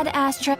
add Astra.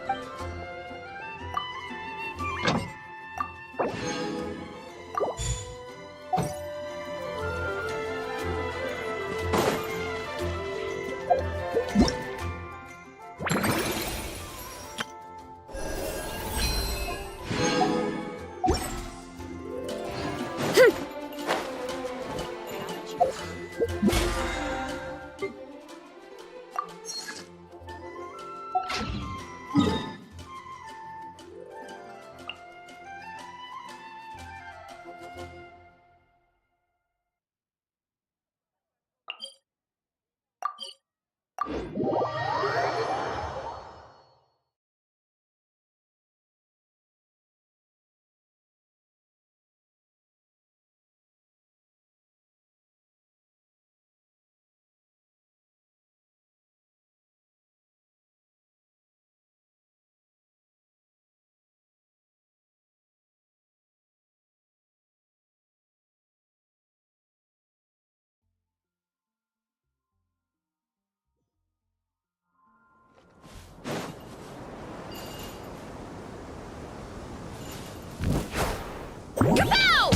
Kapow!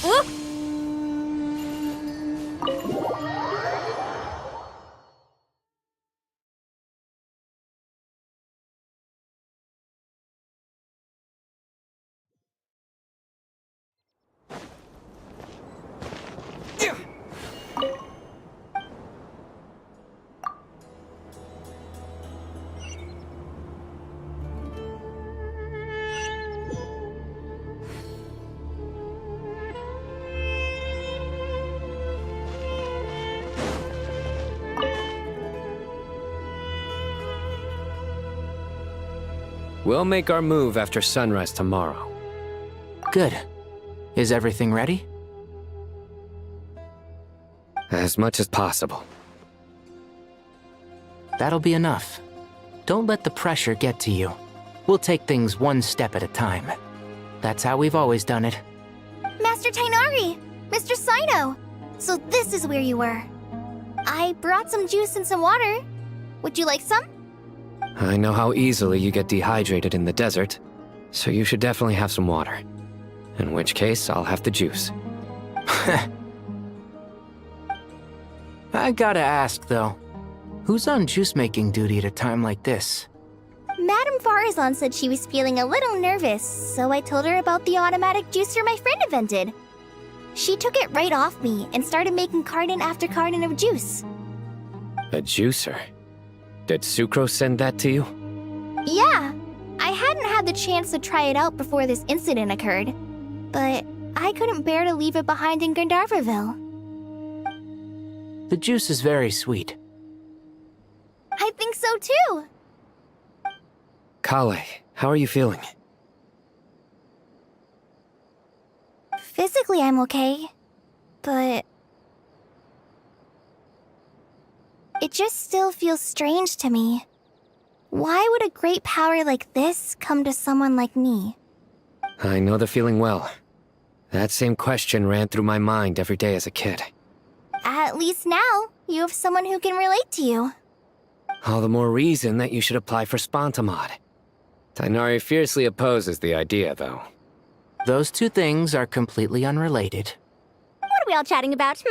Whoop! We'll make our move after sunrise tomorrow. Good. Is everything ready? As much as possible. That'll be enough. Don't let the pressure get to you. We'll take things one step at a time. That's how we've always done it. Master Tainari! Mr. Sino! So this is where you were. I brought some juice and some water. Would you like some? I know how easily you get dehydrated in the desert, so you should definitely have some water. In which case, I'll have the juice. I gotta ask, though. Who's on juice-making duty at a time like this? Madame Farazan said she was feeling a little nervous, so I told her about the automatic juicer my friend invented. She took it right off me and started making carton after carton of juice. A juicer? Did Sucrose send that to you? Yeah, I hadn't had the chance to try it out before this incident occurred, but I couldn't bear to leave it behind in Gandharvaville. The juice is very sweet. I think so too. Kale, how are you feeling? Physically, I'm okay, but it just still feels strange to me. Why would a great power like this come to someone like me? I know the feeling well. That same question ran through my mind every day as a kid. At least now, you have someone who can relate to you. All the more reason that you should apply for Spontamod. Tainari fiercely opposes the idea, though. Those two things are completely unrelated. What are we all chatting about,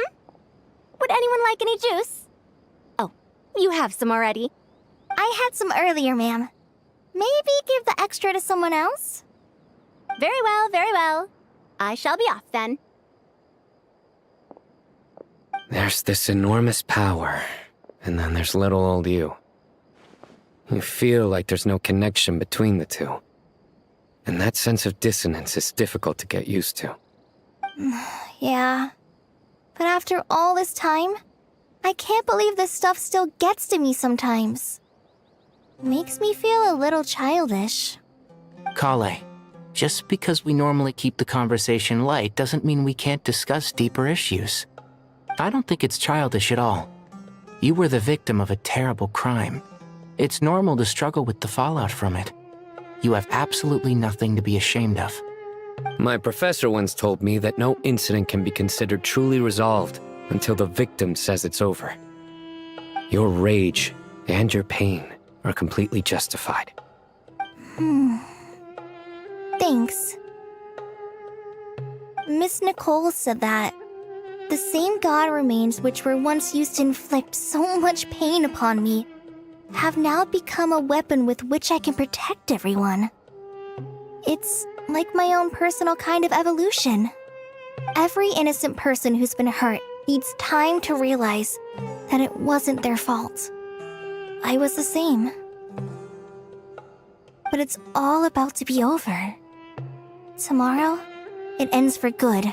Would anyone like any juice? Oh, you have some already. I had some earlier, ma'am. Maybe give the extra to someone else? Very well, very well. I shall be off then. There's this enormous power, and then there's little old you. You feel like there's no connection between the two. And that sense of dissonance is difficult to get used to. Yeah. But after all this time, I can't believe this stuff still gets to me sometimes. Makes me feel a little childish. Kale, just because we normally keep the conversation light doesn't mean we can't discuss deeper issues. I don't think it's childish at all. You were the victim of a terrible crime. It's normal to struggle with the fallout from it. You have absolutely nothing to be ashamed of. My professor once told me that no incident can be considered truly resolved until the victim says it's over. Your rage and your pain are completely justified. Thanks. Miss Nicole said that the same god remains which were once used to inflict so much pain upon me have now become a weapon with which I can protect everyone. It's like my own personal kind of evolution. Every innocent person who's been hurt needs time to realize that it wasn't their fault. I was the same. But it's all about to be over. Tomorrow, it ends for good.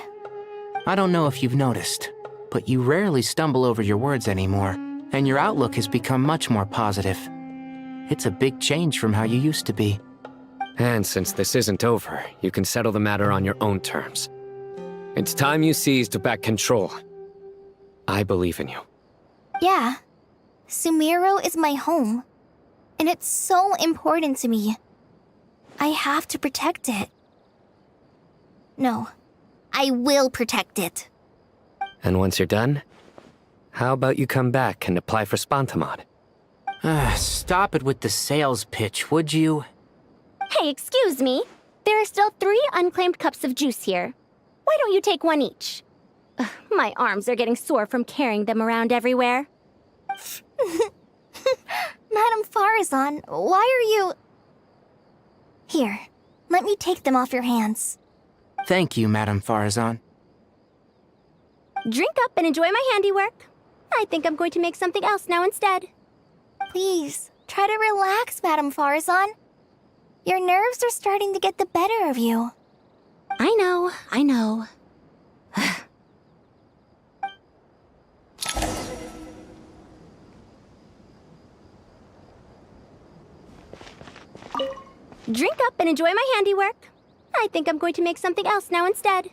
I don't know if you've noticed, but you rarely stumble over your words anymore, and your outlook has become much more positive. It's a big change from how you used to be. And since this isn't over, you can settle the matter on your own terms. It's time you seized back control. I believe in you. Yeah, Sumiro is my home, and it's so important to me. I have to protect it. No, I will protect it. And once you're done, how about you come back and apply for Spantamod? Stop it with the sales pitch, would you? Hey, excuse me. There are still 3 unclaimed cups of juice here. Why don't you take one each? Ugh, my arms are getting sore from carrying them around everywhere. Madame Farazan, why are you... Here, let me take them off your hands. Thank you, Madame Farazan. Drink up and enjoy my handiwork. I think I'm going to make something else now instead. Please, try to relax, Madame Farazan. Your nerves are starting to get the better of you. I know. Drink up and enjoy my handiwork. I think I'm going to make something else now instead.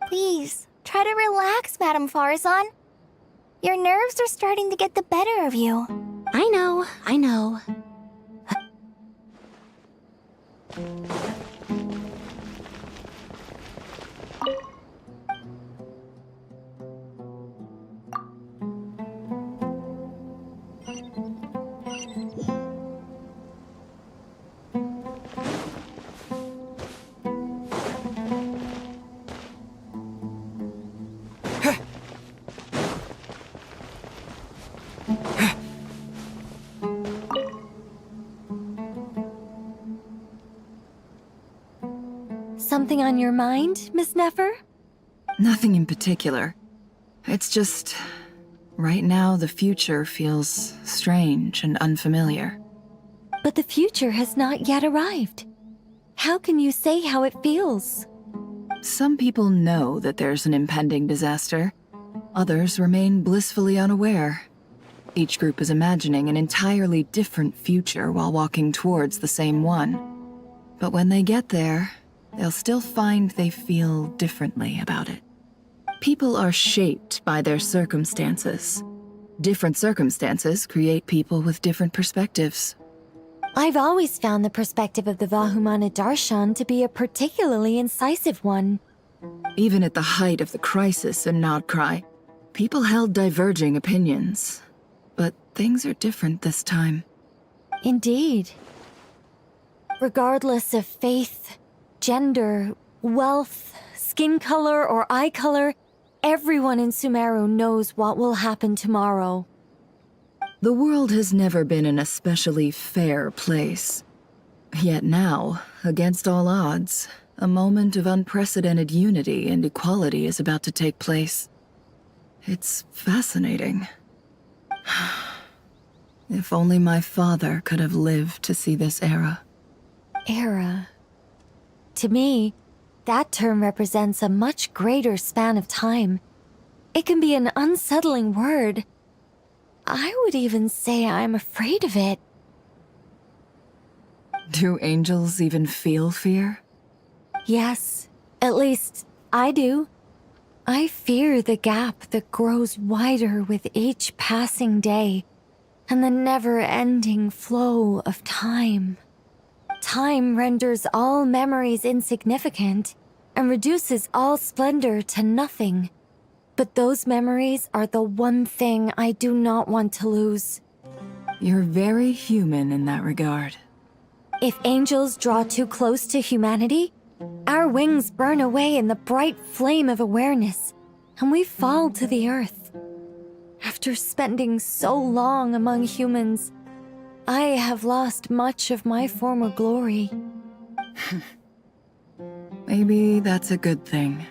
Please, try to relax, Madame Farazan. Your nerves are starting to get the better of you. I know. Something on your mind, Miss Nefer? Nothing in particular. It's just... right now, the future feels strange and unfamiliar. But the future has not yet arrived. How can you say how it feels? Some people know that there's an impending disaster. Others remain blissfully unaware. Each group is imagining an entirely different future while walking towards the same one. But when they get there, they'll still find they feel differently about it. People are shaped by their circumstances. Different circumstances create people with different perspectives. I've always found the perspective of the Vahumana Darshan to be a particularly incisive one. Even at the height of the crisis in Nodcry, people held diverging opinions. But things are different this time. Indeed. Regardless of faith, gender, wealth, skin color, or eye color, everyone in Sumeru knows what will happen tomorrow. The world has never been an especially fair place. Yet now, against all odds, a moment of unprecedented unity and equality is about to take place. It's fascinating. If only my father could have lived to see this era. Era. To me, that term represents a much greater span of time. It can be an unsettling word. I would even say I'm afraid of it. Do angels even feel fear? Yes, at least I do. I fear the gap that grows wider with each passing day, and the never-ending flow of time. Time renders all memories insignificant and reduces all splendor to nothing. But those memories are the one thing I do not want to lose. You're very human in that regard. If angels draw too close to humanity, our wings burn away in the bright flame of awareness, and we fall to the earth. After spending so long among humans, I have lost much of my former glory. Maybe that's a good thing.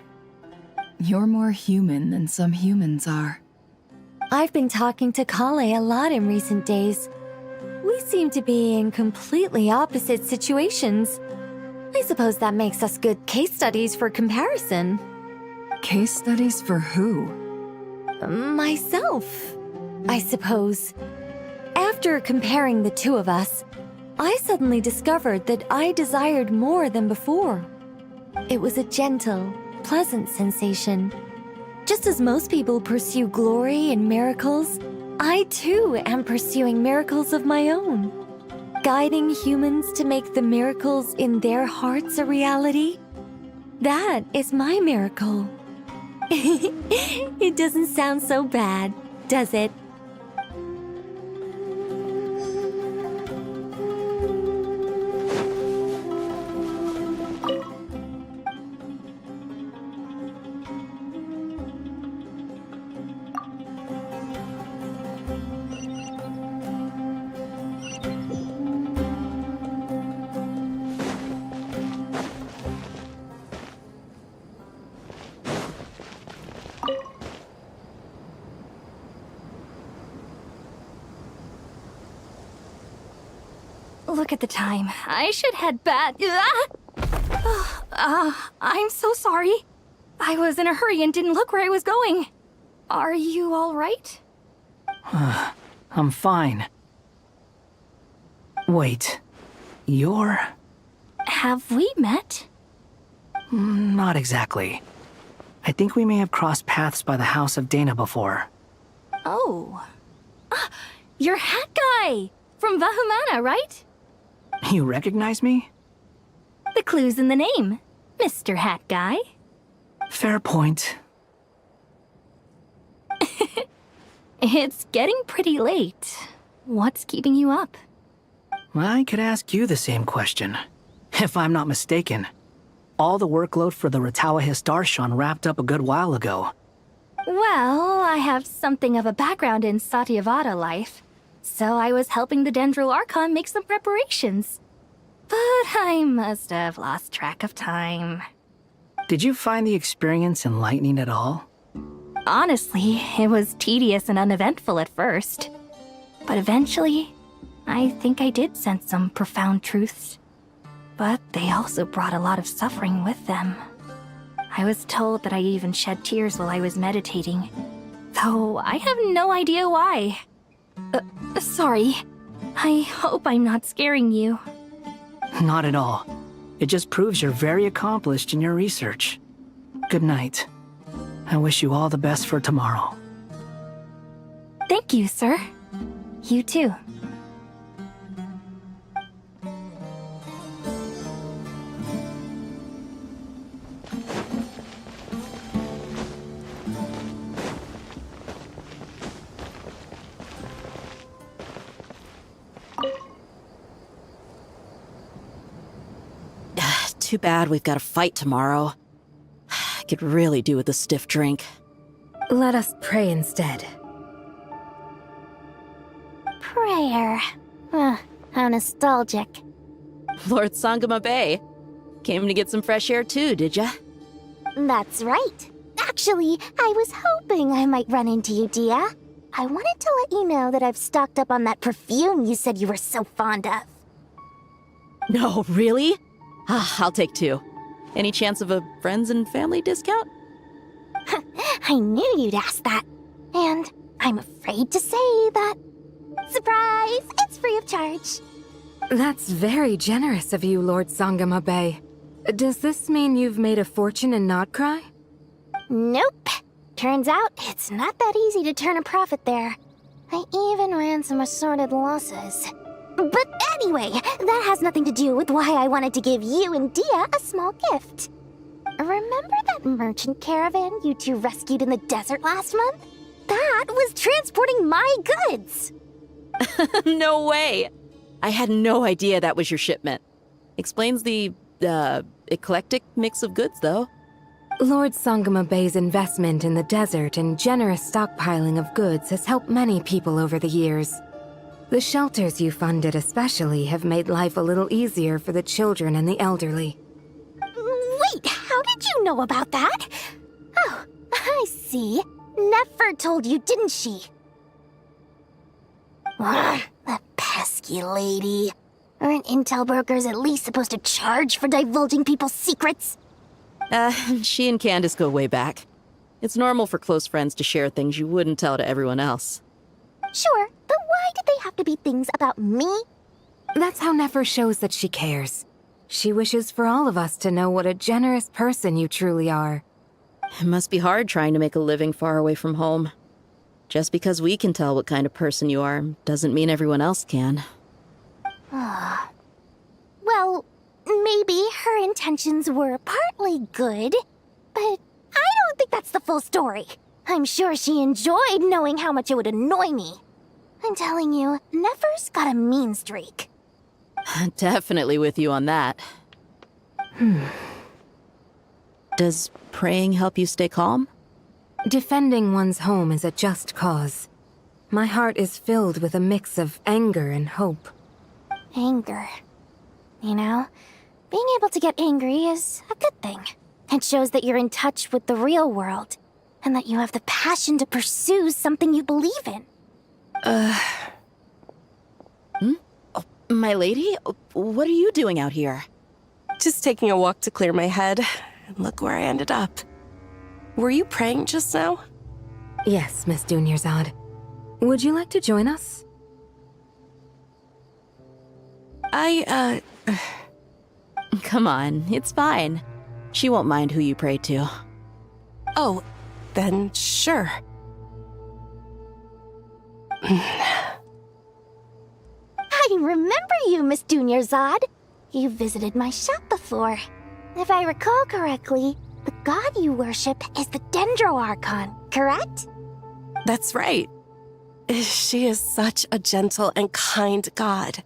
You're more human than some humans are. I've been talking to Kale a lot in recent days. We seem to be in completely opposite situations. I suppose that makes us good case studies for comparison. Case studies for who? Myself, I suppose. After comparing the two of us, I suddenly discovered that I desired more than before. It was a gentle, pleasant sensation. Just as most people pursue glory and miracles, I too am pursuing miracles of my own. Guiding humans to make the miracles in their hearts a reality. That is my miracle. It doesn't sound so bad, does it? Look at the time. I should head back. I'm so sorry. I was in a hurry and didn't look where I was going. Are you all right? I'm fine. Wait, you're... Have we met? Not exactly. I think we may have crossed paths by the house of Dana before. Oh. You're Hat Guy! From Vahumana, right? You recognize me? The clue's in the name. Mr. Hat Guy. Fair point. It's getting pretty late. What's keeping you up? I could ask you the same question. If I'm not mistaken, all the workload for the Ratawa Histarshan wrapped up a good while ago. Well, I have something of a background in Satyavada life, so I was helping the Dendro Archon make some preparations. But I must have lost track of time. Did you find the experience enlightening at all? Honestly, it was tedious and uneventful at first. But eventually, I think I did sense some profound truths. But they also brought a lot of suffering with them. I was told that I even shed tears while I was meditating, though I have no idea why. Sorry. I hope I'm not scaring you. Not at all. It just proves you're very accomplished in your research. Good night. I wish you all the best for tomorrow. Thank you, sir. You too. Too bad we've got a fight tomorrow. I could really do with a stiff drink. Let us pray instead. Prayer. How nostalgic. Lord Sangama Bay. Came to get some fresh air too, did ya? That's right. Actually, I was hoping I might run into you, Dia. I wanted to let you know that I've stocked up on that perfume you said you were so fond of. No, really? I'll take two. Any chance of a friends and family discount? I knew you'd ask that. And I'm afraid to say that. Surprise! It's free of charge. That's very generous of you, Lord Sangama Bay. Does this mean you've made a fortune in Notcry? Nope. Turns out it's not that easy to turn a profit there. I even ran some assorted losses. But anyway, that has nothing to do with why I wanted to give you and Dia a small gift. Remember that merchant caravan you two rescued in the desert last month? That was transporting my goods! No way! I had no idea that was your shipment. Explains the, eclectic mix of goods, though. Lord Sangama Bay's investment in the desert and generous stockpiling of goods has helped many people over the years. The shelters you funded especially have made life a little easier for the children and the elderly. Wait, how did you know about that? Oh, I see. Nefer told you, didn't she? Ugh, that pesky lady. Aren't intel brokers at least supposed to charge for divulging people's secrets? She and Candace go way back. It's normal for close friends to share things you wouldn't tell to everyone else. Sure, but why did they have to be things about me? That's how Nefer shows that she cares. She wishes for all of us to know what a generous person you truly are. It must be hard trying to make a living far away from home. Just because we can tell what kind of person you are doesn't mean everyone else can. Well, maybe her intentions were partly good, but I don't think that's the full story. I'm sure she enjoyed knowing how much it would annoy me. I'm telling you, Nefer's got a mean streak. Definitely with you on that. Does praying help you stay calm? Defending one's home is a just cause. My heart is filled with a mix of anger and hope. Anger. You know, being able to get angry is a good thing. It shows that you're in touch with the real world, and that you have the passion to pursue something you believe in. My lady, what are you doing out here? Just taking a walk to clear my head. And look where I ended up. Were you praying just now? Yes, Miss Dunyarzad. Would you like to join us? Come on, it's fine. She won't mind who you pray to. Oh, then sure. I remember you, Miss Dunyarzad. You visited my shop before. If I recall correctly, the god you worship is the Dendro Archon, correct? That's right. She is such a gentle and kind god.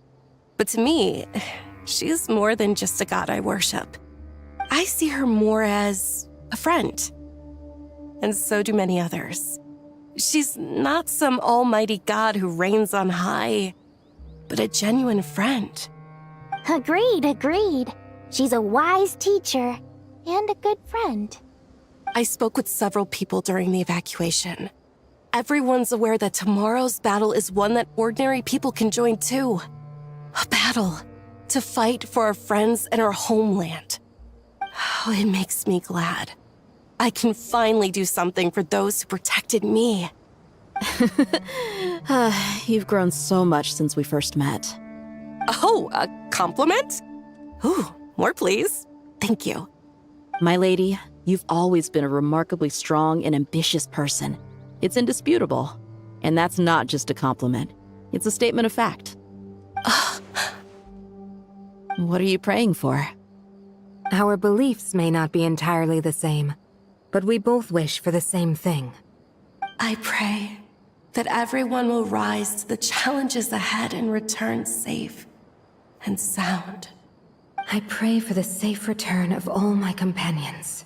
But to me, she is more than just a god I worship. I see her more as a friend. And so do many others. She's not some almighty god who reigns on high, but a genuine friend. Agreed. She's a wise teacher and a good friend. I spoke with several people during the evacuation. Everyone's aware that tomorrow's battle is one that ordinary people can join too. A battle to fight for our friends and our homeland. Oh, it makes me glad. I can finally do something for those who protected me. You've grown so much since we first met. Oh, a compliment? Ooh, more please. Thank you. My lady, you've always been a remarkably strong and ambitious person. It's indisputable. And that's not just a compliment. It's a statement of fact. What are you praying for? Our beliefs may not be entirely the same, but we both wish for the same thing. I pray that everyone will rise to the challenges ahead and return safe and sound. I pray for the safe return of all my companions.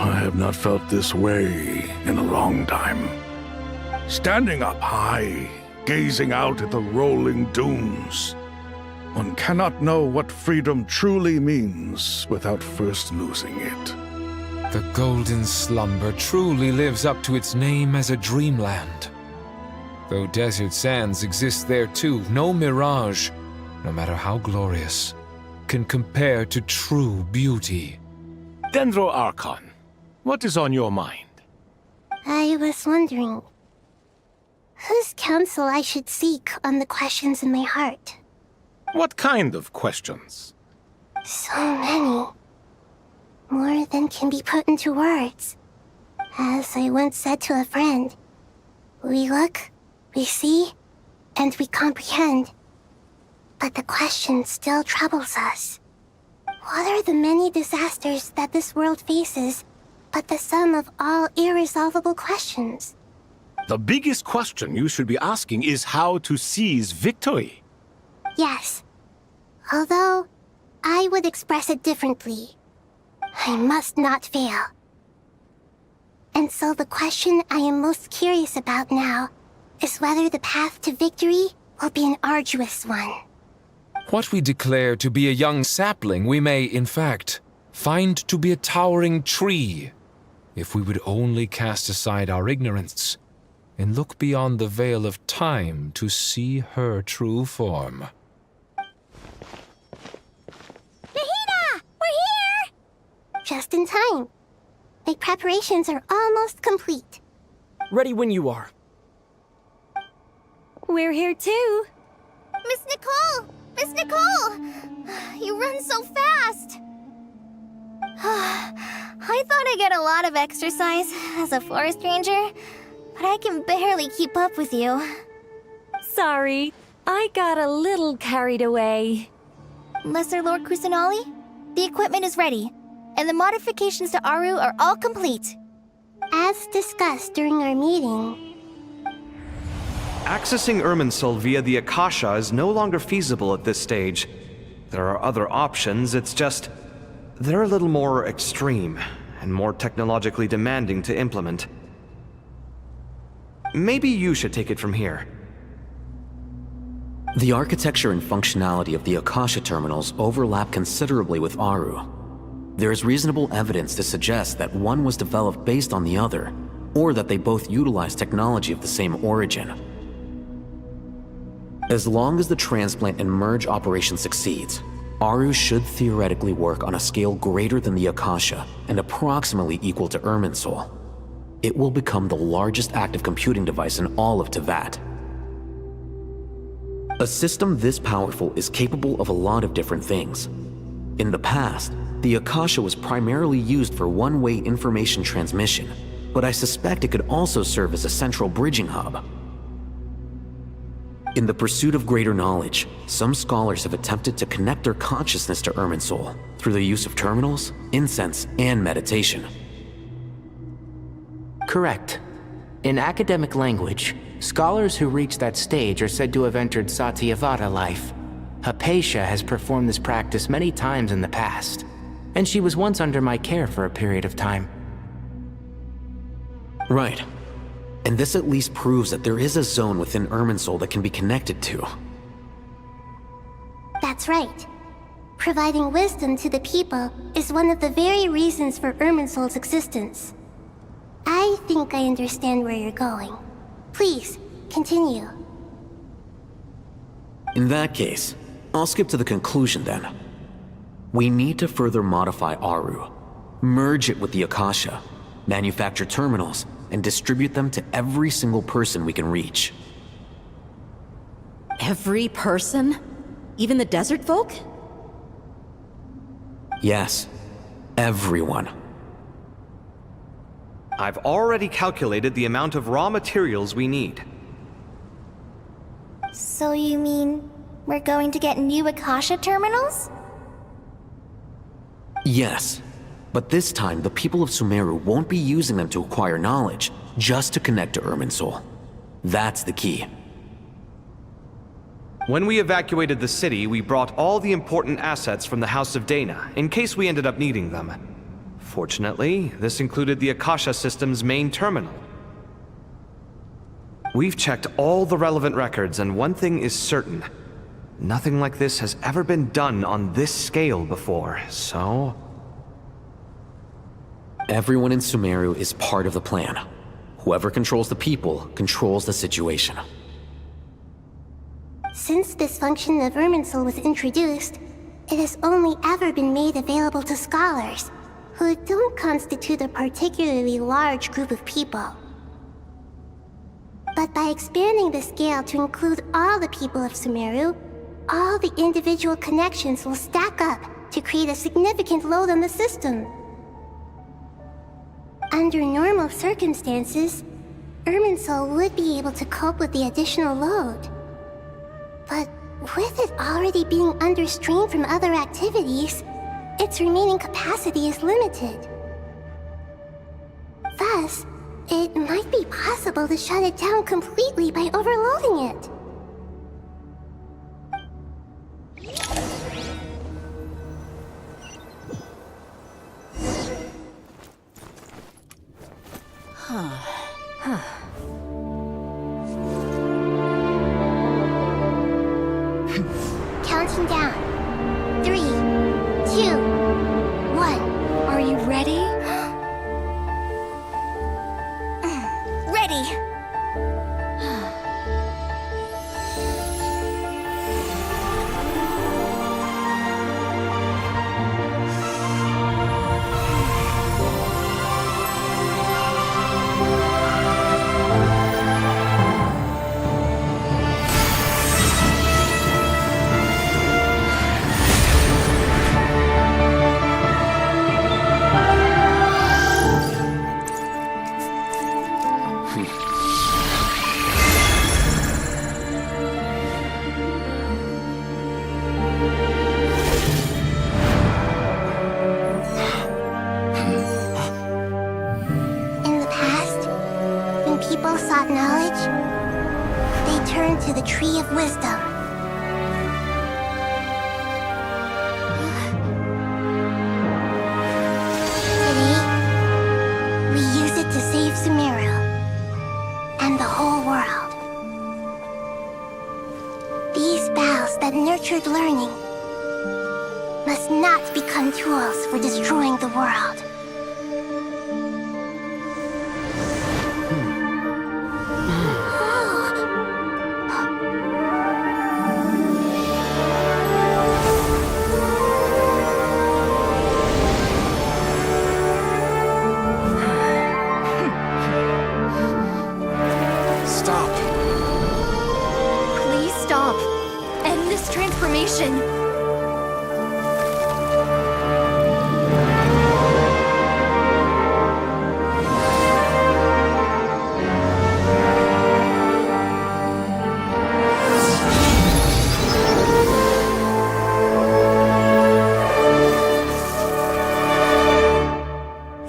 I have not felt this way in a long time. Standing up high, gazing out at the rolling dunes. One cannot know what freedom truly means without first losing it. The golden slumber truly lives up to its name as a dreamland. Though desert sands exist there too, no mirage, no matter how glorious, can compare to true beauty. Dendro Archon, what is on your mind? I was wondering whose counsel I should seek on the questions in my heart. What kind of questions? So many. More than can be put into words. As I once said to a friend, we look, we see, and we comprehend. But the question still troubles us. What are the many disasters that this world faces, but the sum of all irresolvable questions? The biggest question you should be asking is how to seize victory. Yes. Although, I would express it differently. I must not fail. And so the question I am most curious about now is whether the path to victory will be an arduous one. What we declare to be a young sapling, we may, in fact, find to be a towering tree, if we would only cast aside our ignorance and look beyond the veil of time to see her true form. Nahida! We're here! Just in time. The preparations are almost complete. Ready when you are. We're here too. Miss Nicole! Miss Nicole! You run so fast! I thought I'd get a lot of exercise as a forest ranger, but I can barely keep up with you. Sorry, I got a little carried away. Lesser Lord Kusanali, the equipment is ready, and the modifications to Aru are all complete. As discussed during our meeting, accessing Irminsul via the Akasha is no longer feasible at this stage. There are other options, it's just they're a little more extreme and more technologically demanding to implement. Maybe you should take it from here. The architecture and functionality of the Akasha terminals overlap considerably with Aru. There is reasonable evidence to suggest that one was developed based on the other, or that they both utilize technology of the same origin. As long as the transplant and merge operation succeeds, Aru should theoretically work on a scale greater than the Akasha and approximately equal to Irminsul. It will become the largest active computing device in all of Teyvat. A system this powerful is capable of a lot of different things. In the past, the Akasha was primarily used for one-way information transmission, but I suspect it could also serve as a central bridging hub. In the pursuit of greater knowledge, some scholars have attempted to connect their consciousness to Irminsul through the use of terminals, incense, and meditation. Correct. In academic language, scholars who reach that stage are said to have entered Satyavata life. Hypatia has performed this practice many times in the past, and she was once under my care for a period of time. Right. And this at least proves that there is a zone within Irminsul that can be connected to. that's right. Providing wisdom to the people is one of the very reasons for Irminsul's existence. I think I understand where you're going. Please, continue. In that case, I'll skip to the conclusion then. We need to further modify Aru, merge it with the Akasha, manufacture terminals, and distribute them to every single person we can reach. Every person? Even the desert folk? Yes, everyone. I've already calculated the amount of raw materials we need. So you mean we're going to get new Akasha terminals? Yes, but this time the people of Sumeru won't be using them to acquire knowledge, just to connect to Irminsul. That's the key. When we evacuated the city, we brought all the important assets from the House of Dana, in case we ended up needing them. Fortunately, this included the Akasha system's main terminal. We've checked all the relevant records, and one thing is certain. Nothing like this has ever been done on this scale before, so... Everyone in Sumeru is part of the plan. Whoever controls the people controls the situation. Since this function of Irminsul was introduced, it has only ever been made available to scholars, who don't constitute a particularly large group of people. But by expanding the scale to include all the people of Sumeru, all the individual connections will stack up to create a significant load on the system. Under normal circumstances, Irminsul would be able to cope with the additional load. But with it already being under strain from other activities, its remaining capacity is limited. Thus, it might be possible to shut it down completely by overloading it. Counting down. 3, 2, 1. Are you ready? Ready! People sought knowledge, they turned to the Tree of Wisdom. Today, we use it to save Sumeru and the whole world. These boughs that nurtured learning must not become tools for destroying the world. Transformation.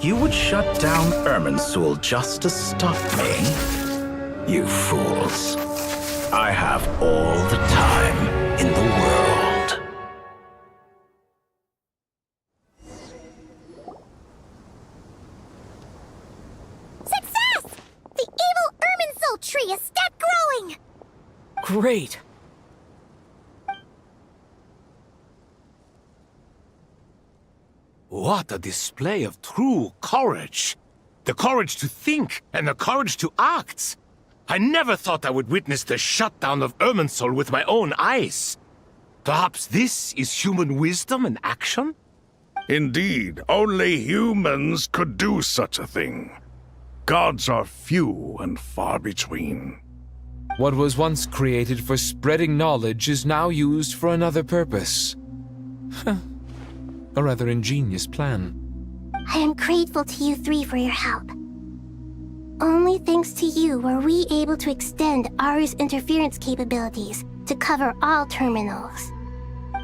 You would shut down Irminsul just to stop me? You fools. I have all the time in the world. Success! The evil Irminsul tree is stepped growing! Great! What a display of true courage! The courage to think and the courage to act! I never thought I would witness the shutdown of Irminsul with my own eyes. Perhaps this is human wisdom in action? Indeed, only humans could do such a thing. Gods are few and far between. What was once created for spreading knowledge is now used for another purpose. A rather ingenious plan. I am grateful to you three for your help. Only thanks to you were we able to extend Aru's interference capabilities to cover all terminals.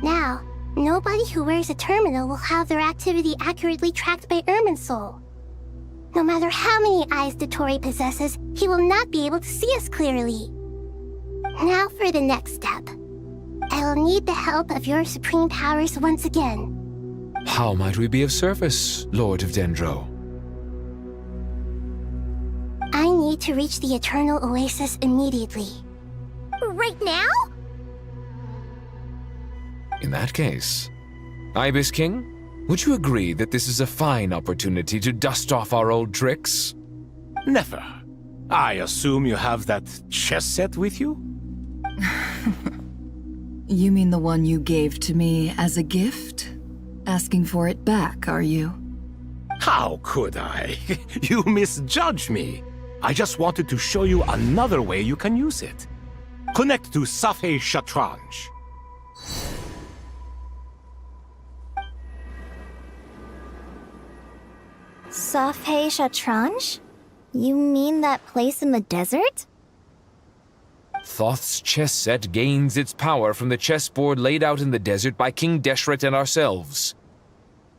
Now, nobody who wears a terminal will have their activity accurately tracked by Irminsul. No matter how many eyes Dottore possesses, he will not be able to see us clearly. Now for the next step. I will need the help of your supreme powers once again. How might we be of service, Lord of Dendro? I need to reach the Eternal Oasis immediately. Right now? In that case, Ibis King, would you agree that this is a fine opportunity to dust off our old tricks? Never. I assume you have that chess set with you? You mean the one you gave to me as a gift? Asking for it back, are you? How could I? You misjudge me. I just wanted to show you another way you can use it. Connect to Safei Shatranj. Safei Shatranj? You mean that place in the desert? Thoth's chess set gains its power from the chessboard laid out in the desert by King Deshret and ourselves.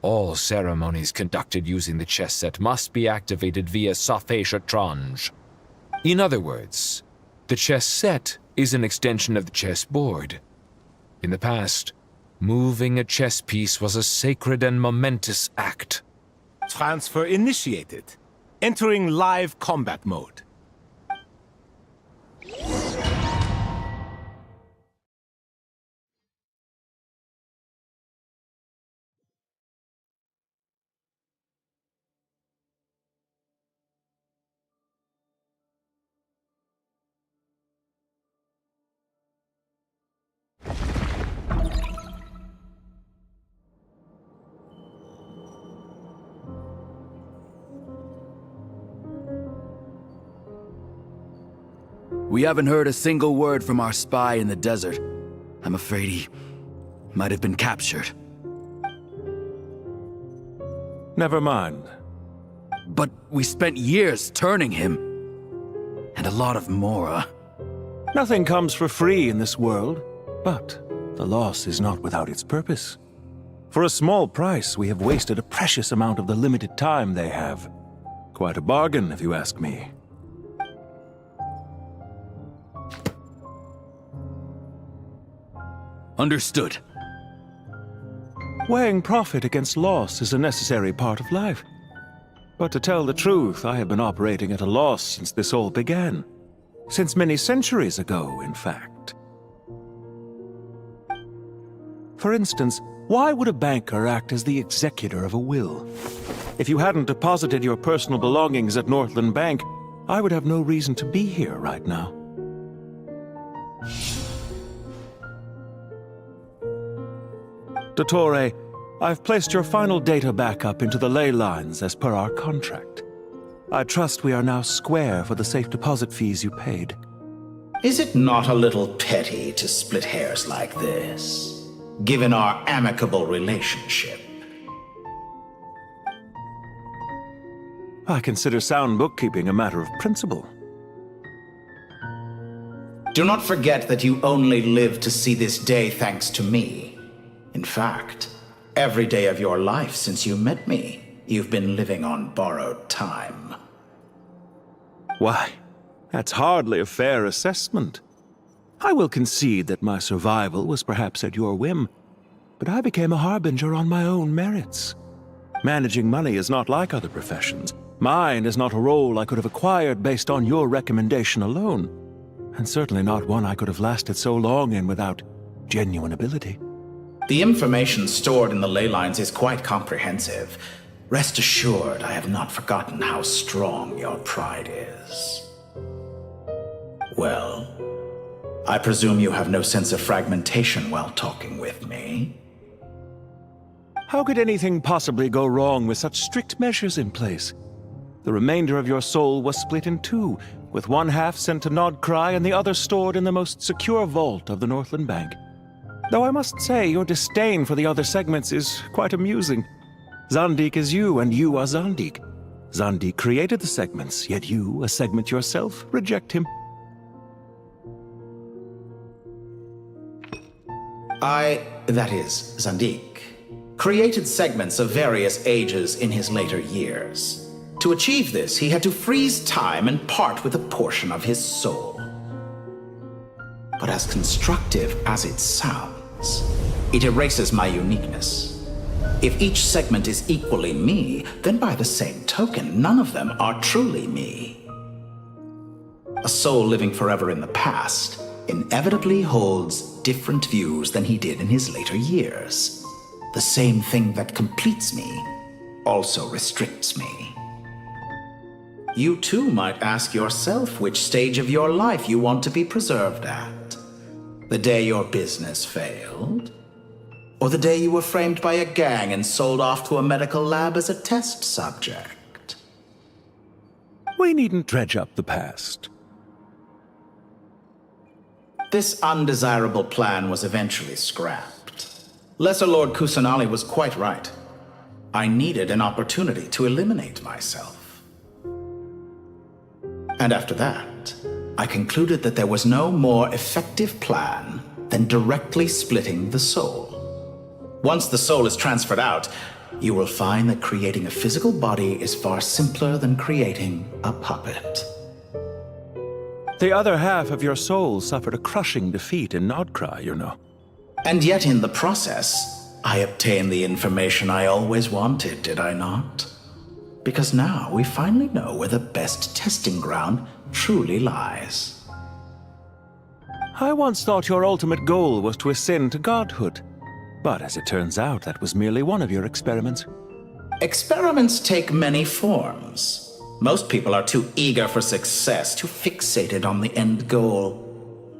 All ceremonies conducted using the chess set must be activated via Safei Shatranj. In other words, the chess set is an extension of the chessboard. In the past, moving a chess piece was a sacred and momentous act. Transfer initiated. Entering live combat mode. We haven't heard a single word from our spy in the desert. I'm afraid he might have been captured. Never mind. But we spent years turning him. And a lot of Mora. Nothing comes for free in this world, but the loss is not without its purpose. For a small price, we have wasted a precious amount of the limited time they have. Quite a bargain, if you ask me. Understood. Weighing profit against loss is a necessary part of life. But to tell the truth, I have been operating at a loss since this all began. Since many centuries ago, in fact. For instance, why would a banker act as the executor of a will? If you hadn't deposited your personal belongings at Northland Bank, I would have no reason to be here right now. Dottore, I've placed your final data backup into the ley lines as per our contract. I trust we are now square for the safe deposit fees you paid. Is it not a little petty to split hairs like this, given our amicable relationship? I consider sound bookkeeping a matter of principle. Do not forget that you only live to see this day thanks to me. In fact, every day of your life since you met me, you've been living on borrowed time. Why, that's hardly a fair assessment. I will concede that my survival was perhaps at your whim, but I became a harbinger on my own merits. Managing money is not like other professions. Mine is not a role I could have acquired based on your recommendation alone, and certainly not one I could have lasted so long in without genuine ability. The information stored in the ley lines is quite comprehensive. Rest assured, I have not forgotten how strong your pride is. Well, I presume you have no sense of fragmentation while talking with me. How could anything possibly go wrong with such strict measures in place? The remainder of your soul was split in two, with one half sent to Nodcry and the other stored in the most secure vault of the Northland Bank. Though I must say, your disdain for the other segments is quite amusing. Zandik is you, and you are Zandik. Zandik created the segments, yet you, a segment yourself, reject him. That is, Zandik, created segments of various ages in his later years. To achieve this, he had to freeze time and part with a portion of his soul. But as constructive as it sounds, it erases my uniqueness. If each segment is equally me, then by the same token, none of them are truly me. A soul living forever in the past inevitably holds different views than he did in his later years. The same thing that completes me also restricts me. You too might ask yourself which stage of your life you want to be preserved at. The day your business failed? Or the day you were framed by a gang and sold off to a medical lab as a test subject? We needn't dredge up the past. This undesirable plan was eventually scrapped. Lesser Lord Kusanali was quite right. I needed an opportunity to eliminate myself. And after that, I concluded that there was no more effective plan than directly splitting the soul. Once the soul is transferred out, you will find that creating a physical body is far simpler than creating a puppet. The other half of your soul suffered a crushing defeat in Nodcry, you know. And yet in the process, I obtained the information I always wanted, did I not? Because now we finally know where the best testing ground truly lies. I once thought your ultimate goal was to ascend to godhood. But as it turns out, that was merely one of your experiments. Experiments take many forms. Most people are too eager for success, too fixated on the end goal.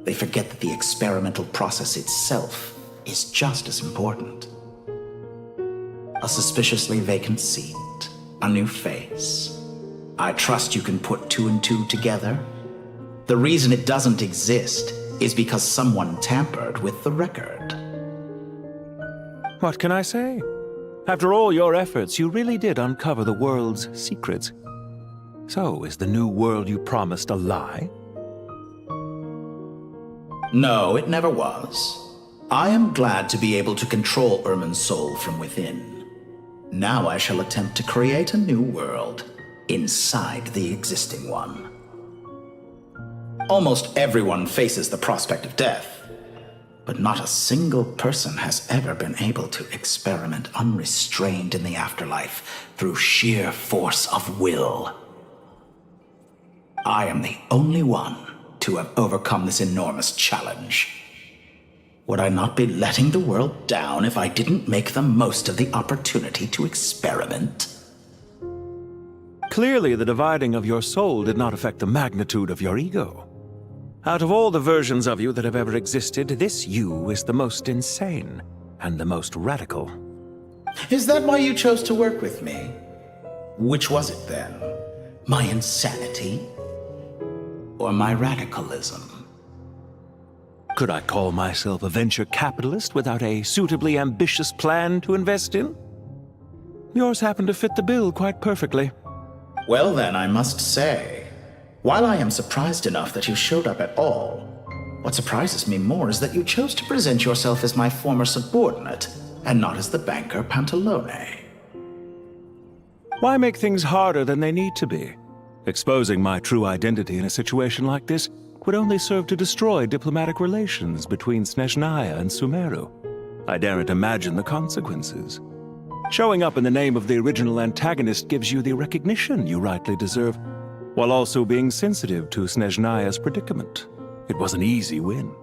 They forget that the experimental process itself is just as important. A suspiciously vacant seat, a new face. I trust you can put two and two together. The reason it doesn't exist is because someone tampered with the record. What can I say? After all your efforts, you really did uncover the world's secrets. So, is the new world you promised a lie? No, it never was. I am glad to be able to control Irmin's soul from within. Now I shall attempt to create a new world inside the existing one. Almost everyone faces the prospect of death. But not a single person has ever been able to experiment unrestrained in the afterlife through sheer force of will. I am the only one to have overcome this enormous challenge. Would I not be letting the world down if I didn't make the most of the opportunity to experiment? Clearly, the dividing of your soul did not affect the magnitude of your ego. Out of all the versions of you that have ever existed, this you is the most insane and the most radical. Is that why you chose to work with me? Which was it then? My insanity? Or my radicalism? Could I call myself a venture capitalist without a suitably ambitious plan to invest in? Yours happened to fit the bill quite perfectly. Well then, I must say, while I am surprised enough that you showed up at all, what surprises me more is that you chose to present yourself as my former subordinate, and not as the banker Pantalone. Why make things harder than they need to be? Exposing my true identity in a situation like this would only serve to destroy diplomatic relations between Snezhnaya and Sumeru. I daren't imagine the consequences. Showing up in the name of the original antagonist gives you the recognition you rightly deserve, while also being sensitive to Snezhnaya's predicament. It was an easy win.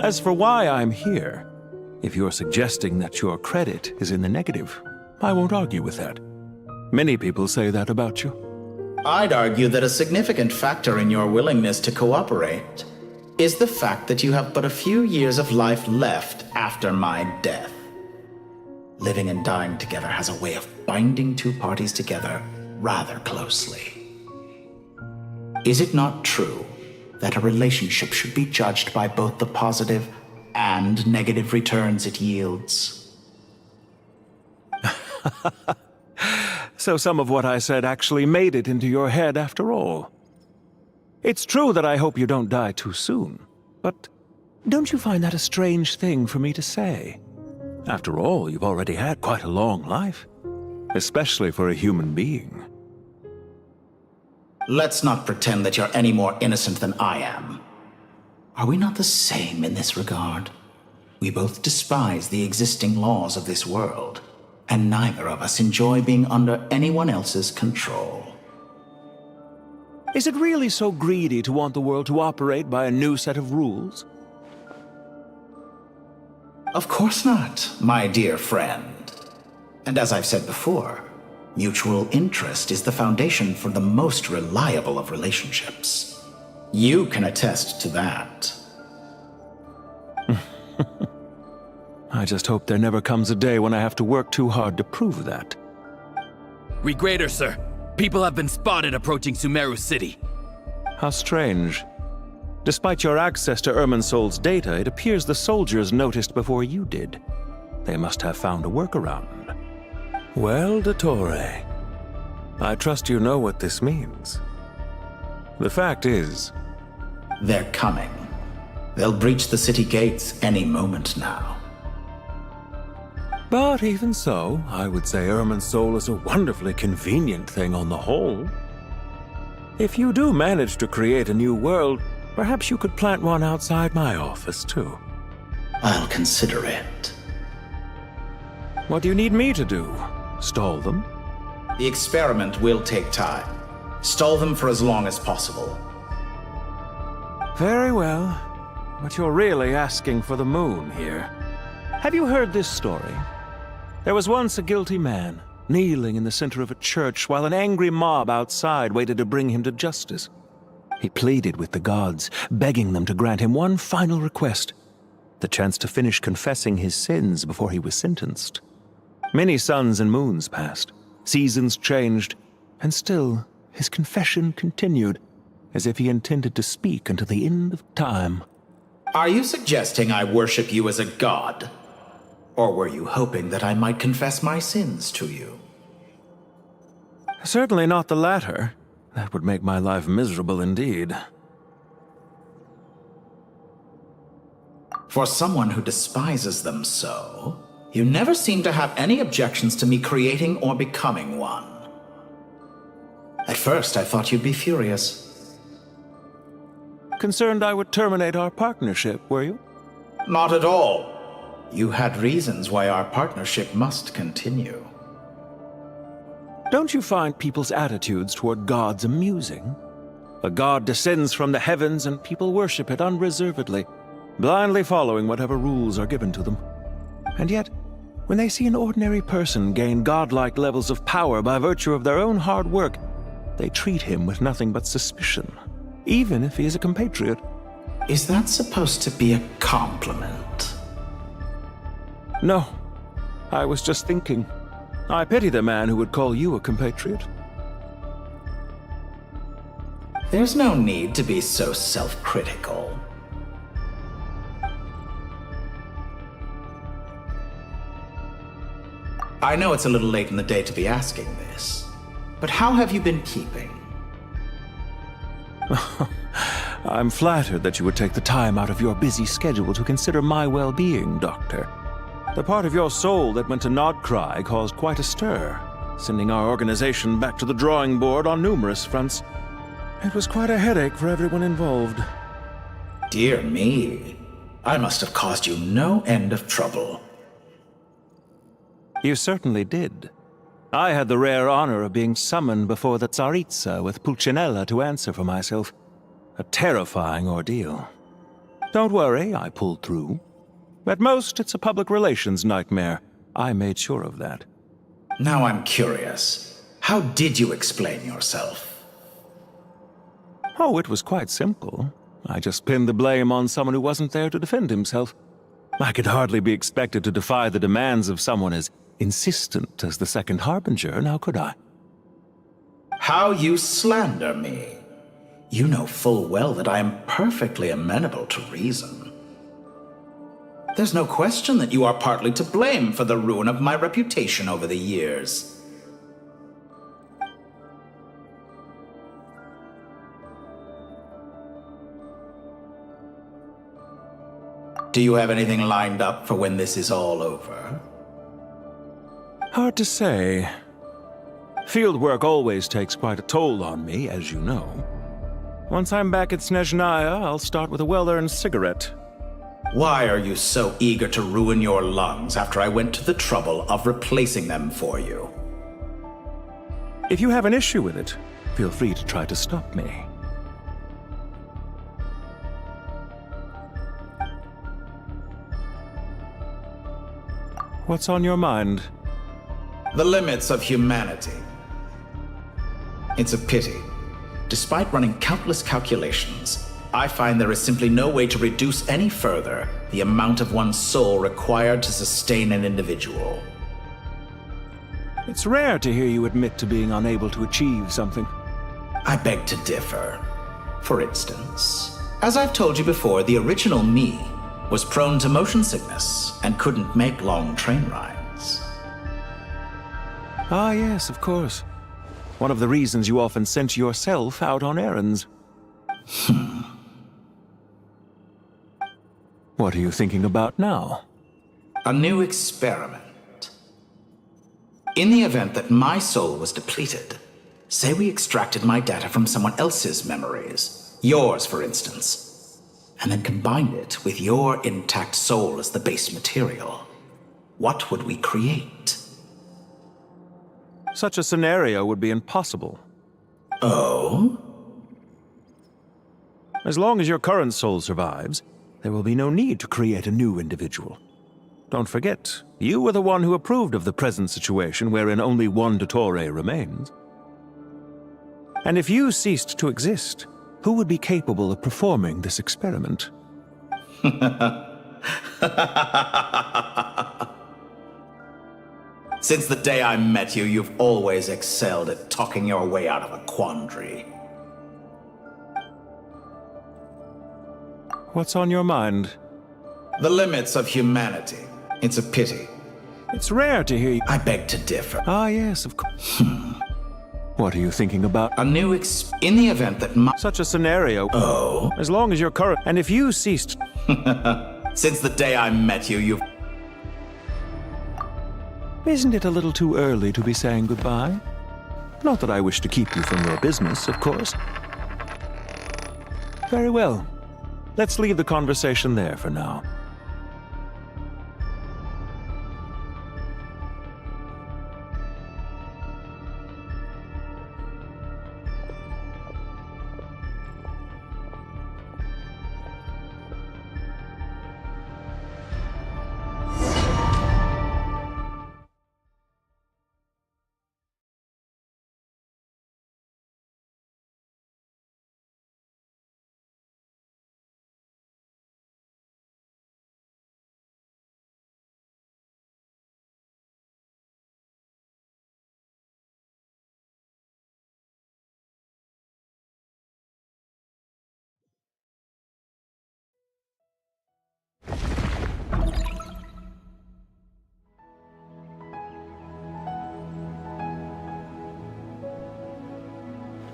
As for why I'm here, if you're suggesting that your credit is in the negative, I won't argue with that. Many people say that about you. I'd argue that a significant factor in your willingness to cooperate is the fact that you have but a few years of life left after my death. Living and dying together has a way of binding two parties together rather closely. Is it not true that a relationship should be judged by both the positive and negative returns it yields? So some of what I said actually made it into your head after all. It's true that I hope you don't die too soon, but don't you find that a strange thing for me to say? After all, you've already had quite a long life, especially for a human being. Let's not pretend that you're any more innocent than I am. Are we not the same in this regard? We both despise the existing laws of this world, and neither of us enjoy being under anyone else's control. Is it really so greedy to want the world to operate by a new set of rules? Of course not, my dear friend. And as I've said before, mutual interest is the foundation for the most reliable of relationships. You can attest to that. I just hope there never comes a day when I have to work too hard to prove that. Regrader, sir. People have been spotted approaching Sumeru City. How strange. Despite your access to Irminsol's data, it appears the soldiers noticed before you did. They must have found a workaround. Well, Dottore, I trust you know what this means. The fact is... They're coming. They'll breach the city gates any moment now. But even so, I would say Irminsol is a wonderfully convenient thing on the whole. If you do manage to create a new world, perhaps you could plant one outside my office, too. I'll consider it. What do you need me to do? Stall them? The experiment will take time. Stall them for as long as possible. Very well. But you're really asking for the moon here. Have you heard this story? There was once a guilty man, kneeling in the center of a church while an angry mob outside waited to bring him to justice. He pleaded with the gods, begging them to grant him one final request, the chance to finish confessing his sins before he was sentenced. Many suns and moons passed, seasons changed, and still his confession continued, as if he intended to speak until the end of time. Are you suggesting I worship you as a god? Or were you hoping that I might confess my sins to you? Certainly not the latter. That would make my life miserable indeed. For someone who despises them so, you never seem to have any objections to me creating or becoming one. At first, I thought you'd be furious. Concerned I would terminate our partnership, were you? Not at all. You had reasons why our partnership must continue. Don't you find people's attitudes toward gods amusing? A god descends from the heavens and people worship it unreservedly, blindly following whatever rules are given to them. And yet, when they see an ordinary person gain godlike levels of power by virtue of their own hard work, they treat him with nothing but suspicion, even if he is a compatriot. Is that supposed to be a compliment? No. I was just thinking. I pity the man who would call you a compatriot. There's no need to be so self-critical. I know it's a little late in the day to be asking this, but how have you been keeping? I'm flattered that you would take the time out of your busy schedule to consider my well-being, Doctor. The part of your soul that went to Nordkrai caused quite a stir, sending our organization back to the drawing board on numerous fronts. It was quite a headache for everyone involved. Dear me, I must have caused you no end of trouble. You certainly did. I had the rare honor of being summoned before the Tsaritsa with Pulcinella to answer for myself. A terrifying ordeal. Don't worry, I pulled through. At most, it's a public relations nightmare. I made sure of that. Now I'm curious. How did you explain yourself? Oh, it was quite simple. I just pinned the blame on someone who wasn't there to defend himself. I could hardly be expected to defy the demands of someone as insistent as the Second Harbinger, now could I? How you slander me. You know full well that I am perfectly amenable to reason. There's no question that you are partly to blame for the ruin of my reputation over the years. Do you have anything lined up for when this is all over? Hard to say. Fieldwork always takes quite a toll on me, as you know. Once I'm back at Snezhnaya, I'll start with a well-earned cigarette. Why are you so eager to ruin your lungs after I went to the trouble of replacing them for you? If you have an issue with it, feel free to try to stop me. What's on your mind? The limits of humanity. It's a pity. Despite running countless calculations, I find there is simply no way to reduce any further the amount of one's soul required to sustain an individual. It's rare to hear you admit to being unable to achieve something. I beg to differ. For instance, as I've told you before, the original me was prone to motion sickness and couldn't make long train rides. Ah, yes, of course. One of the reasons you often sent yourself out on errands. What are you thinking about now? A new experiment. In the event that my soul was depleted, say we extracted my data from someone else's memories, yours for instance, and then combined it with your intact soul as the base material, what would we create? Such a scenario would be impossible. Oh? As long as your current soul survives, there will be no need to create a new individual. Don't forget, you were the one who approved of the present situation wherein only one Dottore remains. And if you ceased to exist, who would be capable of performing this experiment? Since the day I met you, you've always excelled at talking your way out of a quandary. What's on your mind? The limits of humanity. It's a pity. It's rare to hear you. I beg to differ. Ah, yes, of course. What are you thinking about? A new in the event that my... Such a scenario... Oh? As long as you're current... And if you ceased... Since the day I met you, you've... Isn't it a little too early to be saying goodbye? Not that I wish to keep you from your business, of course. Very well. Let's leave the conversation there for now.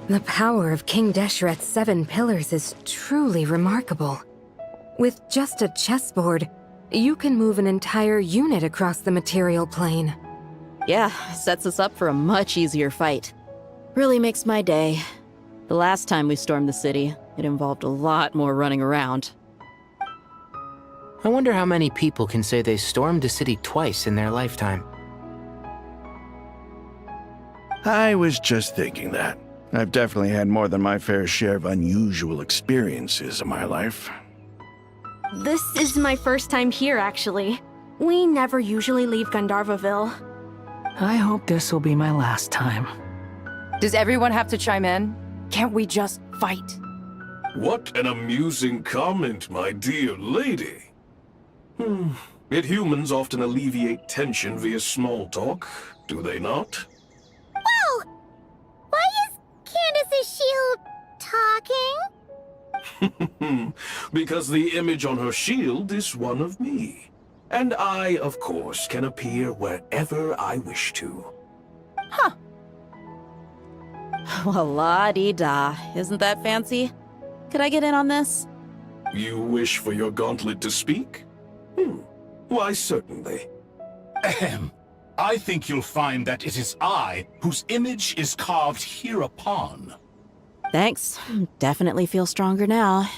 The power of King Deshret's 7 pillars is truly remarkable. With just a chessboard, you can move an entire unit across the material plane. Yeah, sets us up for a much easier fight. Really makes my day. The last time we stormed the city, it involved a lot more running around. I wonder how many people can say they stormed a city twice in their lifetime. I was just thinking that. I've definitely had more than my fair share of unusual experiences in my life. This is my first time here, actually. We never usually leave Gandharvaville. I hope this will be my last time. Does everyone have to chime in? Can't we just fight? What an amusing comment, my dear lady. Yet humans often alleviate tension via small talk, do they not? Whoa! Why is Candace's shield talking? Because the image on her shield is one of me. And I, of course, can appear wherever I wish to. Huh. Well, la-dee-da. Isn't that fancy? Could I get in on this? You wish for your gauntlet to speak? Why, certainly. Ahem. I think you'll find that it is I whose image is carved hereupon. Thanks. Definitely feel stronger now.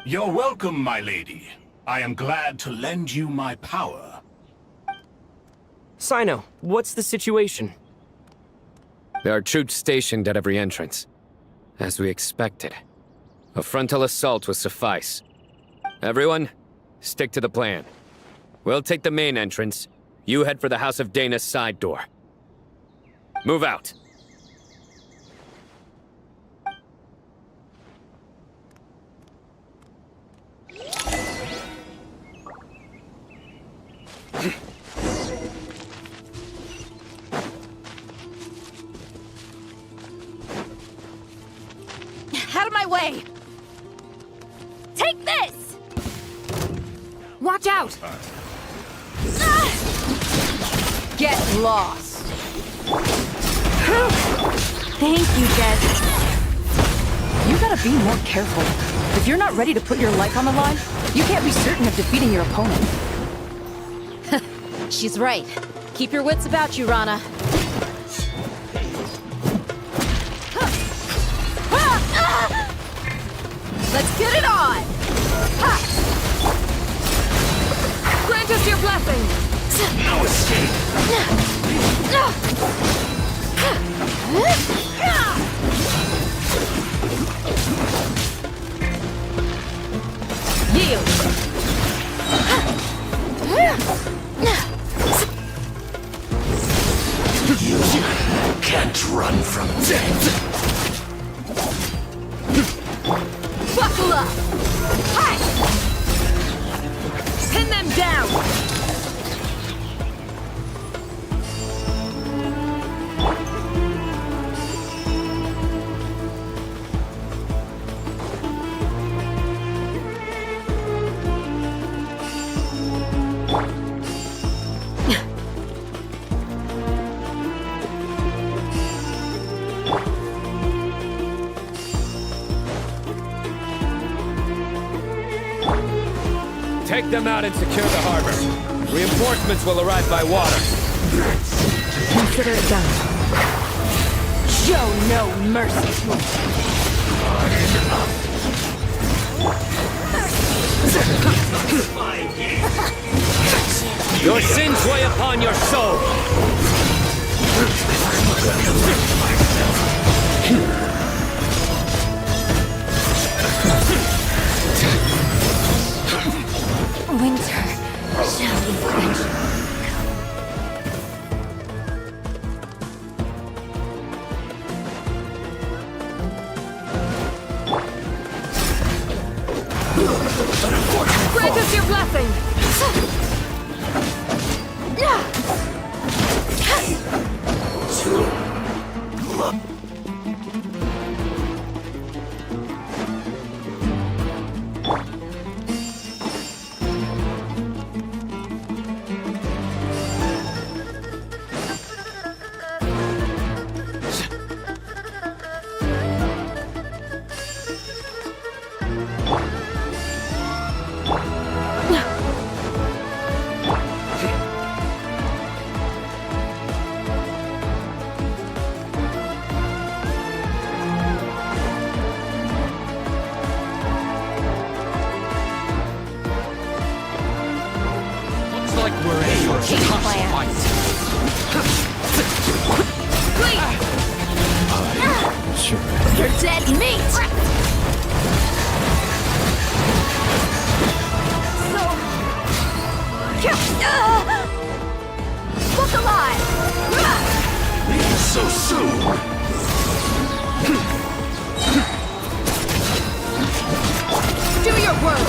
You're welcome, my lady. I am glad to lend you my power. Sino, what's the situation? There are troops stationed at every entrance. As we expected. A frontal assault will suffice. Everyone, stick to the plan. We'll take the main entrance. You head for the House of Dana's side door. Move out. Out of my way! Take this! Watch out! Get lost! Thank you, Jess. You gotta be more careful. If you're not ready to put your life on the line, you can't be certain of defeating your opponent. She's right. Keep your wits about you, Rana. Let's get it on! Ha! Grant us your blessing! No escape! Yield! You can't run from death! Buckle up! Hi! Pin them down! Take them out and secure the harbor. Reinforcements will arrive by water. Consider it done. Show no mercy! Your sins weigh upon your soul. Winter shall be quenched. Grant us your blessing! Like we're in for a tough fight. You're dead meat! Look alive! So soon! Do your work!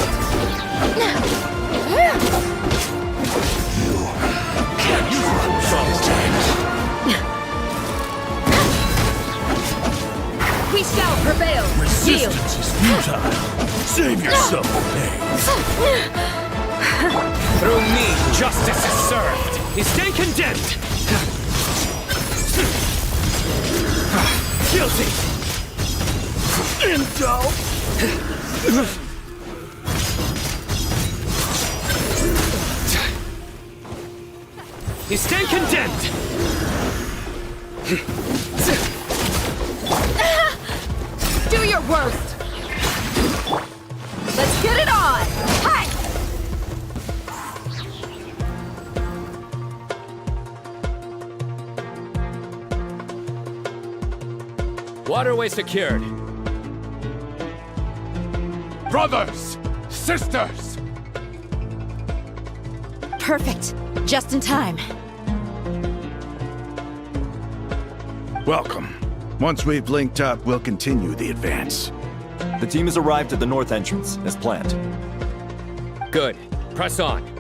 Can't run from death! We shall prevail! Resistance is futile! Save yourself the pain! Through me, justice is served. Stay condemned. Guilty! Info! Stay condemned. Do your worst! Let's get it on! Hi! Waterway secured. Brothers! Sisters! Perfect. Just in time. Welcome. Once we've linked up, we'll continue the advance. The team has arrived at the north entrance, as planned. Good. Press on.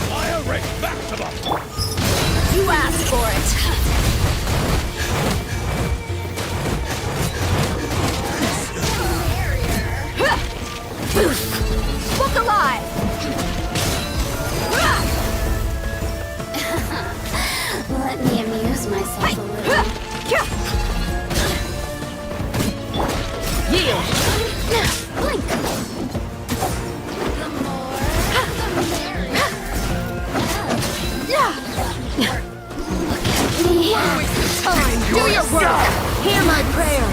Fire ring back to them! You asked for it. Look alive! Let me amuse myself a little. Yield! Blink! Do your work! Hear my prayer!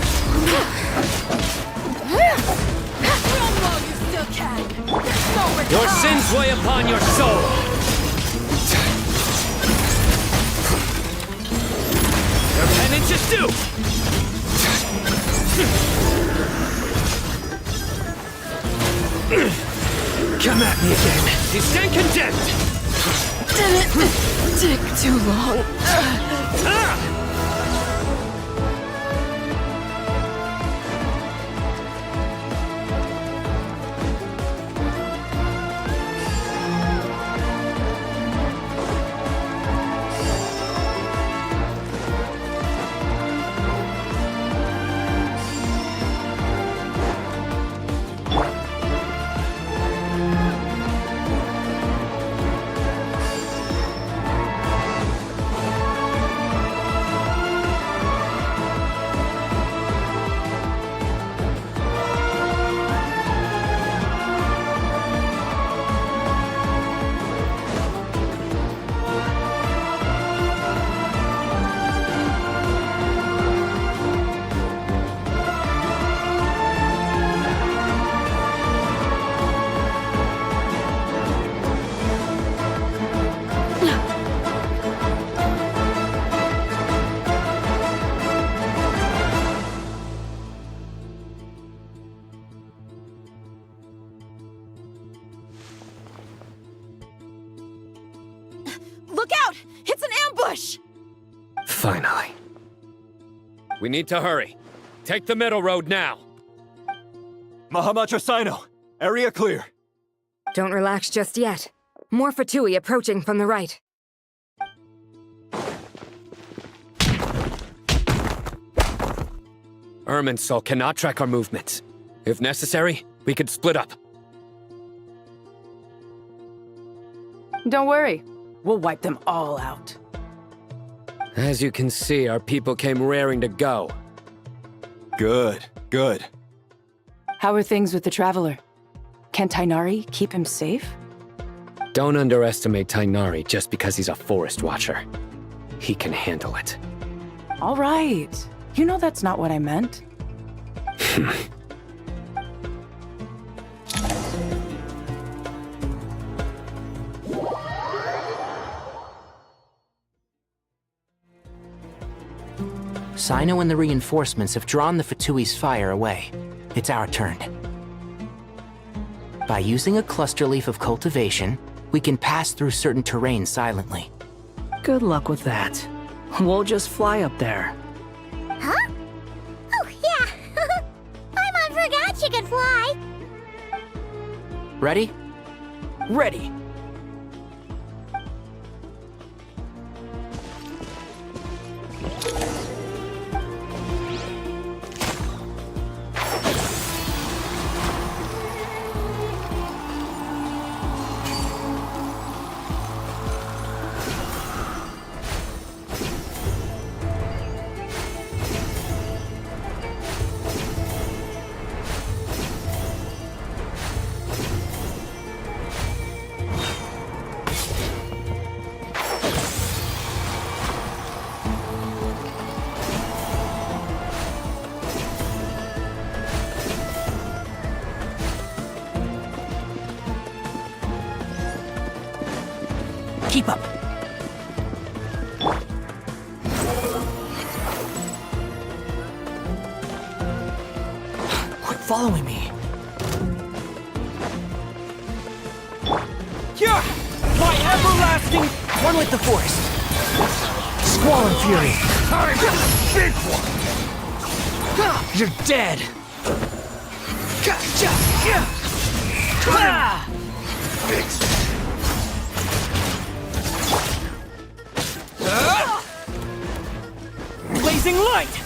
Run while you still can! There's no return! Your sins weigh upon your soul! Your penance is due! Come at me again. You stand condemned! Didn't take too long. Look out! It's an ambush! Finally. We need to hurry. Take the middle road now. Mahamacho Sino, area clear. Don't relax just yet. More Fatui approaching from the right. Irminsul cannot track our movements. If necessary, we could split up. Don't worry. We'll wipe them all out. As you can see, our people came raring to go. Good, good. How are things with the Traveler? Can Tainari keep him safe? Don't underestimate Tainari just because he's a forest watcher. He can handle it. All right. You know that's not what I meant. Sino and the reinforcements have drawn the Fatui's fire away. It's our turn. By using a cluster leaf of cultivation, we can pass through certain terrain silently. Good luck with that. We'll just fly up there. Huh? Oh, yeah. Paimon forgot she could fly. Ready? Ready. Keep up. Quit following me. Yeah! My everlasting... One with the Force. Squall and Fury. I'm a big one! You're dead. Blazing light!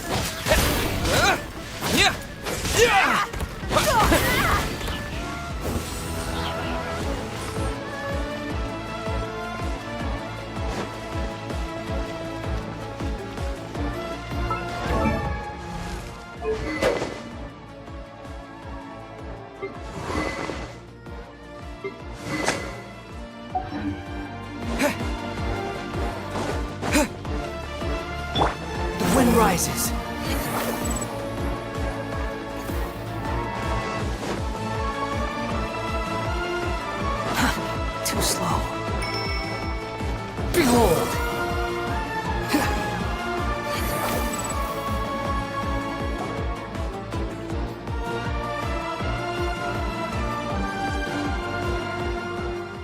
The wind rises. Too slow. Behold!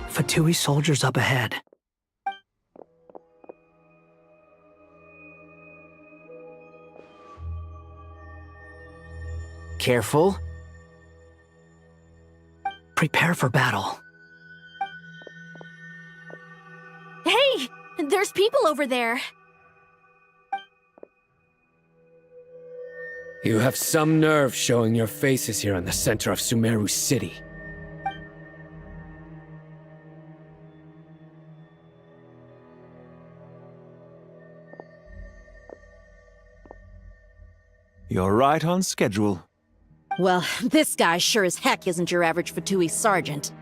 Fatui soldiers up ahead. Careful. Prepare for battle. Hey! There's people over there. You have some nerve showing your faces here in the center of Sumeru City. You're right on schedule. Well, this guy sure as heck isn't your average Fatui sergeant.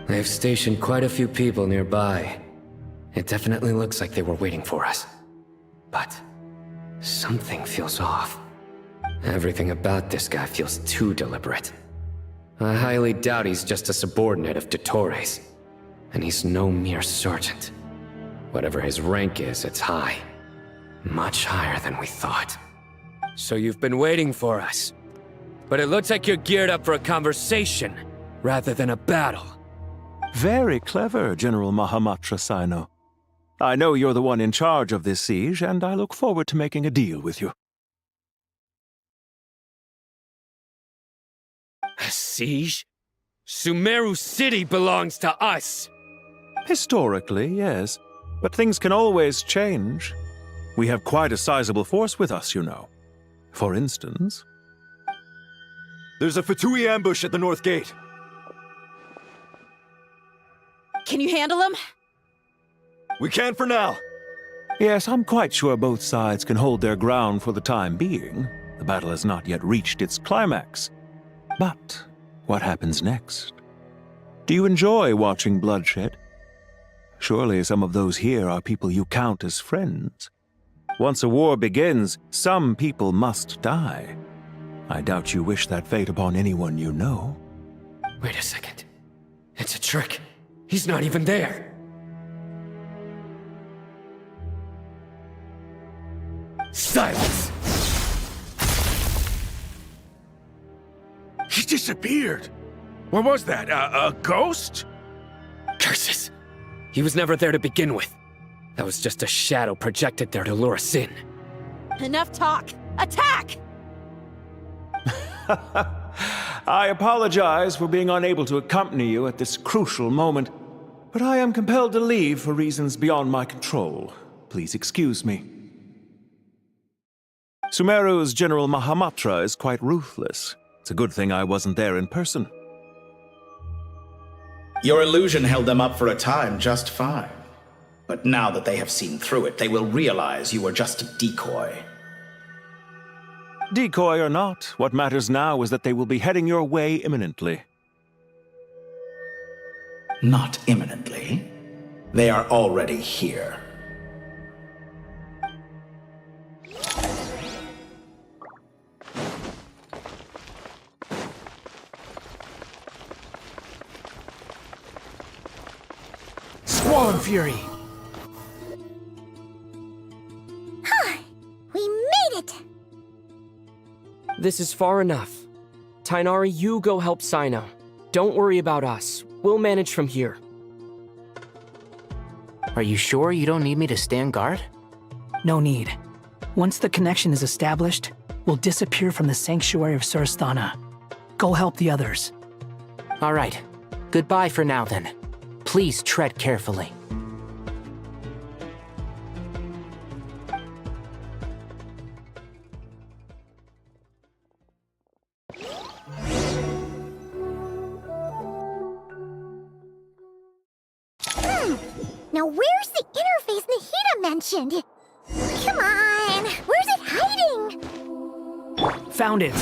They've stationed quite a few people nearby. It definitely looks like they were waiting for us. But something feels off. Everything about this guy feels too deliberate. I highly doubt he's just a subordinate of Dottores. And he's no mere sergeant. Whatever his rank is, it's high. Much higher than we thought. So you've been waiting for us. But it looks like you're geared up for a conversation, rather than a battle. Very clever, General Mahamatra Sino. I know you're the one in charge of this siege, and I look forward to making a deal with you. A siege? Sumeru City belongs to us! Historically, yes. But things can always change. We have quite a sizable force with us, you know. For instance... There's a Fatui ambush at the north gate. Can you handle him? We can for now. Yes, I'm quite sure both sides can hold their ground for the time being. The battle has not yet reached its climax. But what happens next? Do you enjoy watching bloodshed? Surely some of those here are people you count as friends. Once a war begins, some people must die. I doubt you wish that fate upon anyone you know. Wait a second. It's a trick. He's not even there. Silence! He disappeared. What was that? A ghost? Curses! He was never there to begin with. That was just a shadow projected there to lure us in. Enough talk! Attack! I apologize for being unable to accompany you at this crucial moment, but I am compelled to leave for reasons beyond my control. Please excuse me. Sumeru's General Mahamatra is quite ruthless. It's a good thing I wasn't there in person. Your illusion held them up for a time just fine. But now that they have seen through it, they will realize you were just a decoy. Decoy or not, what matters now is that they will be heading your way imminently. Not imminently. They are already here. Squall on, Fury. We made it! This is far enough. Tainari, you go help Sino. Don't worry about us. We'll manage from here. Are you sure you don't need me to stand guard? No need. Once the connection is established, we'll disappear from the sanctuary of Surasthana. Go help the others. All right. Goodbye for now, then. Please tread carefully. Now where's the interface Nahida mentioned? Come on! Where's it hiding? Found it.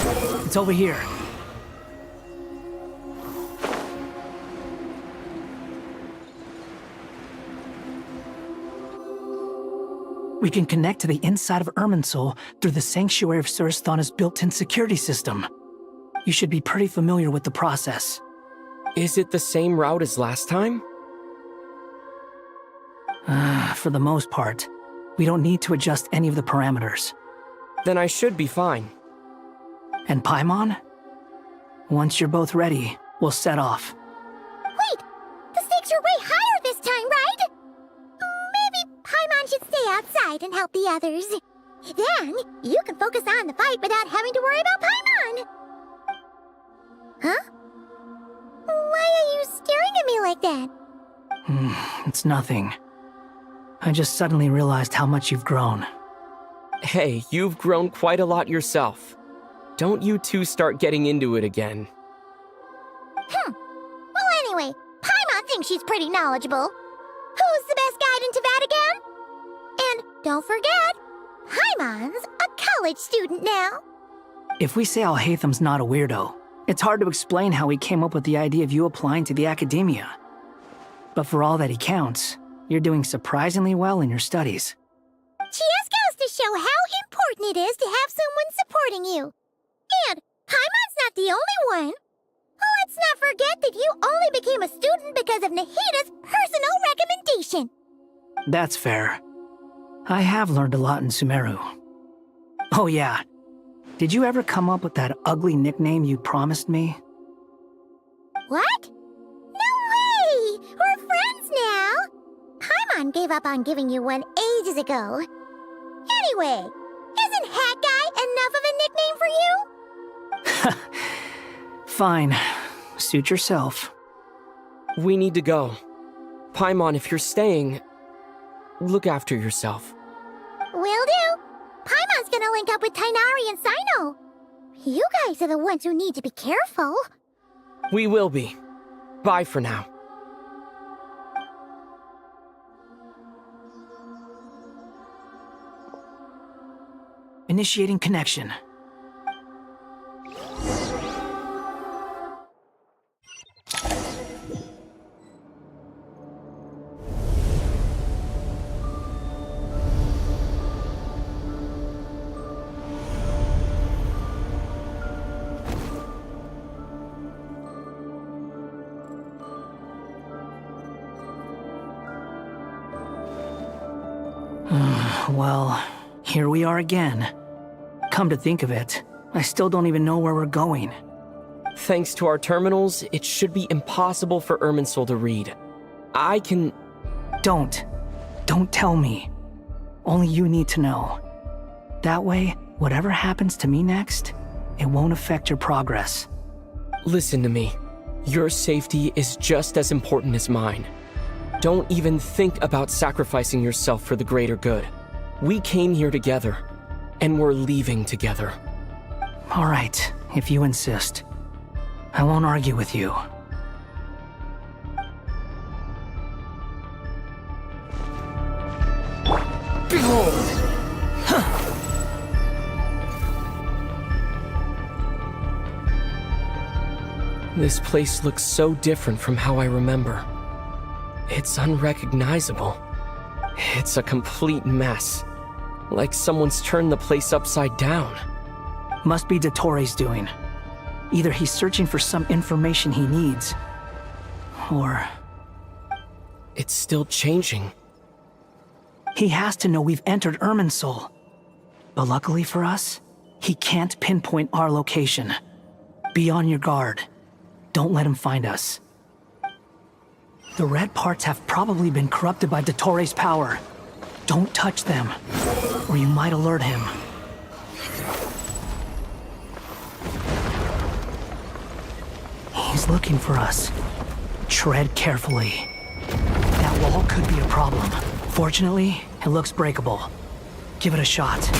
It's over here. We can connect to the inside of Irminsul through the Sanctuary of Surasthana's built-in security system. You should be pretty familiar with the process. Is it the same route as last time? For the most part, we don't need to adjust any of the parameters. Then I should be fine. And Paimon? Once you're both ready, we'll set off. Wait! The stakes are way higher this time, right? Maybe Paimon should stay outside and help the others. Then, you can focus on the fight without having to worry about Paimon. Huh? Why are you staring at me like that? It's nothing. I just suddenly realized how much you've grown. Hey, you've grown quite a lot yourself. Don't you two start getting into it again. Well, anyway, Paimon thinks she's pretty knowledgeable. Who's the best guide into Vatican? And don't forget, Paimon's a college student now. If we say Alhatham's not a weirdo, it's hard to explain how he came up with the idea of you applying to the academia. But for all that he counts, you're doing surprisingly well in your studies. Just goes to show how important it is to have someone supporting you. And Paimon's not the only one. Let's not forget that you only became a student because of Nahida's personal recommendation. That's fair. I have learned a lot in Sumeru. Oh yeah. Did you ever come up with that ugly nickname you promised me? What? No way! We're friends now! Paimon gave up on giving you one ages ago. Anyway, isn't Hat Guy enough of a nickname for you? Fine. Suit yourself. We need to go. Paimon, if you're staying, look after yourself. Will do. Paimon's gonna link up with Tainari and Sino. You guys are the ones who need to be careful. We will be. Bye for now. Initiating connection. Well, here we are again. Come to think of it, I still don't even know where we're going. Thanks to our terminals, it should be impossible for Irminsul to read. I can... Don't tell me. Only you need to know. That way, whatever happens to me next, it won't affect your progress. Listen to me. Your safety is just as important as mine. Don't even think about sacrificing yourself for the greater good. We came here together, and we're leaving together. All right, if you insist. I won't argue with you. Behold! This place looks so different from how I remember. It's unrecognizable. It's a complete mess. Like someone's turned the place upside down. Must be Dottoro's doing. Either he's searching for some information he needs, or... It's still changing. He has to know we've entered Irminsul. But luckily for us, he can't pinpoint our location. Be on your guard. Don't let him find us. The red parts have probably been corrupted by Dottoro's power. Don't touch them, or you might alert him. He's looking for us. Tread carefully. That wall could be a problem. Fortunately, it looks breakable. Give it a shot.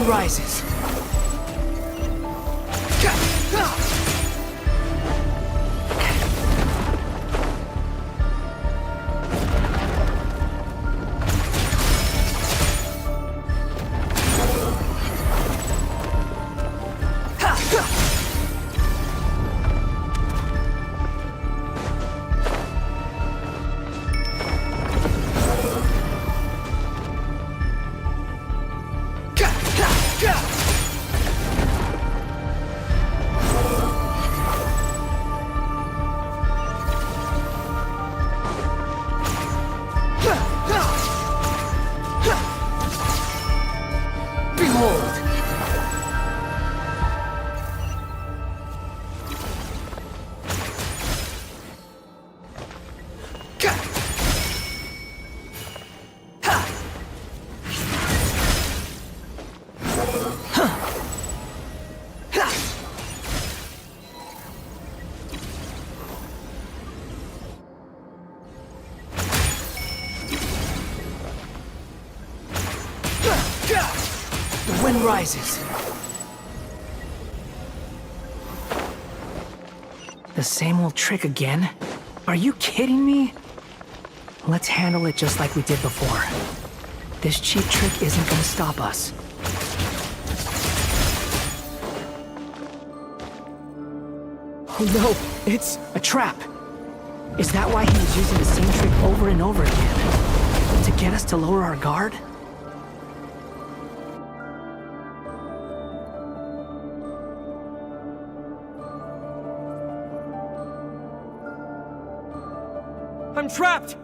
Rises. The wind rises. The same old trick again? Are you kidding me? Let's handle it just like we did before. This cheap trick isn't gonna stop us. Oh no, it's a trap. Is that why he was using the same trick over and over again? To get us to lower our guard? I'm trapped!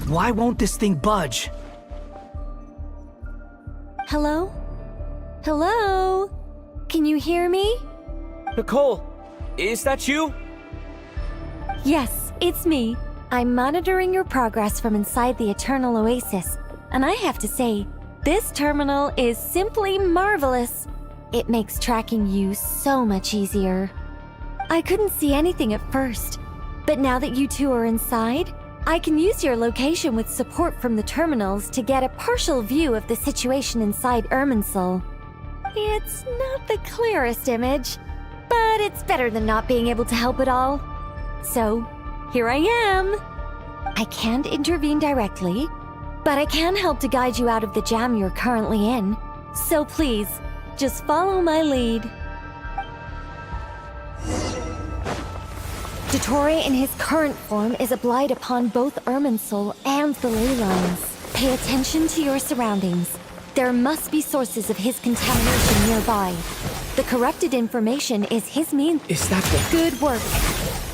Why won't this thing budge? Hello? Hello? Can you hear me? Nicole, is that you? Yes, it's me. I'm monitoring your progress from inside the Eternal Oasis, and I have to say, this terminal is simply marvelous. It makes tracking you so much easier. I couldn't see anything at first, but now that you two are inside, I can use your location with support from the terminals to get a partial view of the situation inside Irminsul. It's not the clearest image, but it's better than not being able to help at all. So, here I am. I can't intervene directly, but I can help to guide you out of the jam you're currently in. So please, just follow my lead. Dottore in his current form is a blight upon both Irminsul and the ley lines. Pay attention to your surroundings. There must be sources of his contamination nearby. The corrupted information is his means. Is that the... Good work.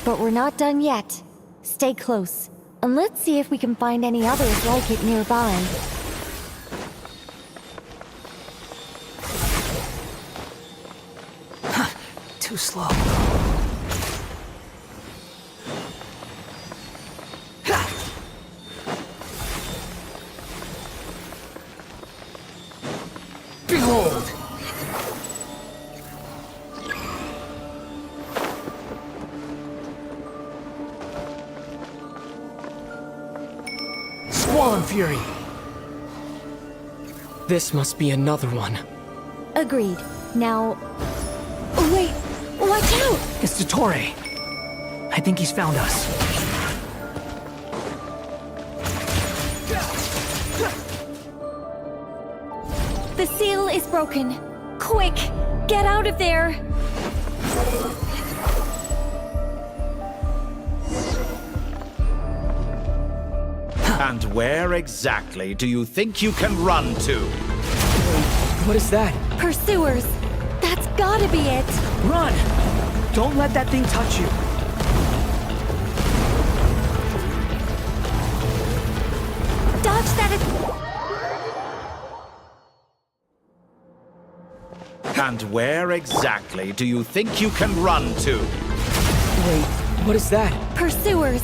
But we're not done yet. Stay close, and let's see if we can find any others like it nearby. Too slow. Behold! fury. This must be another one. Agreed. Now... Wait! Watch out! It's Dottore. I think he's found us. The seal is broken. Quick! Get out of there! And where exactly do you think you can run to? What is that? Pursuers! That's gotta be it! Run! Don't let that thing touch you. Dodge that! And where exactly do you think you can run to? Wait, what is that? Pursuers!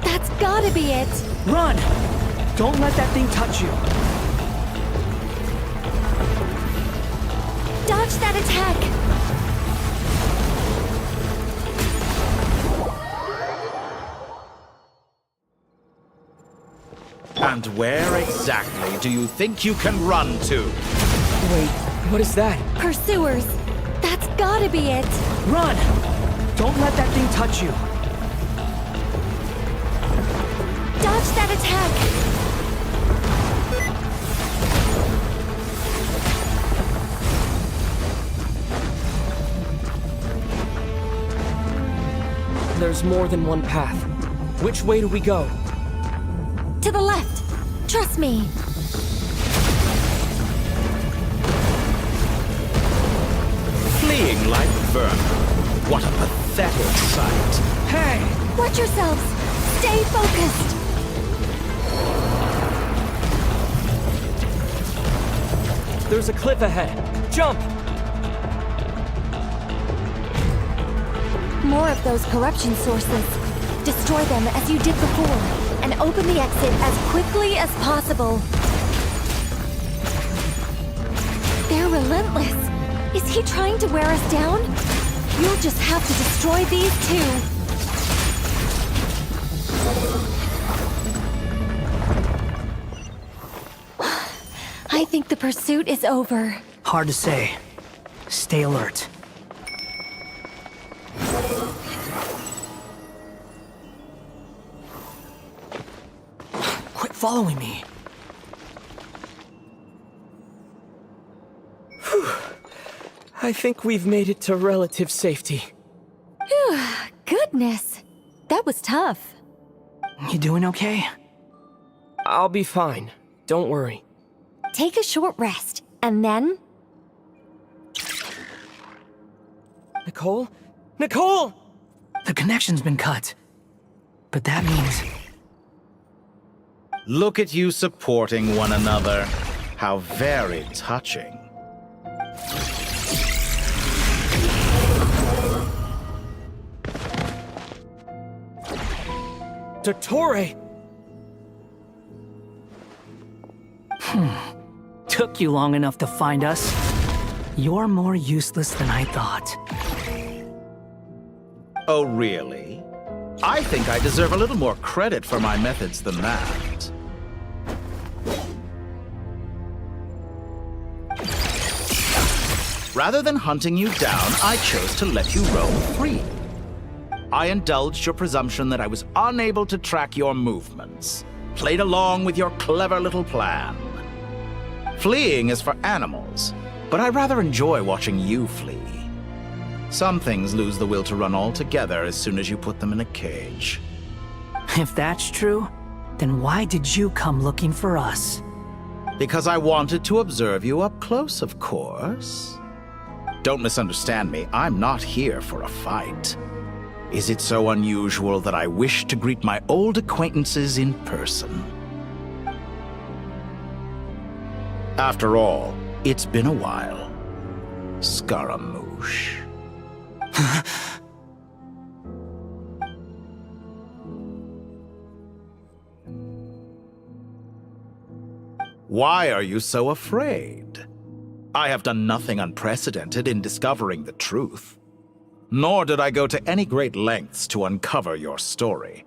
That's gotta be it! Run! Don't let that thing touch you. Dodge that attack! And where exactly do you think you can run to? Wait, what is that? Pursuers! That's gotta be it! Run! Don't let that thing touch you. Dodge that attack! There's more than one path. Which way do we go? To the left! Trust me! Fleeing like vermin. What a pathetic sight. Hey! Watch yourselves! Stay focused! There's a cliff ahead. Jump! More of those corruption sources. Destroy them as you did before, and open the exit as quickly as possible. They're relentless. Is he trying to wear us down? You'll just have to destroy these too. I think the pursuit is over. Hard to say. Stay alert. Quit following me. I think we've made it to relative safety. Phew, goodness. That was tough. You doing okay? I'll be fine. Don't worry. Take a short rest, and then... Nicole? Nicole! The connection's been cut. But that means... Look at you supporting one another. How very touching. Dottore! Took you long enough to find us. You're more useless than I thought. Oh, really? I think I deserve a little more credit for my methods than that. Rather than hunting you down, I chose to let you roam free. I indulged your presumption that I was unable to track your movements, played along with your clever little plan. Fleeing is for animals, but I rather enjoy watching you flee. Some things lose the will to run altogether as soon as you put them in a cage. If that's true, then why did you come looking for us? Because I wanted to observe you up close, of course. Don't misunderstand me, I'm not here for a fight. Is it so unusual that I wish to greet my old acquaintances in person? After all, it's been a while. Scaramouche. Why are you so afraid? I have done nothing unprecedented in discovering the truth. Nor did I go to any great lengths to uncover your story.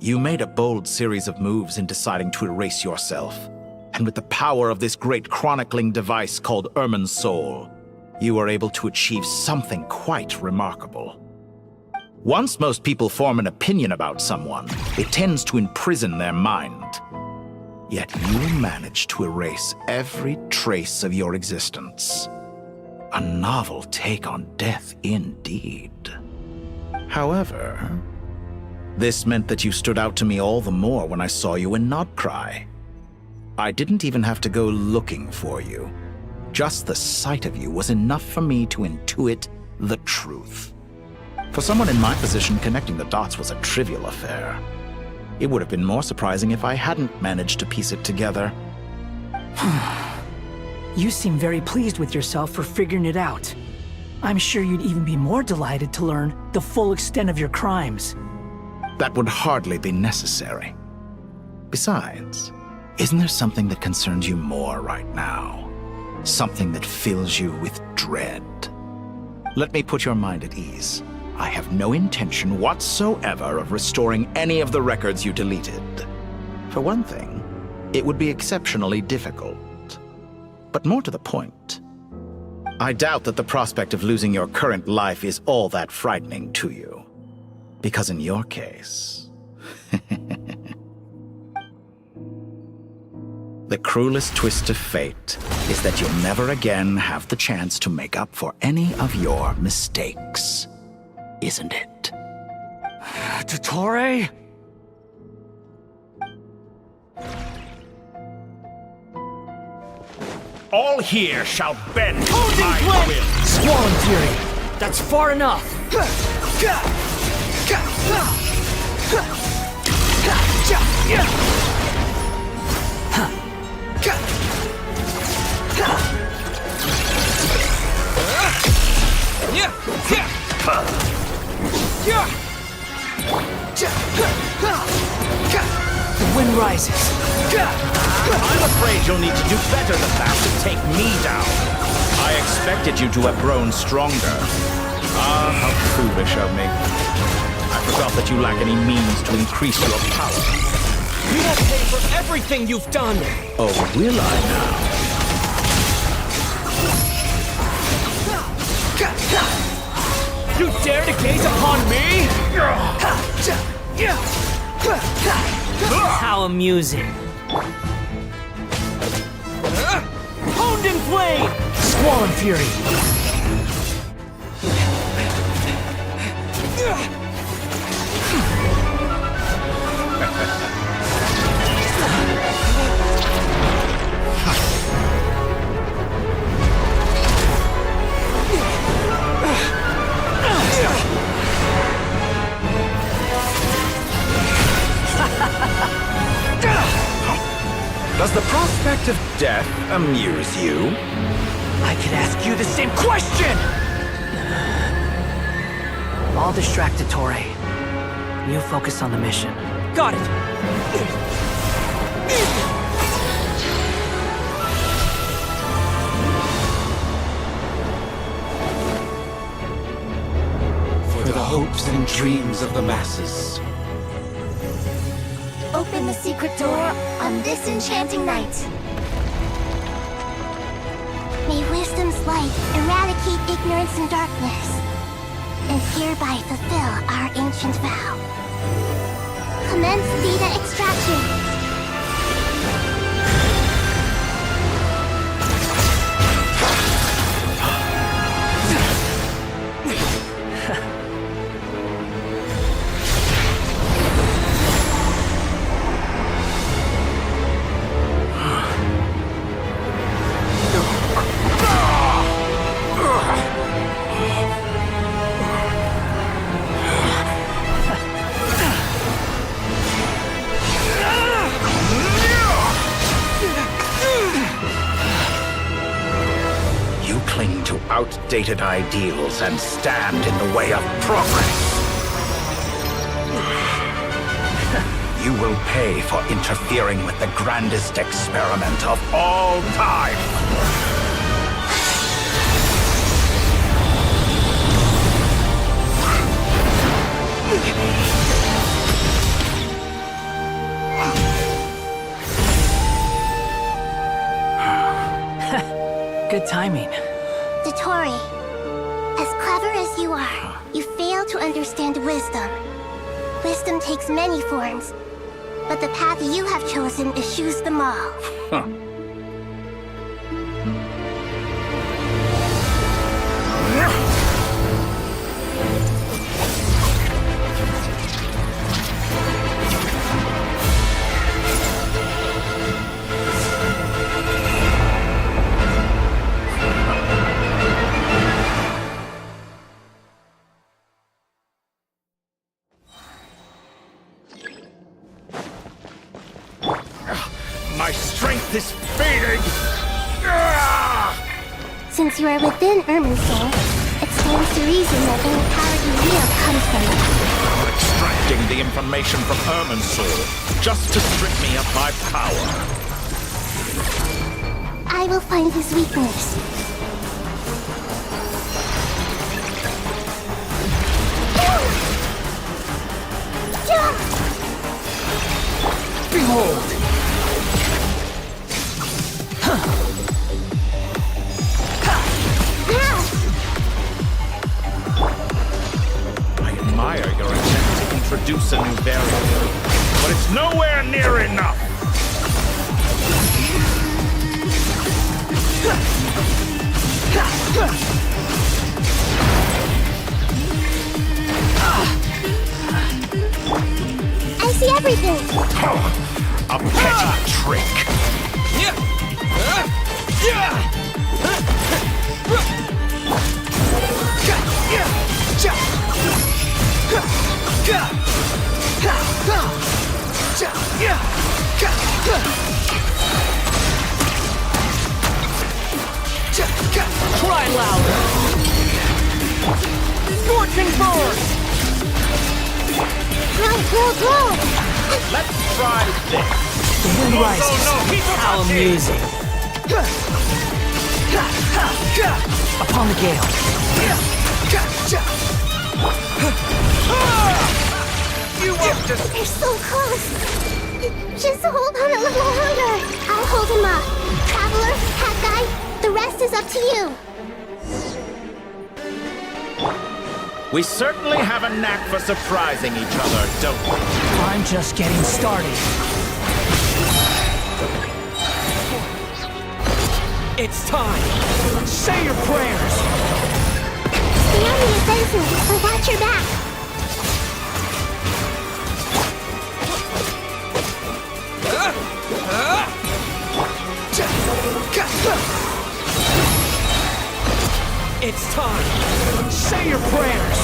You made a bold series of moves in deciding to erase yourself. And with the power of this great chronicling device called Irmin's Soul, you were able to achieve something quite remarkable. Once most people form an opinion about someone, it tends to imprison their mind. Yet you managed to erase every trace of your existence. A novel take on death indeed. However, this meant that you stood out to me all the more when I saw you in Nodcry. I didn't even have to go looking for you. Just the sight of you was enough for me to intuit the truth. For someone in my position, connecting the dots was a trivial affair. It would have been more surprising if I hadn't managed to piece it together. You seem very pleased with yourself for figuring it out. I'm sure you'd even be more delighted to learn the full extent of your crimes. That would hardly be necessary. Besides, isn't there something that concerns you more right now? Something that fills you with dread? Let me put your mind at ease. I have no intention whatsoever of restoring any of the records you deleted. For one thing, it would be exceptionally difficult. But more to the point, I doubt that the prospect of losing your current life is all that frightening to you. Because in your case, the cruelest twist of fate is that you'll never again have the chance to make up for any of your mistakes. Isn't it? Dottore? All here shall bend my will. Squall Fury! That's far enough! The wind rises. I'm afraid you'll need to do better than that to take me down. I expected you to have grown stronger. Ah, how foolish of me. I forgot that you lack any means to increase your power. You will pay for everything you've done! Oh, will I now? You dare to gaze upon me? How amusing. Honed in flame! Squall and Fury! Does the prospect of death amuse you? I could ask you the same question! I'll distract Dottore. You focus on the mission. Got it! For the hopes and dreams of the masses. Open the secret door on this enchanting night. May wisdom's light eradicate ignorance and darkness, and hereby fulfill our ancient vow. Commence data extraction. Outdated ideals and stand in the way of progress. You will pay for interfering with the grandest experiment of all time. Good timing. Dotori, as clever as you are, you fail to understand wisdom. Wisdom takes many forms, but the path you have chosen eschews them all. Huh. My strength is fading! Since you are within Irminsul, it stands to reason that any power you wield comes from it. Extracting the information from Irminsul, just to strip me of my power. I will find his weakness. Behold! I admire your attempt to introduce a new variable, but it's nowhere near enough. I see everything! A petty trick. Try louder! Scorching burst! Grow! Let's try this. The moon rises. How amusing. Upon the gale. You won't just... They're so close! Just hold on a little longer! I'll hold him up. Traveler, Cat Guy, the rest is up to you. We certainly have a knack for surprising each other, don't we? I'm just getting started. It's time! Say your prayers! Stay on the offensive, but watch your back. It's time! Say your prayers!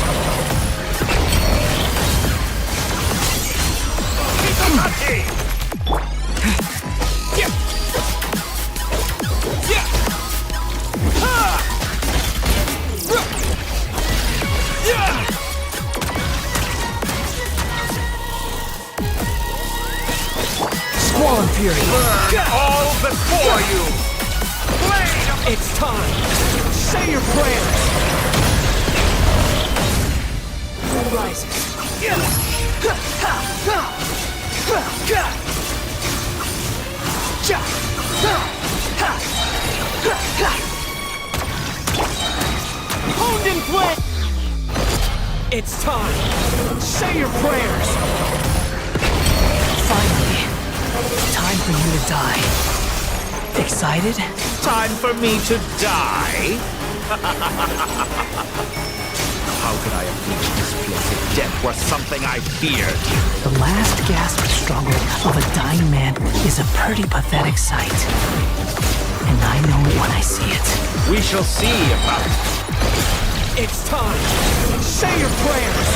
Squall Fury! All before you! It's time! Say your prayers! Moon rises. Honed in flame! It's time! Say your prayers! Finally, time for you to die. Excited? Time for me to die? How could I have reached this place if death were something I feared? The last gasp struggle of a dying man is a pretty pathetic sight. And I know it when I see it. We shall see about it. It's time! Say your prayers!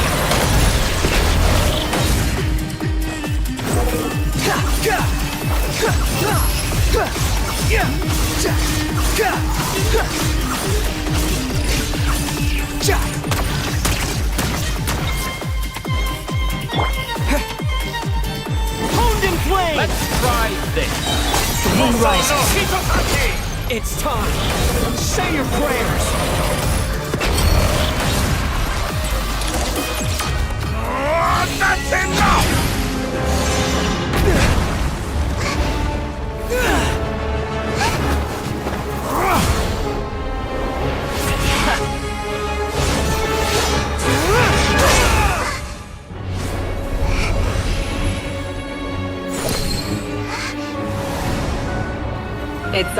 Honed in flame! Let's try this. The moon rises. It's time! Say your prayers! That's enough!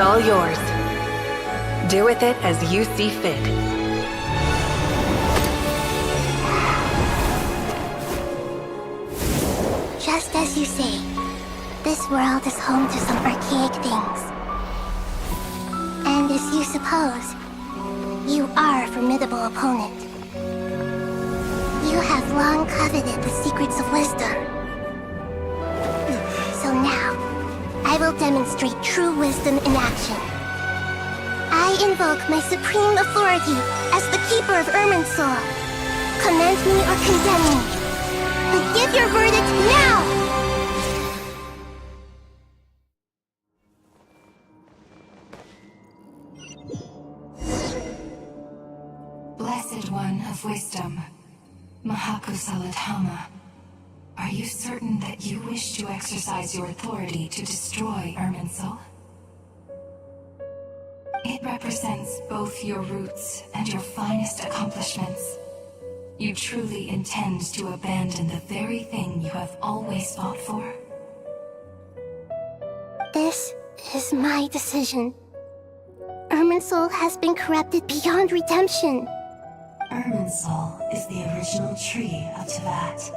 all yours. Do with it as you see fit. Just as you say, this world is home to some archaic things. And as you suppose, you are a formidable opponent. You have long coveted the secrets of wisdom. So now, I will demonstrate true wisdom in action. I invoke my supreme authority as the keeper of Irminsul. Commend me or condemn me. But give your verdict now! Blessed One of Wisdom, Mahakusaladhama, are you certain that you wish to exercise your authority to destroy Irminsul? It represents both your roots and your finest accomplishments. You truly intend to abandon the very thing you have always fought for? This is my decision. Irminsul has been corrupted beyond redemption. Irminsul is the original tree of Tevat.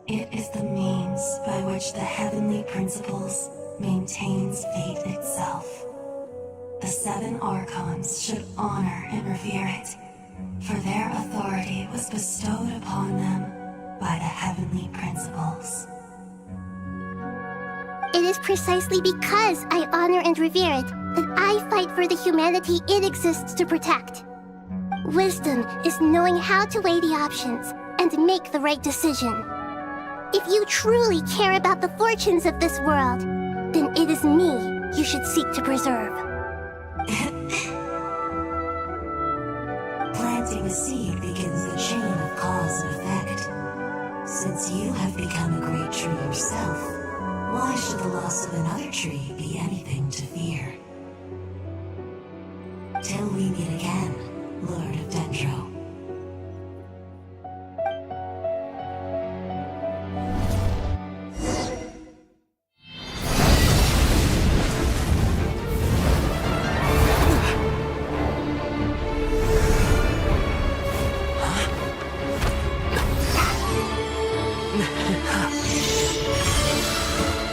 It is the means by which the heavenly principles maintains fate itself. The 7 Archons should honor and revere it, for their authority was bestowed upon them by the heavenly principles. It is precisely because I honor and revere it that I fight for the humanity it exists to protect. Wisdom is knowing how to weigh the options and make the right decision. If you truly care about the fortunes of this world, then it is me you should seek to preserve. Planting a seed begins a chain of cause and effect. Since you have become a great tree yourself, why should the loss of another tree be anything to fear? Till we meet again, Lord of Dendro.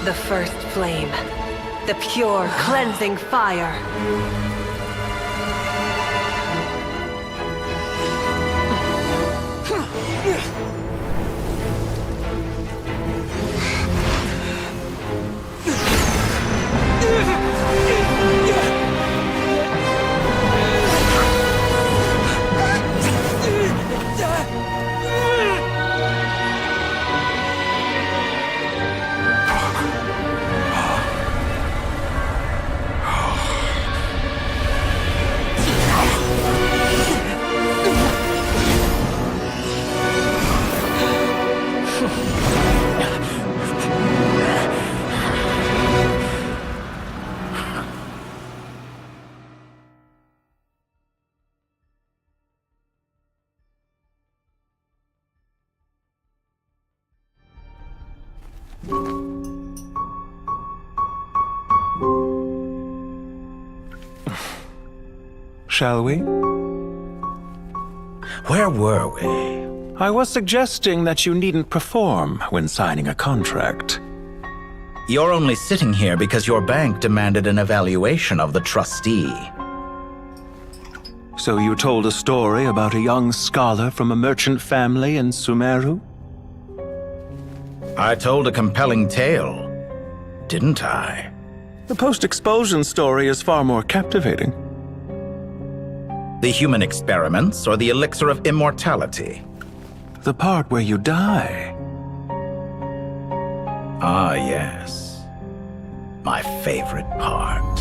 The first flame. The pure, cleansing fire. Shall we? Where were we? I was suggesting that you needn't perform when signing a contract. You're only sitting here because your bank demanded an evaluation of the trustee. So you told a story about a young scholar from a merchant family in Sumeru? I told a compelling tale, didn't I? The post-expulsion story is far more captivating. The human experiments or the elixir of immortality? The part where you die. Ah, yes. My favorite part.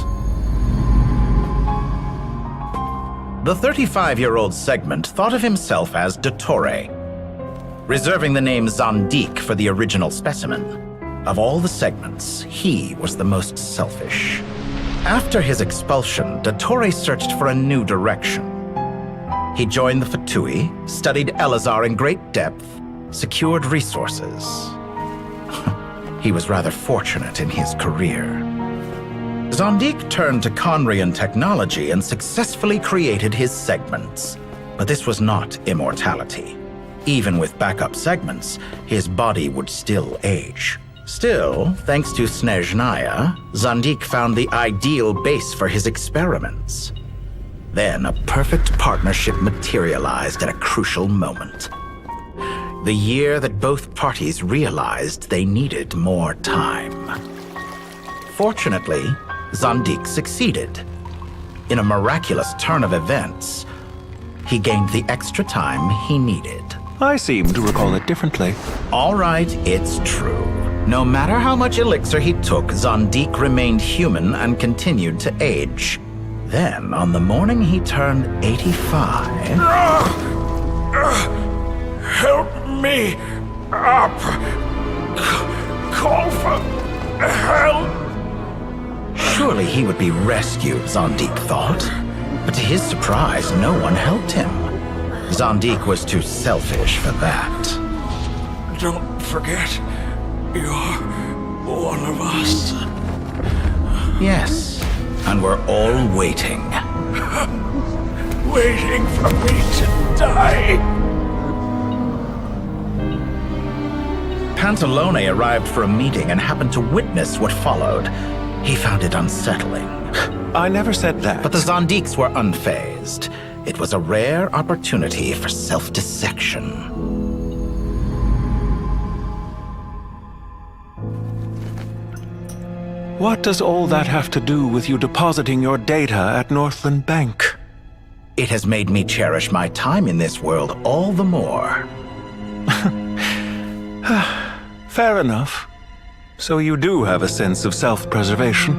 The 35-year-old Segment thought of himself as Dottore, reserving the name Zandik for the original specimen. Of all the Segments, he was the most selfish. After his expulsion, Dottore searched for a new direction. He joined the Fatui, studied Elazar in great depth, secured resources. He was rather fortunate in his career. Zondik turned to Conrian technology and successfully created his segments. But this was not immortality. Even with backup segments, his body would still age. Still, thanks to Snezhnaya, Zondik found the ideal base for his experiments. Then a perfect partnership materialized at a crucial moment. The year that both parties realized they needed more time. Fortunately, Zondik succeeded. In a miraculous turn of events, he gained the extra time he needed. I seem to recall it differently. All right, it's true. No matter how much elixir he took, Zondik remained human and continued to age. Then, on the morning he turned 85... Help me up! Call for help! Surely he would be rescued, Zondik thought. But to his surprise, no one helped him. Zondik was too selfish for that. Don't forget, you're one of us. Yes, and we're all waiting. Waiting for me to die. Pantalone arrived for a meeting and happened to witness what followed. He found it unsettling. I never said that. But the Zondiks were unfazed. It was a rare opportunity for self-dissection. What does all that have to do with you depositing your data at Northland Bank? It has made me cherish my time in this world all the more. Fair enough. So you do have a sense of self-preservation.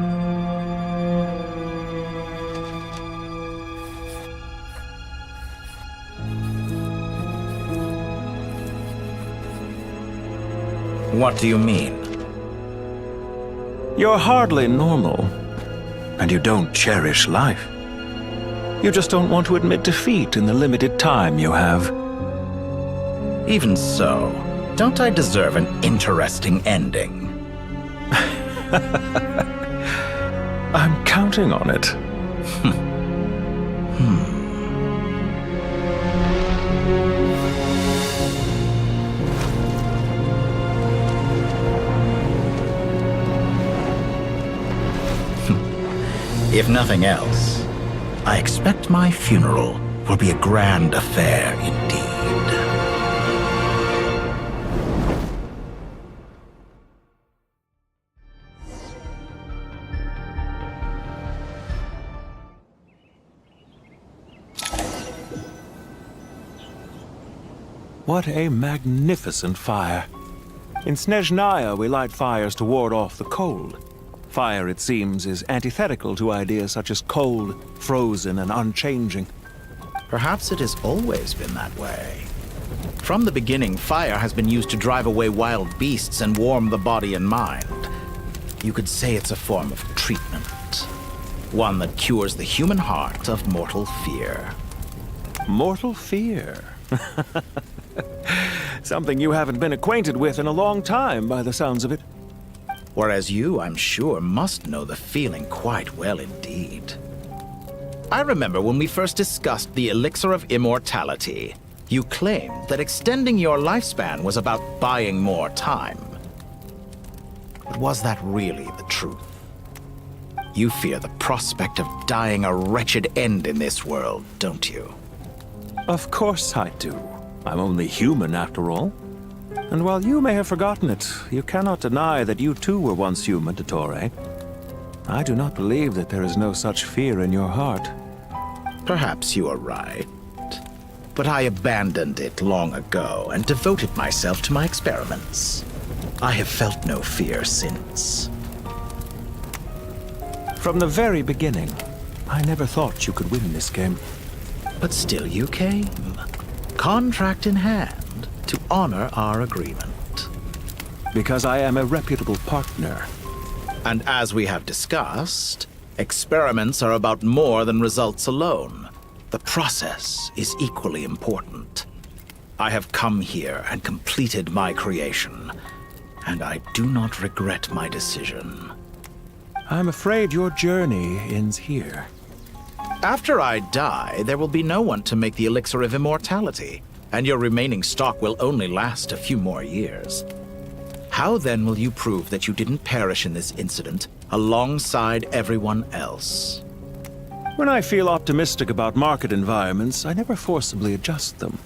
What do you mean? You're hardly normal, and you don't cherish life. You just don't want to admit defeat in the limited time you have. Even so, don't I deserve an interesting ending? I'm counting on it. If nothing else, I expect my funeral will be a grand affair indeed. What a magnificent fire. In Snezhnaya, we light fires to ward off the cold. Fire, it seems, is antithetical to ideas such as cold, frozen, and unchanging. Perhaps it has always been that way. From the beginning, fire has been used to drive away wild beasts and warm the body and mind. You could say it's a form of treatment. One that cures the human heart of mortal fear. Mortal fear? Something you haven't been acquainted with in a long time, by the sounds of it. Whereas you, I'm sure, must know the feeling quite well indeed. I remember when we first discussed the elixir of immortality. You claimed that extending your lifespan was about buying more time. But was that really the truth? You fear the prospect of dying a wretched end in this world, don't you? Of course I do. I'm only human, after all. And while you may have forgotten it, you cannot deny that you too were once human, Dottore. I do not believe that there is no such fear in your heart. Perhaps you are right. But I abandoned it long ago and devoted myself to my experiments. I have felt no fear since. From the very beginning, I never thought you could win this game. But still you came. Contract in hand, to honor our agreement. Because I am a reputable partner. And as we have discussed, experiments are about more than results alone. The process is equally important. I have come here and completed my creation, and I do not regret my decision. I'm afraid your journey ends here. After I die, there will be no one to make the elixir of immortality, and your remaining stock will only last a few more years. How then will you prove that you didn't perish in this incident alongside everyone else? When I feel optimistic about market environments, I never forcibly adjust them.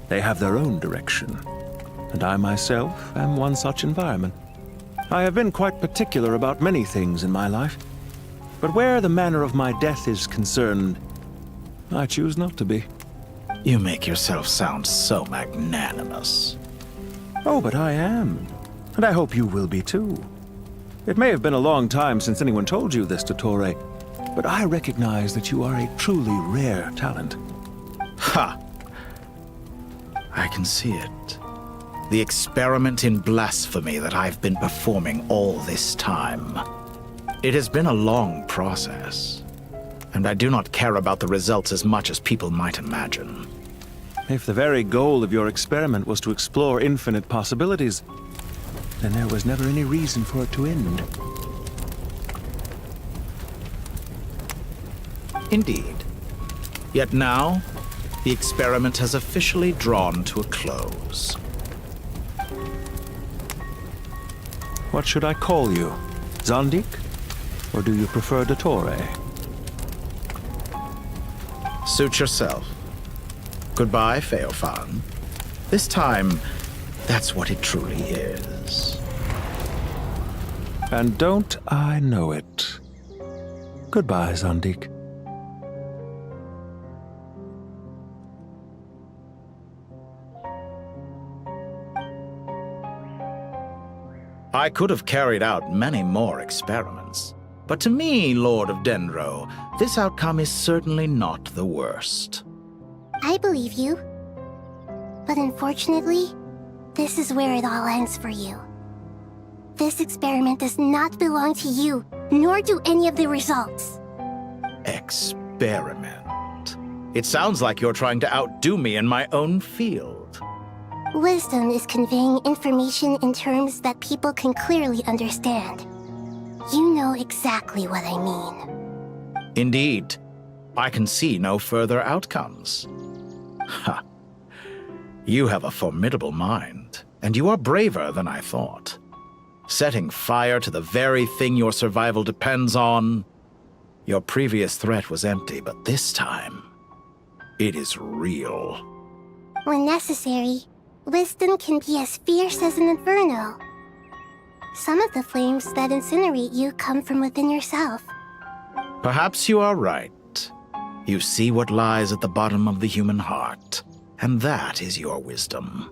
They have their own direction, and I myself am one such environment. I have been quite particular about many things in my life, but where the manner of my death is concerned, I choose not to be. You make yourself sound so magnanimous. Oh, but I am, and I hope you will be too. It may have been a long time since anyone told you this, Dottore, but I recognize that you are a truly rare talent. Ha! I can see it. The experiment in blasphemy that I've been performing all this time. It has been a long process, and I do not care about the results as much as people might imagine. If the very goal of your experiment was to explore infinite possibilities, then there was never any reason for it to end. Indeed. Yet now, the experiment has officially drawn to a close. What should I call you? Zandik? Or do you prefer Dottore? Suit yourself. Goodbye, Feofan. This time, that's what it truly is. And don't I know it? Goodbye, Zandik. I could have carried out many more experiments, but to me, Lord of Dendro, this outcome is certainly not the worst. I believe you. But unfortunately, this is where it all ends for you. This experiment does not belong to you, nor do any of the results. Experiment? It sounds like you're trying to outdo me in my own field. Wisdom is conveying information in terms that people can clearly understand. You know exactly what I mean. Indeed. I can see no further outcomes. Ha. You have a formidable mind, and you are braver than I thought. Setting fire to the very thing your survival depends on. Your previous threat was empty, but this time, it is real. When necessary, wisdom can be as fierce as an inferno. Some of the flames that incinerate you come from within yourself. Perhaps you are right. You see what lies at the bottom of the human heart, and that is your wisdom.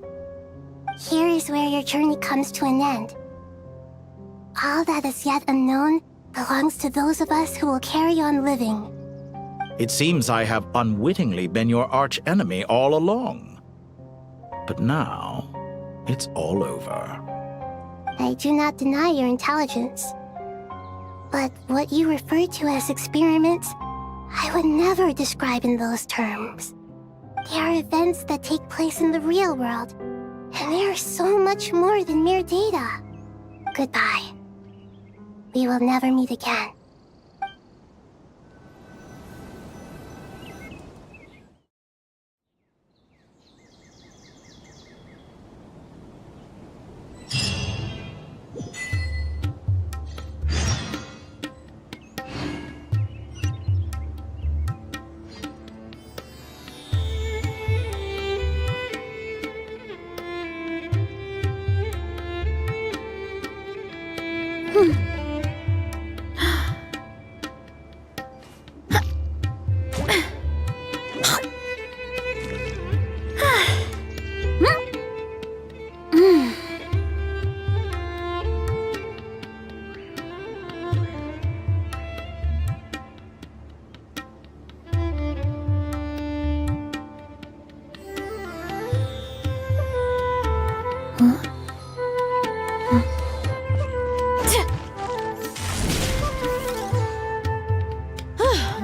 Here is where your journey comes to an end. All that is yet unknown belongs to those of us who will carry on living. It seems I have unwittingly been your arch-enemy all along. But now, it's all over. I do not deny your intelligence. But what you refer to as experiments, I would never describe in those terms. They are events that take place in the real world, and they are so much more than mere data. Goodbye. We will never meet again.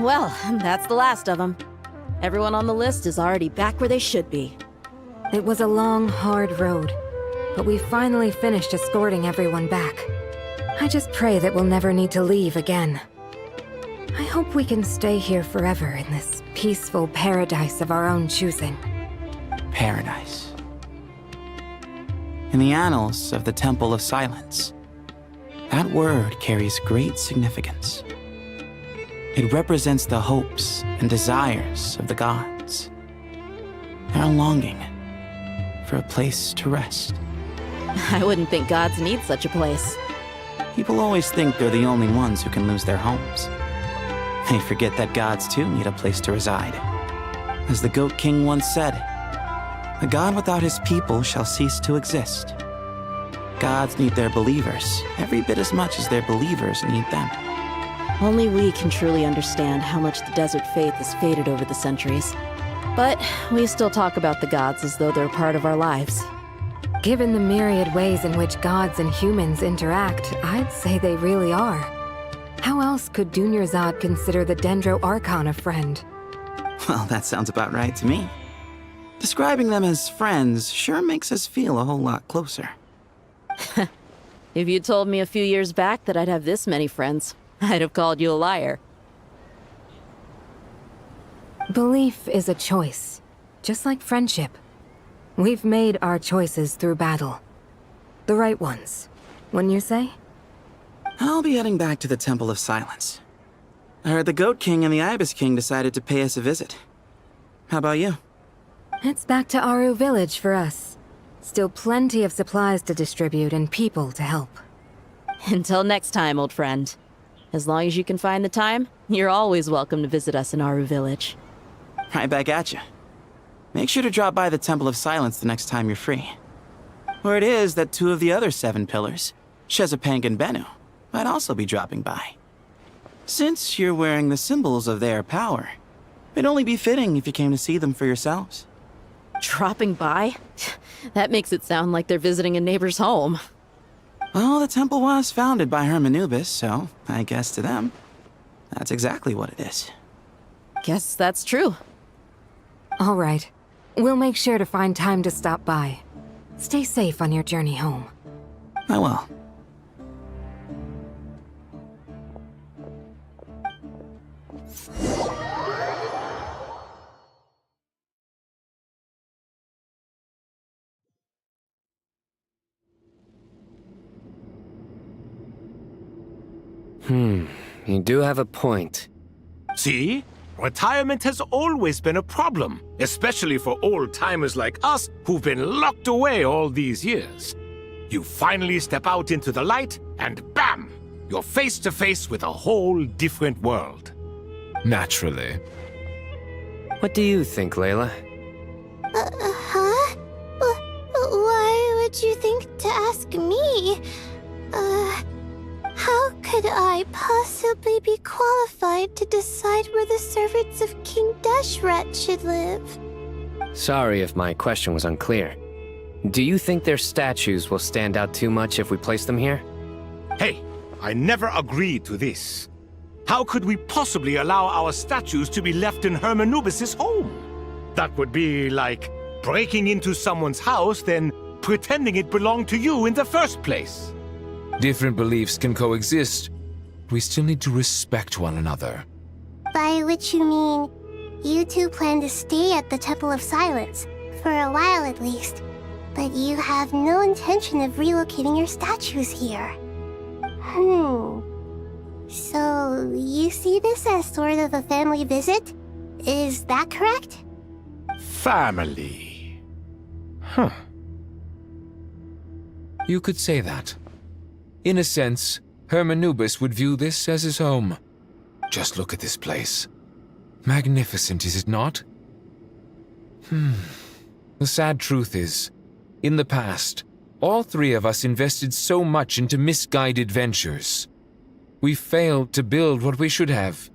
Well, that's the last of them. Everyone on the list is already back where they should be. It was a long, hard road, but we finally finished escorting everyone back. I just pray that we'll never need to leave again. I hope we can stay here forever in this peaceful paradise of our own choosing. Paradise. In the annals of the Temple of Silence, that word carries great significance. It represents the hopes and desires of the gods. Their longing for a place to rest. I wouldn't think gods need such a place. People always think they're the only ones who can lose their homes. They forget that gods too need a place to reside. As the Goat King once said, "A god without his people shall cease to exist." Gods need their believers every bit as much as their believers need them. Only we can truly understand how much the desert faith has faded over the centuries. But we still talk about the gods as though they're part of our lives. Given the myriad ways in which gods and humans interact, I'd say they really are. How else could Dunyarzad consider the Dendro Archon a friend? Well, that sounds about right to me. Describing them as friends sure makes us feel a whole lot closer. If you told me a few years back that I'd have this many friends, I'd have called you a liar. Belief is a choice, just like friendship. We've made our choices through battle. The right ones, wouldn't you say? I'll be heading back to the Temple of Silence. I heard the Goat King and the Ibis King decided to pay us a visit. How about you? It's back to Aru Village for us. Still plenty of supplies to distribute and people to help. Until next time, old friend. As long as you can find the time, you're always welcome to visit us in Aru Village. Right back at you. Make sure to drop by the Temple of Silence the next time you're free. Or it is that two of the other 7 pillars, Shezapang and Bennu, might also be dropping by. Since you're wearing the symbols of their power, it'd only be fitting if you came to see them for yourselves. Dropping by? That makes it sound like they're visiting a neighbor's home. Well, the temple was founded by Hermanubis, so I guess to them, that's exactly what it is. Guess that's true. All right. We'll make sure to find time to stop by. Stay safe on your journey home. I will. You do have a point. See? Retirement has always been a problem, especially for old-timers like us who've been locked away all these years. You finally step out into the light, and bam! You're face to face with a whole different world. Naturally. What do you think, Layla? Huh? Why would you think to ask me? How could I possibly be qualified to decide where the servants of King Deshret should live? Sorry if my question was unclear. Do you think their statues will stand out too much if we place them here? Hey, I never agreed to this. How could we possibly allow our statues to be left in Hermanubis' home? That would be like breaking into someone's house, then pretending it belonged to you in the first place. Different beliefs can coexist. We still need to respect one another. By which you mean, you two plan to stay at the Temple of Silence, for a while at least, but you have no intention of relocating your statues here. So, you see this as sort of a family visit? Is that correct? Family. You could say that. In a sense, Hermanubis would view this as his home. Just look at this place. Magnificent, is it not? The sad truth is, in the past, all 3 of us invested so much into misguided ventures. We failed to build what we should have,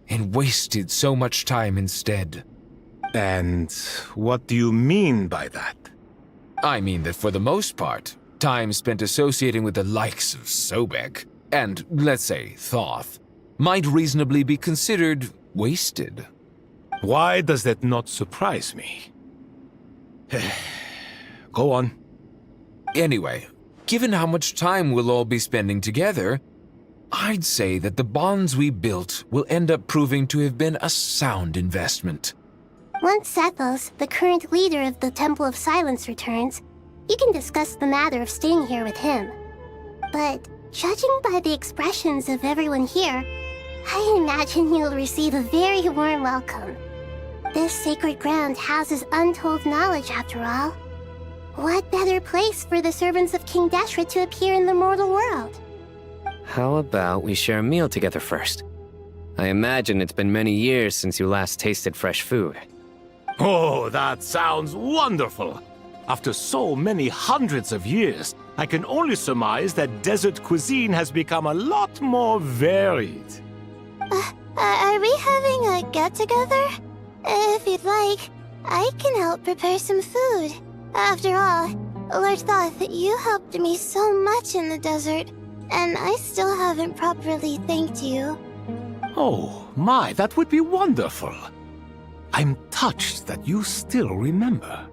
and wasted so much time instead. And what do you mean by that? I mean that for the most part, time spent associating with the likes of Sobek, and, let's say, Thoth, might reasonably be considered wasted. Why does that not surprise me? Go on. Anyway, given how much time we'll all be spending together, I'd say that the bonds we built will end up proving to have been a sound investment. Once Sethos, the current leader of the Temple of Silence, returns, you can discuss the matter of staying here with him. But judging by the expressions of everyone here, I imagine you'll receive a very warm welcome. This sacred ground houses untold knowledge, after all. What better place for the servants of King Deshret to appear in the mortal world? How about we share a meal together first? I imagine it's been many years since you last tasted fresh food. Oh, that sounds wonderful! After so many hundreds of years, I can only surmise that desert cuisine has become a lot more varied. Are we having a get-together? If you'd like, I can help prepare some food. After all, Lord Thoth, you helped me so much in the desert, and I still haven't properly thanked you. Oh, my, that would be wonderful. I'm touched that you still remember.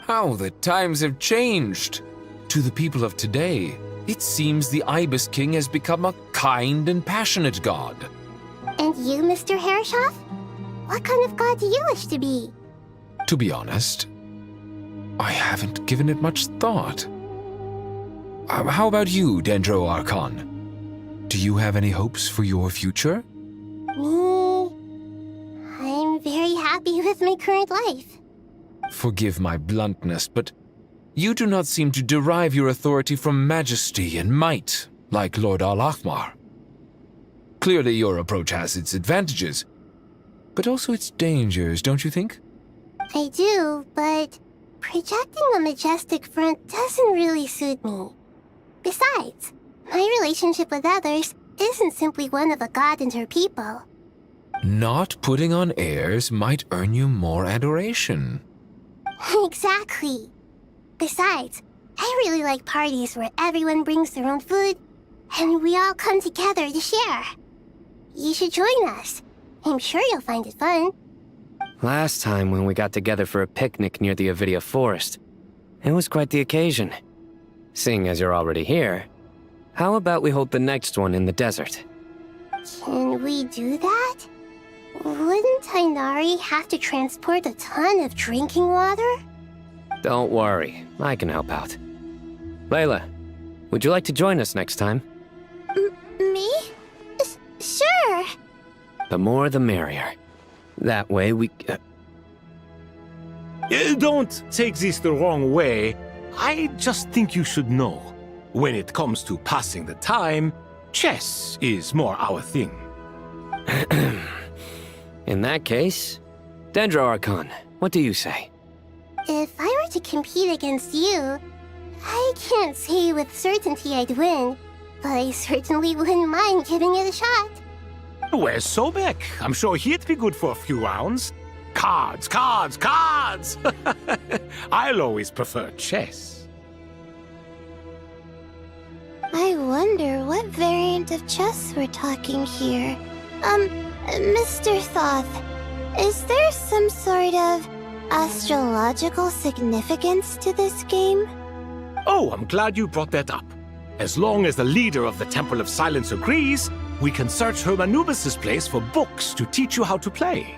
How the times have changed! To the people of today, it seems the Ibis King has become a kind and passionate god. And you, Mr. Herreshoff? What kind of god do you wish to be? To be honest, I haven't given it much thought. How about you, Dendro Archon? Do you have any hopes for your future? Me? I'm very happy with my current life. Forgive my bluntness, but you do not seem to derive your authority from majesty and might, like Lord Al-Ahmar. Clearly your approach has its advantages, but also its dangers, don't you think? I do, but projecting a majestic front doesn't really suit me. Besides, my relationship with others isn't simply one of a god and her people. Not putting on airs might earn you more adoration. Exactly. Besides, I really like parties where everyone brings their own food, and we all come together to share. You should join us. I'm sure you'll find it fun. Last time when we got together for a picnic near the Avidia Forest, it was quite the occasion. Seeing as you're already here, how about we hold the next one in the desert? Can we do that? Wouldn't Tainari have to transport a ton of drinking water? Don't worry, I can help out. Layla, would you like to join us next time? Me? Sure. The more the merrier. That way we... Don't take this the wrong way. I just think you should know. When it comes to passing the time, chess is more our thing. In that case, Dendro Archon, what do you say? If I were to compete against you, I can't say with certainty I'd win, but I certainly wouldn't mind giving it a shot. Where's Sobek? I'm sure he'd be good for a few rounds. Cards, cards, cards! I'll always prefer chess. I wonder what variant of chess we're talking here. Mr. Thoth, is there some sort of astrological significance to this game? Oh, I'm glad you brought that up. As long as the leader of the Temple of Silence agrees, we can search Hermanubis' place for books to teach you how to play.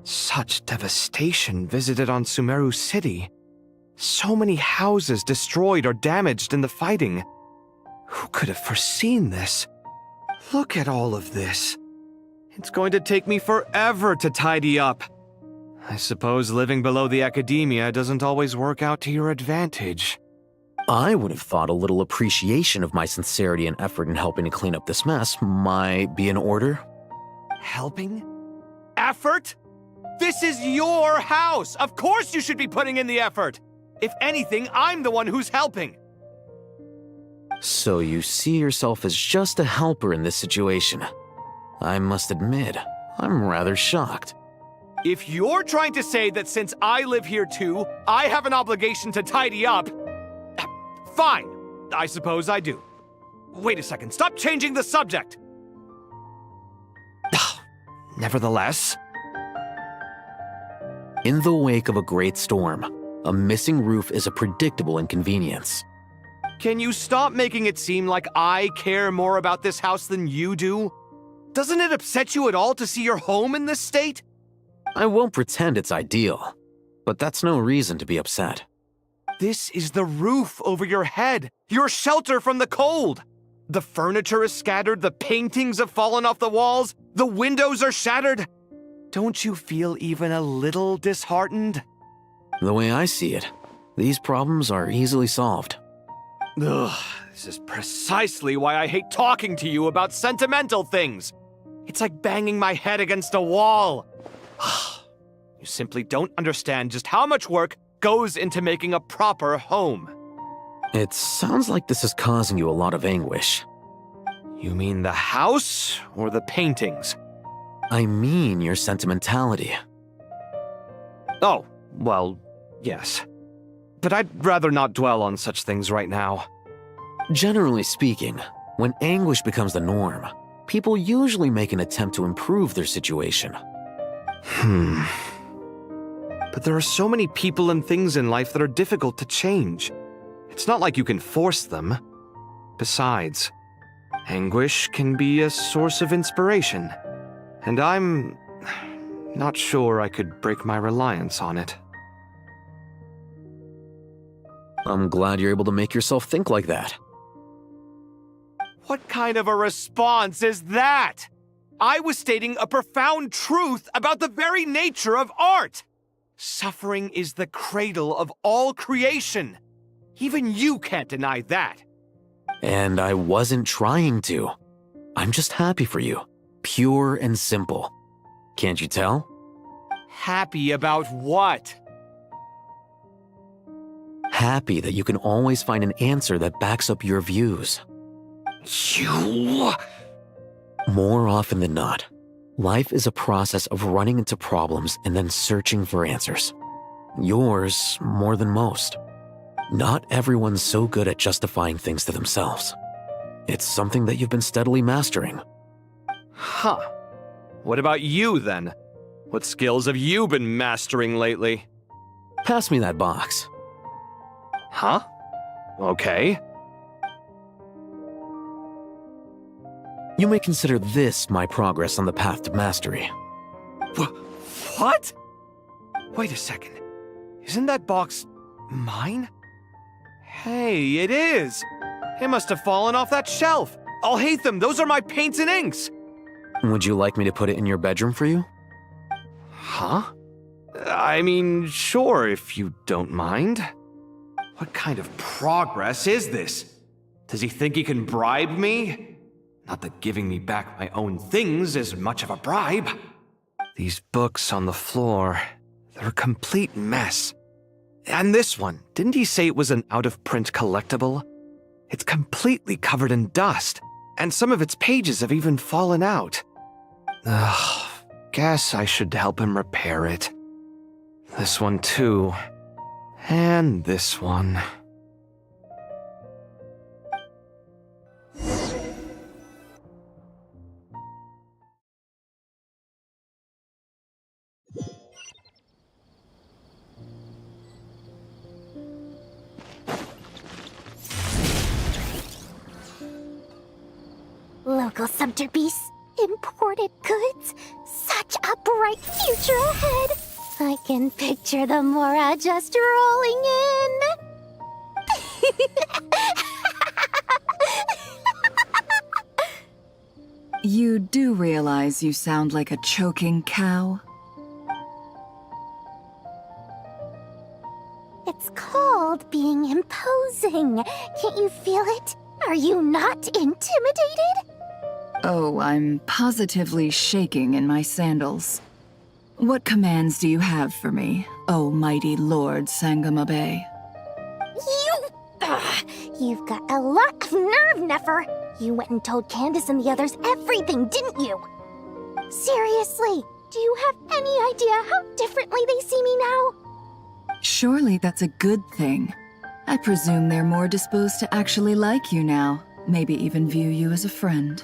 Such devastation visited on Sumeru City. So many houses destroyed or damaged in the fighting. Who could have foreseen this? Look at all of this. It's going to take me forever to tidy up. I suppose living below the academia doesn't always work out to your advantage. I would have thought a little appreciation of my sincerity and effort in helping to clean up this mess might be in order. Helping? Effort? This is your house! Of course you should be putting in the effort! If anything, I'm the one who's helping! So you see yourself as just a helper in this situation. I must admit, I'm rather shocked. If you're trying to say that since I live here too, I have an obligation to tidy up, fine. I suppose I do. Wait a second, stop changing the subject! Nevertheless... In the wake of a great storm, a missing roof is a predictable inconvenience. Can you stop making it seem like I care more about this house than you do? Doesn't it upset you at all to see your home in this state? I won't pretend it's ideal, but that's no reason to be upset. This is the roof over your head, your shelter from the cold. The furniture is scattered, the paintings have fallen off the walls, the windows are shattered. Don't you feel even a little disheartened? The way I see it, these problems are easily solved. Ugh, this is precisely why I hate talking to you about sentimental things. It's like banging my head against a wall. You simply don't understand just how much work goes into making a proper home. It sounds like this is causing you a lot of anguish. You mean the house or the paintings? I mean your sentimentality. Oh, well, yes. But I'd rather not dwell on such things right now. Generally speaking, when anguish becomes the norm, people usually make an attempt to improve their situation. But there are so many people and things in life that are difficult to change. It's not like you can force them. Besides, anguish can be a source of inspiration, and I'm not sure I could break my reliance on it. I'm glad you're able to make yourself think like that. What kind of a response is that? I was stating a profound truth about the very nature of art. Suffering is the cradle of all creation. Even you can't deny that. And I wasn't trying to. I'm just happy for you. Pure and simple. Can't you tell? Happy about what? Happy that you can always find an answer that backs up your views. You... More often than not, life is a process of running into problems and then searching for answers. Yours more than most. Not everyone's so good at justifying things to themselves. It's something that you've been steadily mastering. Huh. What about you, then? What skills have you been mastering lately? Pass me that box. Huh? Okay. You may consider this my progress on the path to mastery. What? Wait a second. Isn't that box mine? Hey, it is! It must have fallen off that shelf. I'll hate them. Those are my paints and inks. Would you like me to put it in your bedroom for you? Huh? I mean, sure, if you don't mind. What kind of progress is this? Does he think he can bribe me? Not that giving me back my own things is much of a bribe. These books on the floor, they're a complete mess. And this one, didn't he say it was an out-of-print collectible? It's completely covered in dust, and some of its pages have even fallen out. Ugh, guess I should help him repair it. This one too. And this one. Local subterbeasts, imported goods, such a bright future ahead. I can picture the Mora just rolling in. You do realize you sound like a choking cow? It's called being imposing. Can't you feel it? Are you not intimidated? Oh, I'm positively shaking in my sandals. What commands do you have for me, oh mighty Lord Sangama Bay? You've got a lot of nerve, Nefer. You went and told Candace and the others everything, didn't you? Seriously, do you have any idea how differently they see me now? Surely that's a good thing. I presume they're more disposed to actually like you now. maybe even view you as a friend.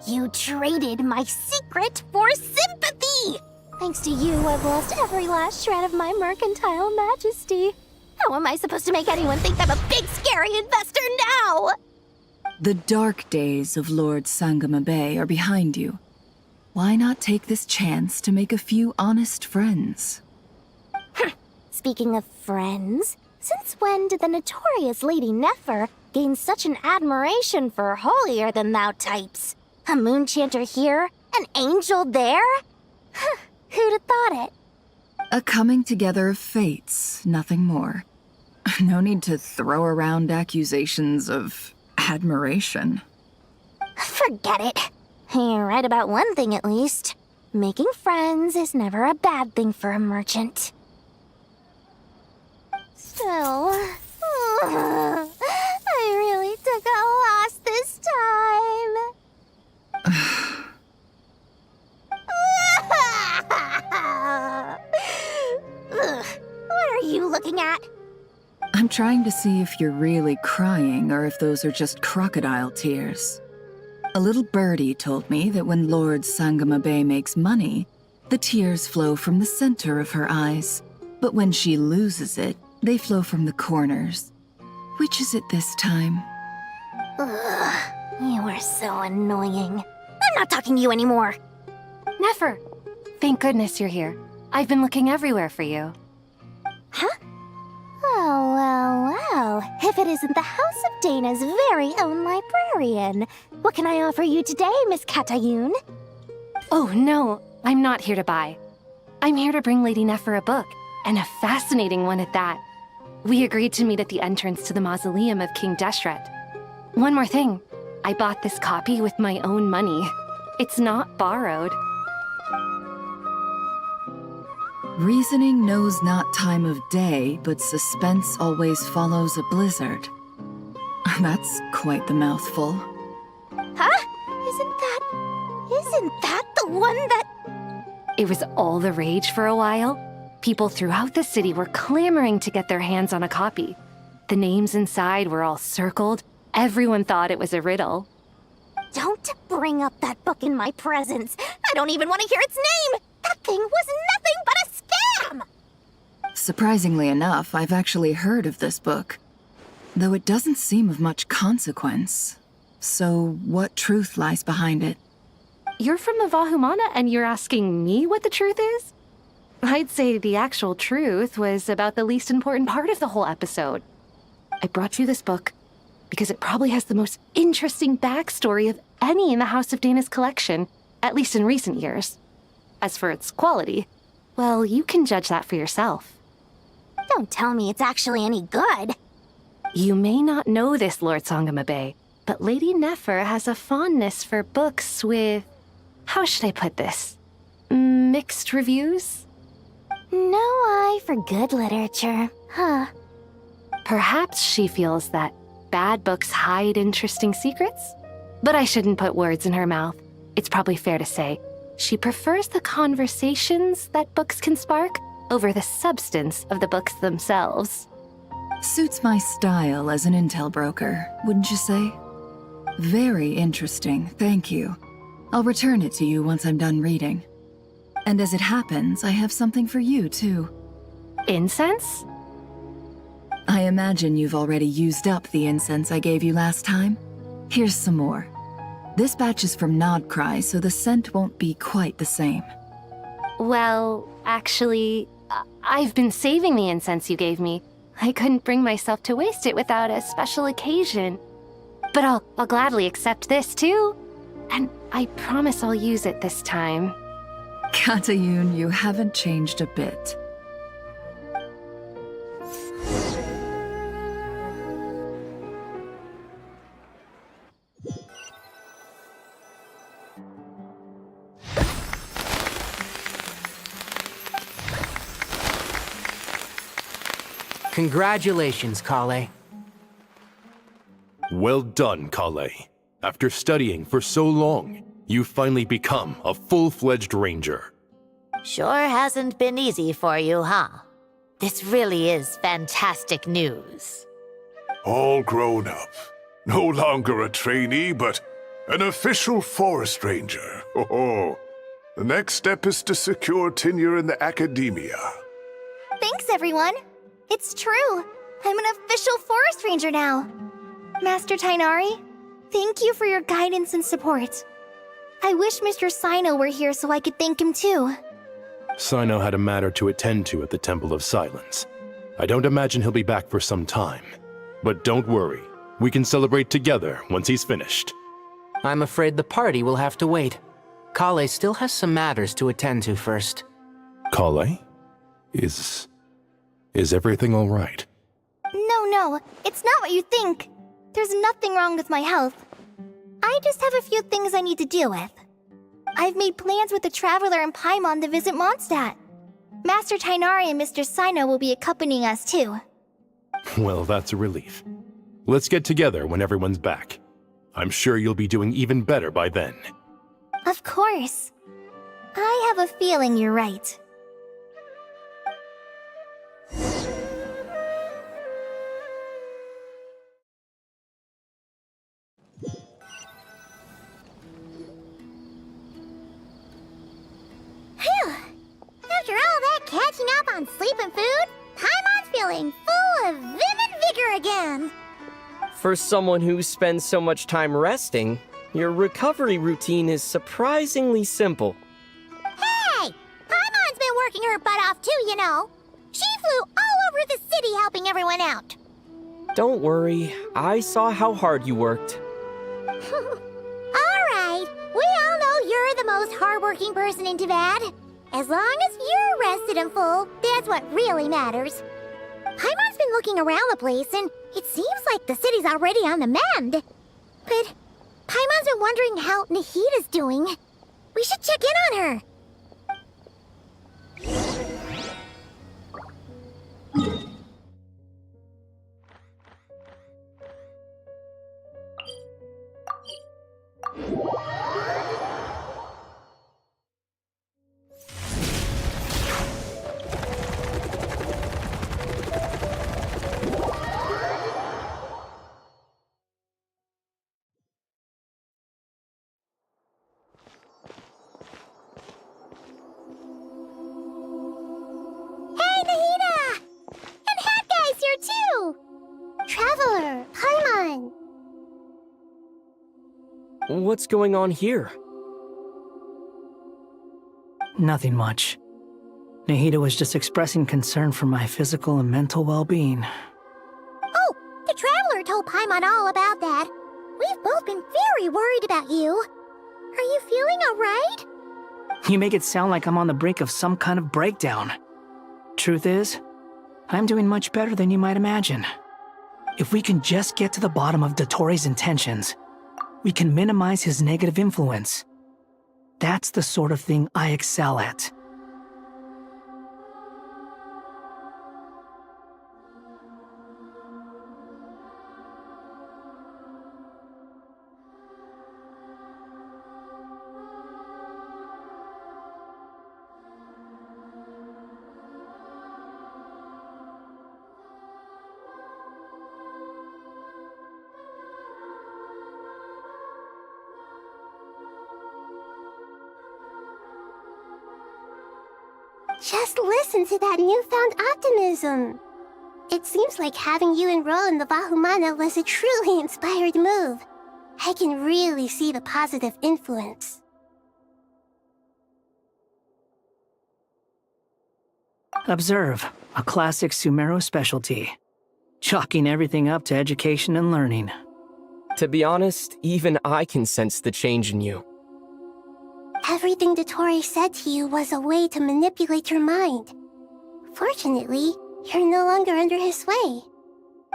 You traded my secret for sympathy! Thanks to you, I've lost every last shred of my mercantile majesty. How am I supposed to make anyone think I'm a big, scary investor now? The dark days of Lord Sangama Bay are behind you. Why not take this chance to make a few honest friends? Speaking of friends, since when did the notorious Lady Nefer gain such an admiration for holier-than-thou types? A moon chanter here, an angel there? Who'd have thought it? A coming together of fates, nothing more. No need to throw around accusations of admiration. Forget it. You're right about one thing at least. Making friends is never a bad thing for a merchant. Still, I really took a loss this time. What are you looking at? I'm trying to see if you're really crying or if those are just crocodile tears. A little birdie told me that when Lord Sangama Bay makes money, the tears flow from the center of her eyes. But when she loses it, they flow from the corners. Which is it this time? Ugh, you are so annoying. I'm not talking to you anymore. Nefer! Thank goodness you're here. I've been looking everywhere for you. Huh? Well. If it isn't the House of Dana's very own librarian. What can I offer you today, Miss Katayun? Oh, no. I'm not here to buy. I'm here to bring Lady Nefer a book, and a fascinating one at that. We agreed to meet at the entrance to the mausoleum of King Deshret. One more thing. I bought this copy with my own money. It's not borrowed. Reasoning knows not time of day, but suspense always follows a blizzard. That's quite the mouthful. Huh? Isn't that the one that... It was all the rage for a while. People throughout the city were clamoring to get their hands on a copy. The names inside were all circled. Everyone thought it was a riddle. Don't bring up that book in my presence. I don't even want to hear its name. That thing was nothing but a scam! Surprisingly enough, I've actually heard of this book. Though it doesn't seem of much consequence. So, what truth lies behind it? You're from the Vahumana and you're asking me what the truth is? I'd say the actual truth was about the least important part of the whole episode. I brought you this book because it probably has the most interesting backstory of any in the House of Dana's collection, at least in recent years. As for its quality, well, you can judge that for yourself. Don't tell me it's actually any good. You may not know this, Lord Sangama Bay, but Lady Nefer has a fondness for books with... how should I put this? Mixed reviews? No eye for good literature, huh? Perhaps she feels that bad books hide interesting secrets? But I shouldn't put words in her mouth. It's probably fair to say she prefers the conversations that books can spark over the substance of the books themselves. Suits my style as an intel broker, wouldn't you say? Very interesting, thank you. I'll return it to you once I'm done reading. And as it happens, I have something for you, too. Incense? I imagine you've already used up the incense I gave you last time. Here's some more. This batch is from Nodcry, so the scent won't be quite the same. Well, actually, I've been saving the incense you gave me. I couldn't bring myself to waste it without a special occasion. But I'll gladly accept this, too. And I promise I'll use it this time. Katayun, you haven't changed a bit. Congratulations, Kale. Well done, Kale. After studying for so long, you've finally become a full-fledged ranger. Sure hasn't been easy for you, huh? This really is fantastic news. All grown up. No longer a trainee, but an official forest ranger. Oh, the next step is to secure tenure in the academia. Thanks, everyone. It's true. I'm an official forest ranger now. Master Tainari, thank you for your guidance and support. I wish Mr. Sino were here so I could thank him too. Sino had a matter to attend to at the Temple of Silence. I don't imagine he'll be back for some time. But don't worry, we can celebrate together once he's finished. I'm afraid the party will have to wait. Kale still has some matters to attend to first. Kale? Is everything all right? No, it's not what you think. There's nothing wrong with my health. I just have a few things I need to deal with. I've made plans with the Traveler and Paimon to visit Mondstadt. Master Tainari and Mr. Sino will be accompanying us too. Well, that's a relief. Let's get together when everyone's back. I'm sure you'll be doing even better by then. Of course. I have a feeling you're right. Phew! After all that catching up on sleep and food, Paimon's feeling full of vim and vigor again. For someone who spends so much time resting, your recovery routine is surprisingly simple. Hey! Paimon's been working her butt off too, you know. She flew all over the city helping everyone out. Don't worry, I saw how hard you worked. Alright, we all know you're the most hardworking person in Teyvat. As long as you're rested and full, that's what really matters. Paimon's been looking around the place, and it seems like the city's already on the mend. But Paimon's been wondering how Nahida's doing. We should check in on her. Traveler, Paimon! What's going on here? Nothing much. Nahida was just expressing concern for my physical and mental well-being. Oh, the Traveler told Paimon all about that. We've both been very worried about you. Are you feeling alright? You make it sound like I'm on the brink of some kind of breakdown. Truth is, I'm doing much better than you might imagine. If we can just get to the bottom of Dotori's intentions, we can minimize his negative influence. That's the sort of thing I excel at. Just listen to that newfound optimism. It seems like having you enroll in the Vahumana was a truly inspired move. I can really see the positive influence. Observe, a classic Sumeru specialty. Chalking everything up to education and learning. To be honest, even I can sense the change in you. Everything Dotori said to you was a way to manipulate your mind. Fortunately, you're no longer under his sway.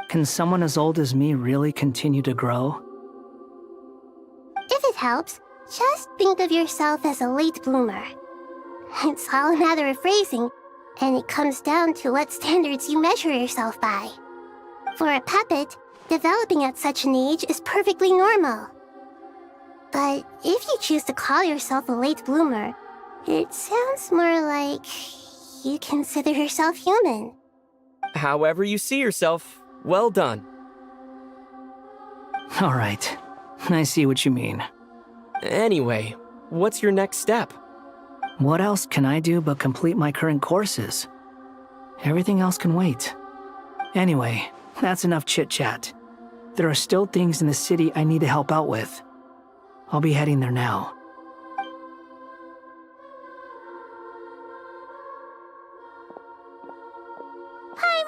Can someone as old as me really continue to grow? If it helps, just think of yourself as a late bloomer. It's all a matter of phrasing, and it comes down to what standards you measure yourself by. For a puppet, developing at such an age is perfectly normal. But if you choose to call yourself a late bloomer, it sounds more like you consider yourself human. However you see yourself, well done. Alright, I see what you mean. Anyway, what's your next step? What else can I do but complete my current courses? Everything else can wait. Anyway, that's enough chit-chat. There are still things in the city I need to help out with. I'll be heading there now.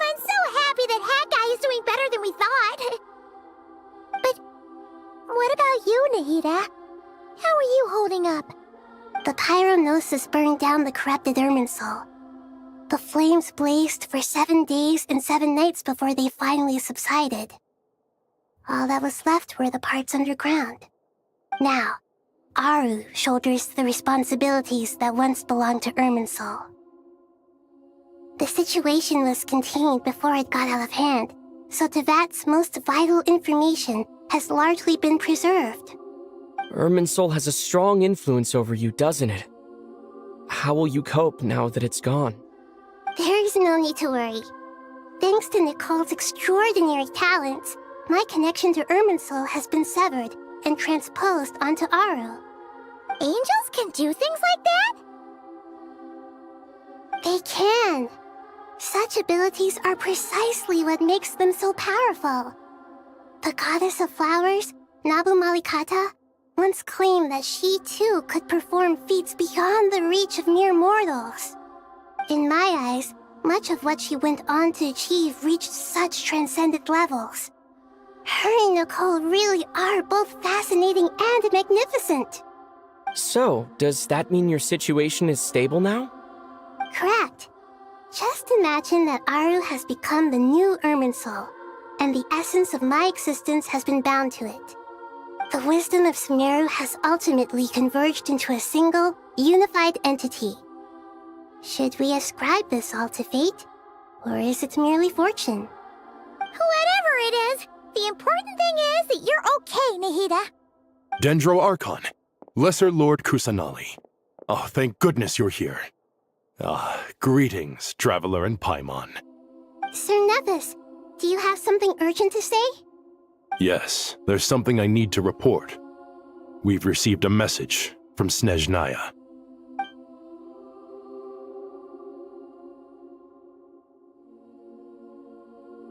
I'm so happy that Hat Guy is doing better than we thought. But what about you, Nahida? How are you holding up? The pyronosis burned down the corrupted Irminsul. The flames blazed for 7 days and 7 nights before they finally subsided. All that was left were the parts underground. Now, Aru shoulders the responsibilities that once belonged to Irminsul. The situation was contained before it got out of hand, so Tevat's most vital information has largely been preserved. Irminsul has a strong influence over you, doesn't it? How will you cope now that it's gone? There is no need to worry. Thanks to Nicole's extraordinary talents, my connection to Irminsul has been severed and transposed onto Aru. Angels can do things like that? They can. Such abilities are precisely what makes them so powerful. The goddess of flowers, Nabu Malikata, once claimed that she too could perform feats beyond the reach of mere mortals. In my eyes, much of what she went on to achieve reached such transcendent levels. Her and Nicole really are both fascinating and magnificent. So, does that mean your situation is stable now? Correct. Just imagine that Aru has become the new Irminsul, and the essence of my existence has been bound to it. The wisdom of Sumeru has ultimately converged into a single, unified entity. Should we ascribe this all to fate, or is it merely fortune? Whatever it is, the important thing is that you're okay, Nahida. Dendro Archon, Lesser Lord Kusanali. Oh, thank goodness you're here. Greetings, Traveler and Paimon. Sir Nevis, do you have something urgent to say? Yes, there's something I need to report. We've received a message from Snezhnaya.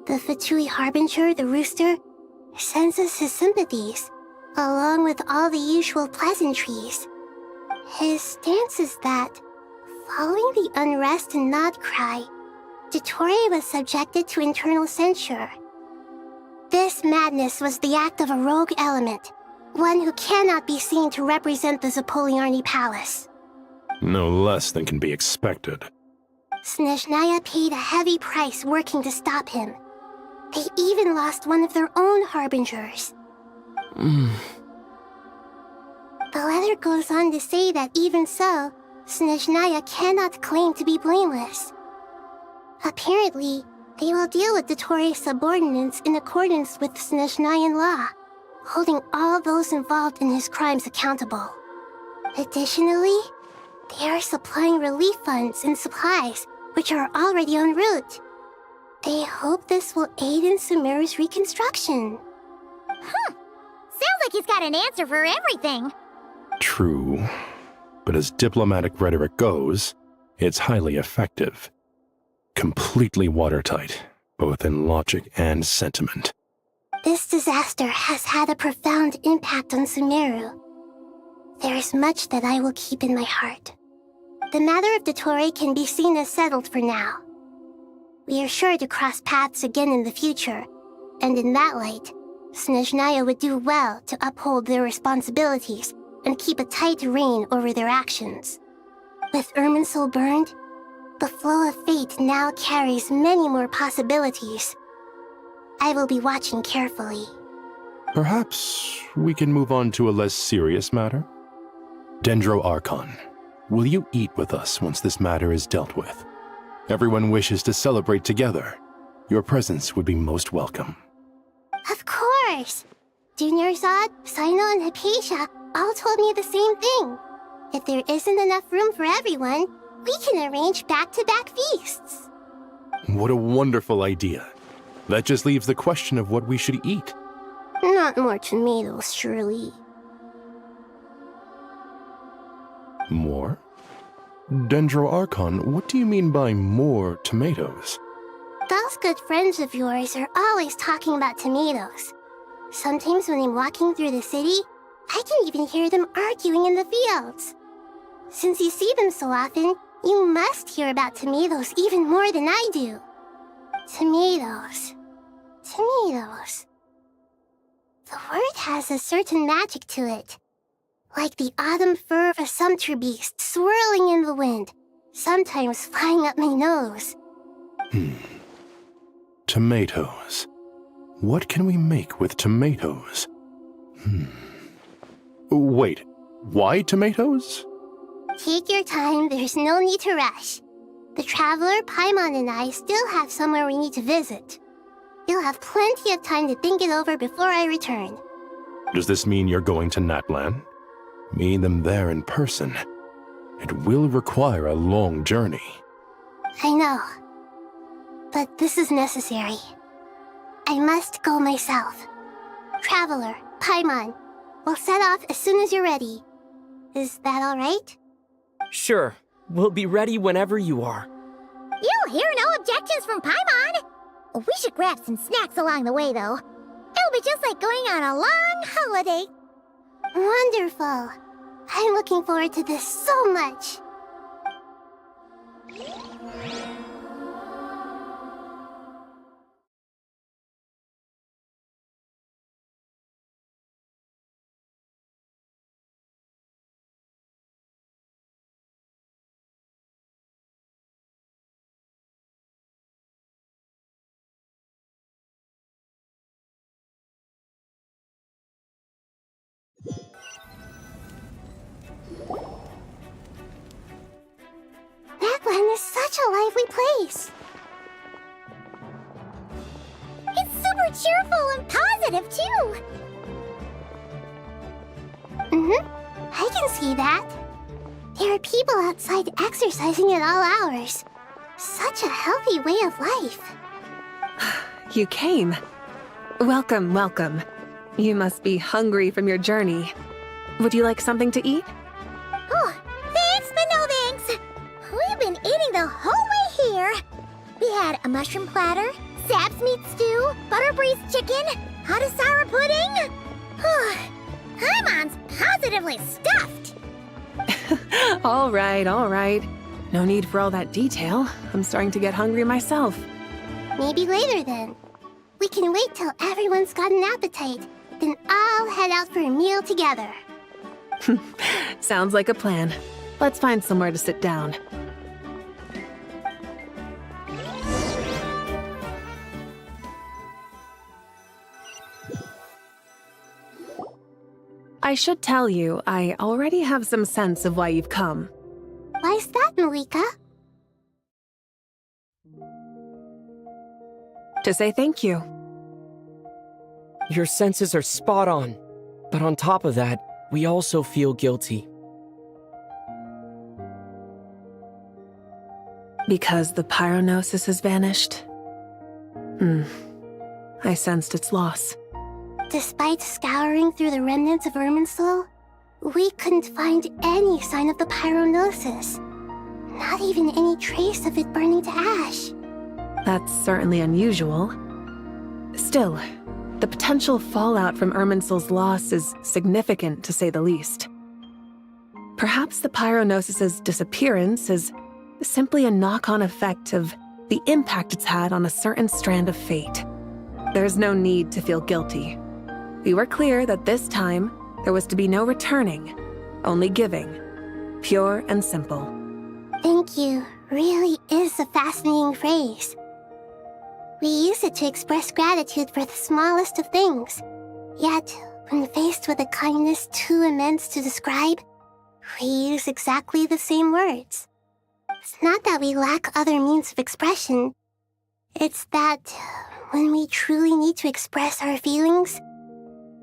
The Fatui Harbinger, the Rooster, sends us his sympathies, along with all the usual pleasantries. His stance is that, following the unrest and Nod Cry, Dottore was subjected to internal censure. This madness was the act of a rogue element, one who cannot be seen to represent the Zapoliarni Palace. No less than can be expected. Snezhnaya paid a heavy price working to stop him. They even lost one of their own harbingers. The letter goes on to say that even so, Snezhnaya cannot claim to be blameless. Apparently, they will deal with Dottore's subordinates in accordance with Snezhnayan law, holding all those involved in his crimes accountable. Additionally, they are supplying relief funds and supplies, which are already en route. They hope this will aid in Sumeru's reconstruction. Sounds like he's got an answer for everything. True, but as diplomatic rhetoric goes, it's highly effective. Completely watertight, both in logic and sentiment. This disaster has had a profound impact on Sumeru. There is much that I will keep in my heart. The matter of Dottore can be seen as settled for now. We are sure to cross paths again in the future, and in that light, Snezhnaya would do well to uphold their responsibilities and keep a tight rein over their actions. With Irminsul burned, the flow of fate now carries many more possibilities. I will be watching carefully. Perhaps we can move on to a less serious matter? Dendro Archon, will you eat with us once this matter is dealt with? Everyone wishes to celebrate together. Your presence would be most welcome. Of course! Junior Zod, Sino, and Hypatia all told me the same thing. If there isn't enough room for everyone, we can arrange back-to-back feasts. What a wonderful idea. That just leaves the question of what we should eat. No, want more tomatoes, surely. More? Dendro Archon, what do you mean by more tomatoes? Those good friends of yours are always talking about tomatoes. Sometimes when I'm walking through the city, I can even hear them arguing in the fields. Since you see them so often, you must hear about tomatoes even more than I do. Tomatoes. Tomatoes. The word has a certain magic to it. Like the autumn fur of a sumpter beast swirling in the wind, sometimes flying up my nose. Tomatoes. What can we make with tomatoes? Wait, why tomatoes? Take your time, there's no need to rush. The Traveler, Paimon, and I still have somewhere we need to visit. You'll have plenty of time to think it over before I return. Does this mean you're going to Natlan? Meeting them there in person. It will require a long journey. I know. But this is necessary. I must go myself. Traveler, Paimon, we'll set off as soon as you're ready. Is that all right? Sure. We'll be ready whenever you are. You'll hear no objections from Paimon. We should grab some snacks along the way, though. It'll be just like going on a long holiday. Wonderful. I'm looking forward to this so much. Natlan is such a lively place. It's super cheerful and positive, too. I can see that. There are people outside exercising at all hours. Such a healthy way of life. You came. Welcome, welcome. You must be hungry from your journey. Would you like something to eat? Oh, thanks, but no thanks. We've been eating the whole way here. We had a mushroom platter, sap's meat stew, butter braised chicken, hot sour pudding. Paimon's positively stuffed. All right, all right. No need for all that detail. I'm starting to get hungry myself. Maybe later then. We can wait till everyone's got an appetite, then I'll head out for a meal together. Sounds like a plan. Let's find somewhere to sit down. I should tell you, I already have some sense of why you've come. Why's that, Malika? To say thank you. Your senses are spot on. But on top of that, we also feel guilty. Because the pyronosis has vanished? I sensed its loss. Despite scouring through the remnants of Irminsul, we couldn't find any sign of the pyronosis. Not even any trace of it burning to ash. That's certainly unusual. Still, the potential fallout from Irminsul's loss is significant, to say the least. Perhaps the pyronosis's disappearance is simply a knock-on effect of the impact it's had on a certain strand of fate. There's no need to feel guilty. We were clear that this time, there was to be no returning, only giving. Pure and simple. Thank you really is a fascinating phrase. We use it to express gratitude for the smallest of things. Yet, when faced with a kindness too immense to describe, we use exactly the same words. It's not that we lack other means of expression. It's that when we truly need to express our feelings,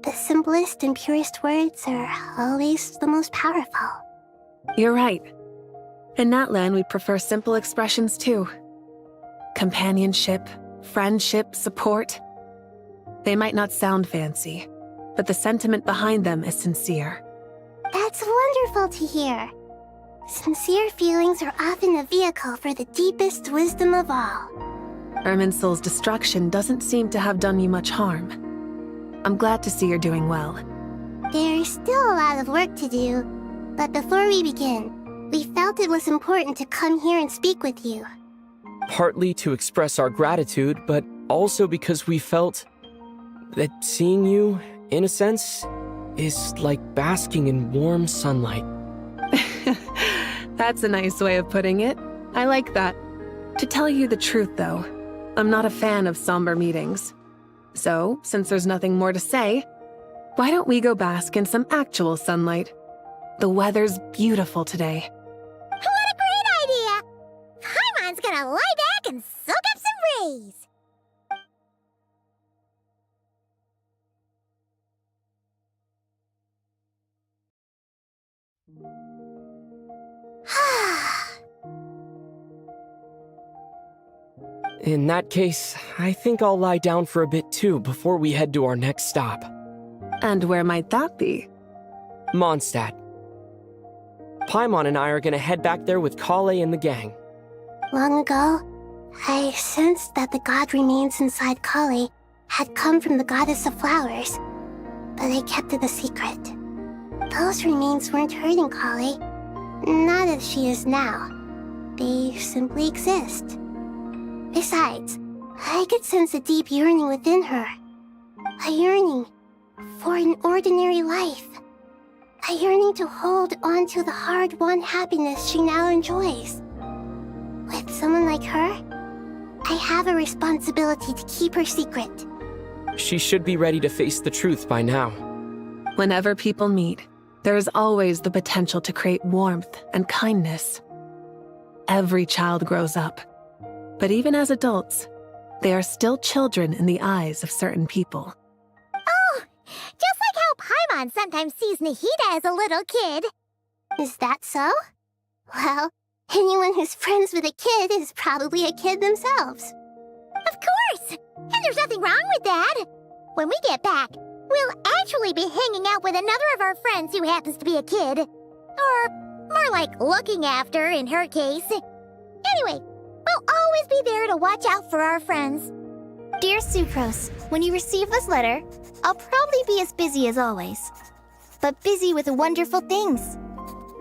the simplest and purest words are always the most powerful. You're right. In Natlan, we prefer simple expressions too. Companionship, friendship, support. They might not sound fancy, but the sentiment behind them is sincere. That's wonderful to hear. Sincere feelings are often a vehicle for the deepest wisdom of all. Irminsul's destruction doesn't seem to have done you much harm. I'm glad to see you're doing well. There's still a lot of work to do, but before we begin, we felt it was important to come here and speak with you. Partly to express our gratitude, but also because we felt that seeing you, in a sense, is like basking in warm sunlight. That's a nice way of putting it. I like that. To tell you the truth, though, I'm not a fan of somber meetings. So, since there's nothing more to say, why don't we go bask in some actual sunlight? The weather's beautiful today. What a great idea! Paimon's gonna lie back and soak up some rays! In that case, I think I'll lie down for a bit too before we head to our next stop. And where might that be? Mondstadt. Paimon and I are gonna head back there with Kale and the gang. Long ago, I sensed that the god remains inside Kali had come from the goddess of flowers, but I kept it a secret. Those remains weren't hurting Kali, not as she is now. They simply exist. Besides, I could sense a deep yearning within her. A yearning for an ordinary life. A yearning to hold on to the hard-won happiness she now enjoys. With someone like her, I have a responsibility to keep her secret. She should be ready to face the truth by now. Whenever people meet, there is always the potential to create warmth and kindness. Every child grows up, but even as adults, they are still children in the eyes of certain people. Oh, just like how Paimon sometimes sees Nahida as a little kid. Is that so? Well, anyone who's friends with a kid is probably a kid themselves. Of course! And there's nothing wrong with that. When we get back, we'll actually be hanging out with another of our friends who happens to be a kid. Or more like looking after, in her case. Anyway, we'll always be there to watch out for our friends. Dear Sucrose, when you receive this letter, I'll probably be as busy as always. But busy with wonderful things.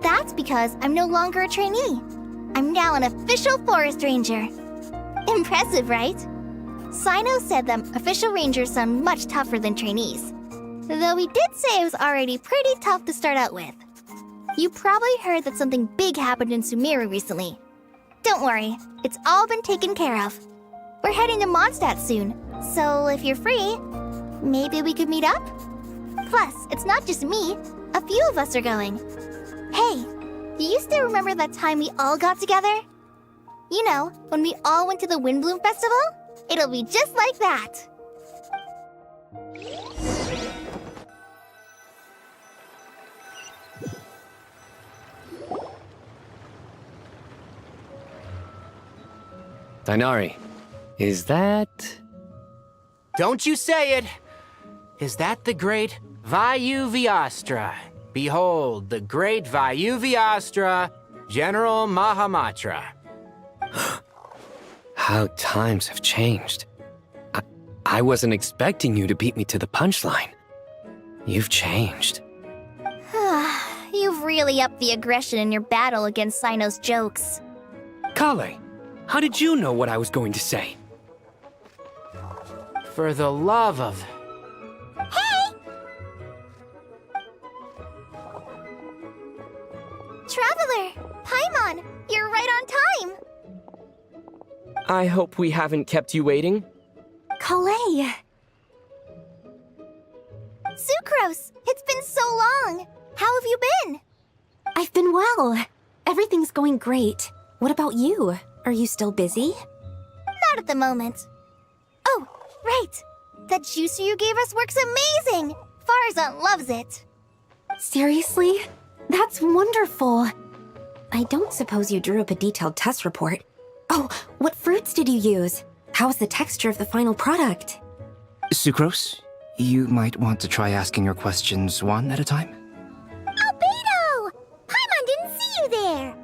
That's because I'm no longer a trainee. I'm now an official forest ranger. Impressive, right? Sino said that official rangers sound much tougher than trainees. Though he did say it was already pretty tough to start out with. You probably heard that something big happened in Sumeru recently. Don't worry, it's all been taken care of. We're heading to Mondstadt soon, so if you're free, maybe we could meet up? Plus, it's not just me. A few of us are going. Hey, do you still remember that time we all got together? You know, when we all went to the Windbloom Festival? It'll be just like that. Dainari, is that... Don't you say it! Is that the great Vayu Vyastra? Behold, the great Vayu Vyastra, General Mahamatra. How times have changed. I wasn't expecting you to beat me to the punchline. You've changed. You've really upped the aggression in your battle against Sino's jokes. Kale, how did you know what I was going to say? For the love of... Hey! Traveler! Paimon! You're right on time! I hope we haven't kept you waiting. Kale! Sucrose! It's been so long! How have you been? I've been well. Everything's going great. What about you? Are you still busy? Not at the moment. Oh, right! That juicer you gave us works amazing! Farzan loves it! Seriously? That's wonderful. I don't suppose you drew up a detailed test report. Oh, what fruits did you use? How's the texture of the final product? Sucrose, You might want to try asking your questions one at a time. Albedo! Paimon didn't see you there!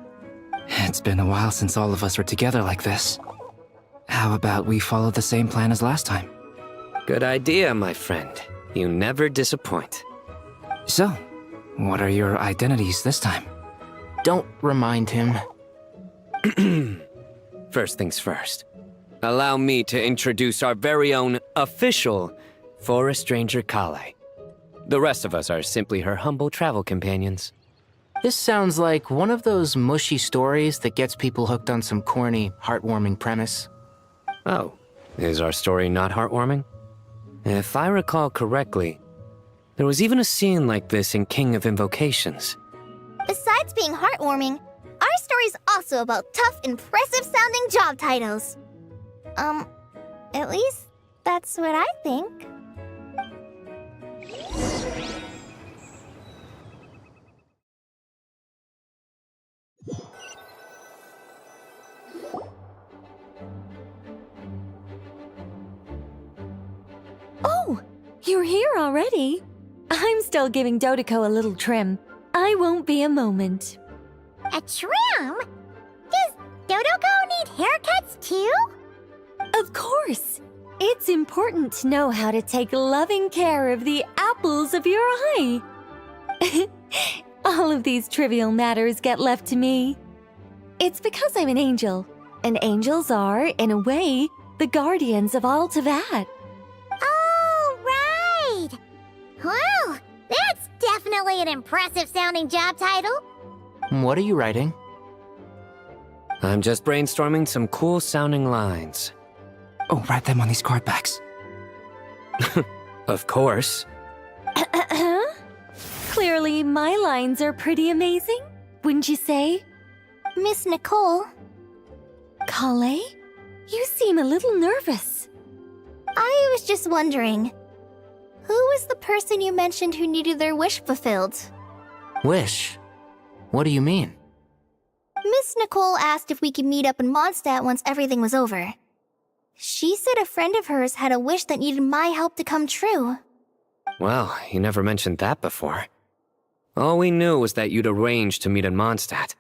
It's been a while since all of us were together like this. How about we follow the same plan as last time? Good idea, my friend. You never disappoint. So, what are your identities this time? Don't remind him. First things first. Allow me to introduce our very own official Forest Ranger Kale. The rest of us are simply her humble travel companions. This sounds like one of those mushy stories that gets people hooked on some corny, heartwarming premise. Oh, is our story not heartwarming? If I recall correctly, there was even a scene like this in King of Invocations. Besides being heartwarming, our story's also about tough, impressive-sounding job titles. At least that's what I think. Oh, you're here already? I'm still giving Dodeko a little trim. I won't be a moment. A trim? Does Dodoko need haircuts too? Of course. It's important to know how to take loving care of the apples of your eye. All of these trivial matters get left to me. It's because I'm an angel, and angels are, in a way, the guardians of all Teyvat. Oh, right! Well, that's definitely an impressive-sounding job title. What are you writing? I'm just brainstorming some cool-sounding lines. Oh, write them on these card backs. Of course. Clearly, my lines are pretty amazing, wouldn't you say? Miss Nicole. Kale? You seem a little nervous. I was just wondering, who was the person you mentioned who needed their wish fulfilled? Wish? What do you mean? Miss Nicole asked if we could meet up in Mondstadt once everything was over. She said a friend of hers had a wish that needed my help to come true. Well, you never mentioned that before. All we knew was that you'd arranged to meet in Mondstadt.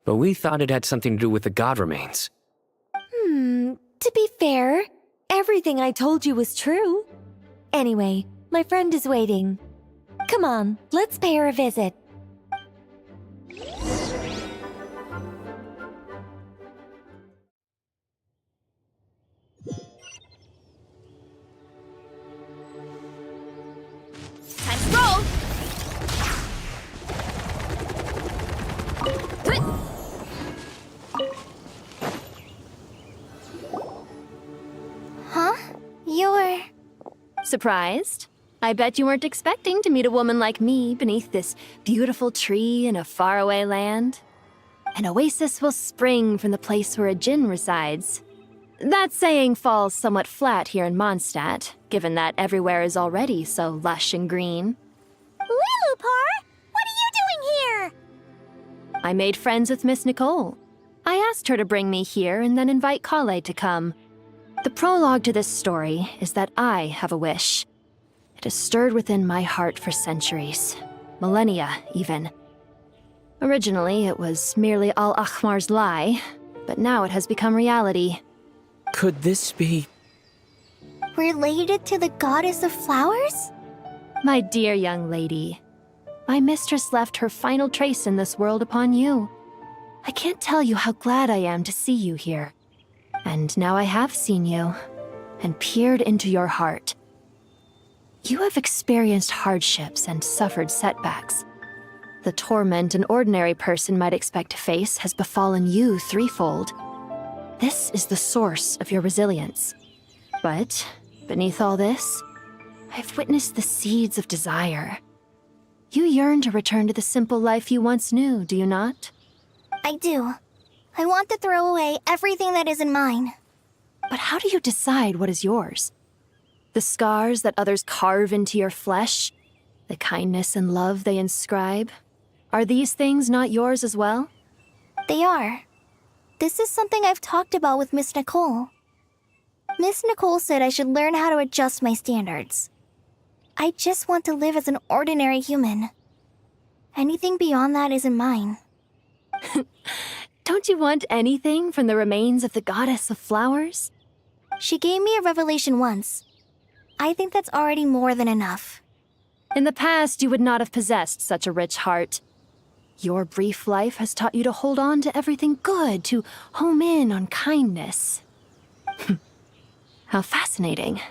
But we thought it had something to do with the god remains. To be fair, everything I told you was true. Anyway, my friend is waiting. Come on, let's pay her a visit. Time to roll! Huh? You're... Surprised? I bet you weren't expecting to meet a woman like me beneath this beautiful tree in a faraway land. An oasis will spring from the place where a djinn resides. That saying falls somewhat flat here in Mondstadt, given that everywhere is already so lush and green. Lilupar, what are you doing here? I made friends with Miss Nicole. I asked her to bring me here and then invite Kale to come. The prologue to this story is that I have a wish. It has stirred within my heart for centuries, millennia even. Originally, it was merely Al-Ahmar's lie, but now it has become reality. Could this be... related to the goddess of flowers? My dear young lady, my mistress left her final trace in this world upon you. I can't tell you how glad I am to see you here. And now I have seen you, and peered into your heart. You have experienced hardships and suffered setbacks. The torment an ordinary person might expect to face has befallen you threefold. This is the source of your resilience. But, beneath all this, I've witnessed the seeds of desire. You yearn to return to the simple life you once knew, do you not? I do. I want to throw away everything that isn't mine. But how do you decide what is yours? The scars that others carve into your flesh? The kindness and love they inscribe? Are these things not yours as well? They are. This is something I've talked about with Miss Nicole. Miss Nicole said I should learn how to adjust my standards. I just want to live as an ordinary human. Anything beyond that isn't mine. Don't you want anything from the remains of the goddess of flowers? She gave me a revelation once. I think that's already more than enough. In the past, you would not have possessed such a rich heart. Your brief life has taught you to hold on to everything good, to home in on kindness. How fascinating.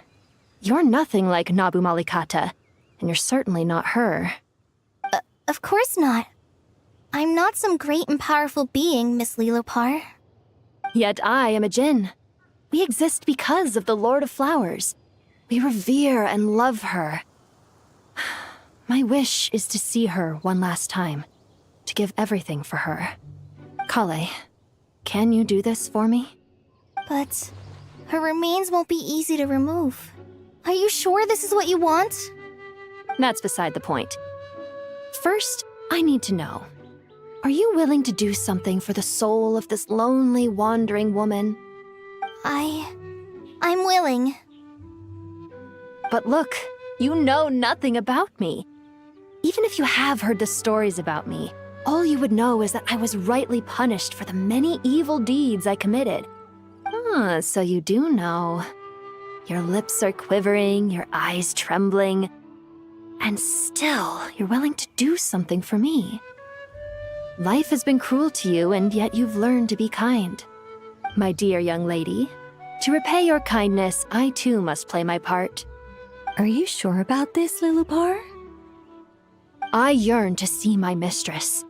You're nothing like Nabu Malikata, and you're certainly not her. Of course not. I'm not some great and powerful being, Miss Lilopar. Yet I am a Jinn. We exist because of the Lord of Flowers. We revere and love her. My wish is to see her one last time, to give everything for her. Kale, can you do this for me? But her remains won't be easy to remove. Are you sure this is what you want? That's beside the point. First, I need to know, are you willing to do something for the soul of this lonely, wandering woman? I'm willing. But look, you know nothing about me. Even if you have heard the stories about me, all you would know is that I was rightly punished for the many evil deeds I committed. Ah, so you do know. Your lips are quivering, your eyes trembling, and still you're willing to do something for me. Life has been cruel to you, and yet you've learned to be kind. My dear young lady, to repay your kindness, I too must play my part. Are you sure about this, Lilopar? I yearn to see my mistress.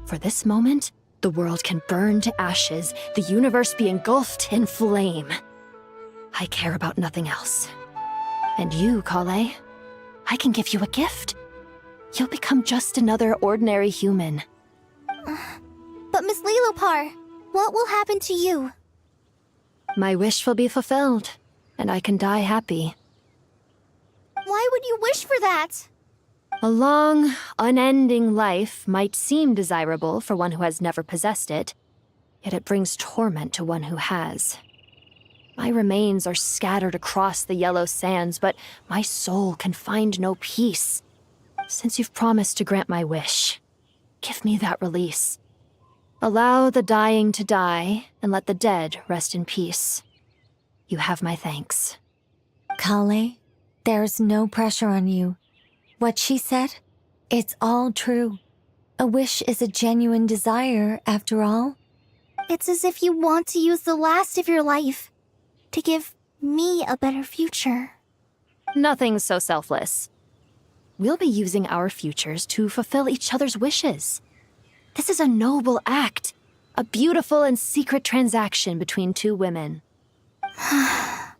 For this moment, the world can burn to ashes, the universe be engulfed in flame. I care about nothing else. And you, Kale, I can give you a gift. You'll become just another ordinary human. But Miss Lilopar, what will happen to you? My wish will be fulfilled, and I can die happy. Why would you wish for that? A long, unending life might seem desirable for one who has never possessed it, yet it brings torment to one who has. My remains are scattered across the yellow sands, but my soul can find no peace. Since you've promised to grant my wish, give me that release. Allow the dying to die, and let the dead rest in peace. You have my thanks. Kale, there's no pressure on you. What she said, it's all true. A wish is a genuine desire, after all. It's as if you want to use the last of your life to give me a better future. Nothing so selfless. We'll be using our futures to fulfill each other's wishes. This is a noble act, a beautiful and secret transaction between two women. I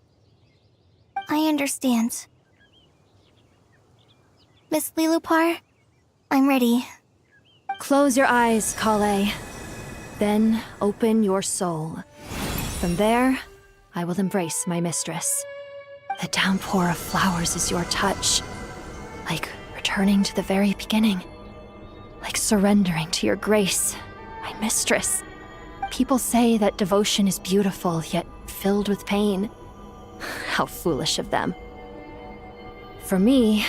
understand. Miss Lilopar, I'm ready. Close your eyes, Kale. Then open your soul. From there, I will embrace my mistress. The downpour of flowers is your touch. Like returning to the very beginning. Like surrendering to your grace, my mistress. People say that devotion is beautiful, yet filled with pain. How foolish of them. For me,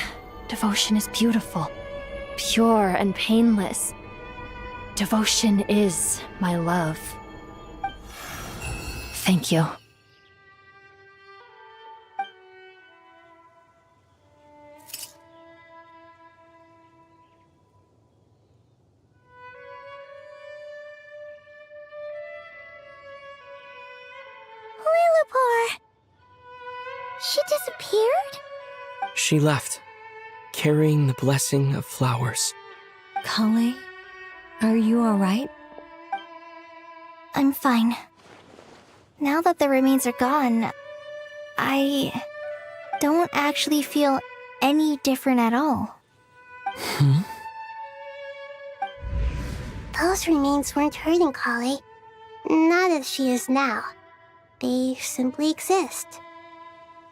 devotion is beautiful, pure and painless. Devotion is my love. Thank you. Lilopar! She disappeared? She left, carrying the blessing of flowers. Kale, are you alright? I'm fine. Now that the remains are gone, I don't actually feel any different at all. Those remains weren't hurting Kale. Not as she is now. They simply exist.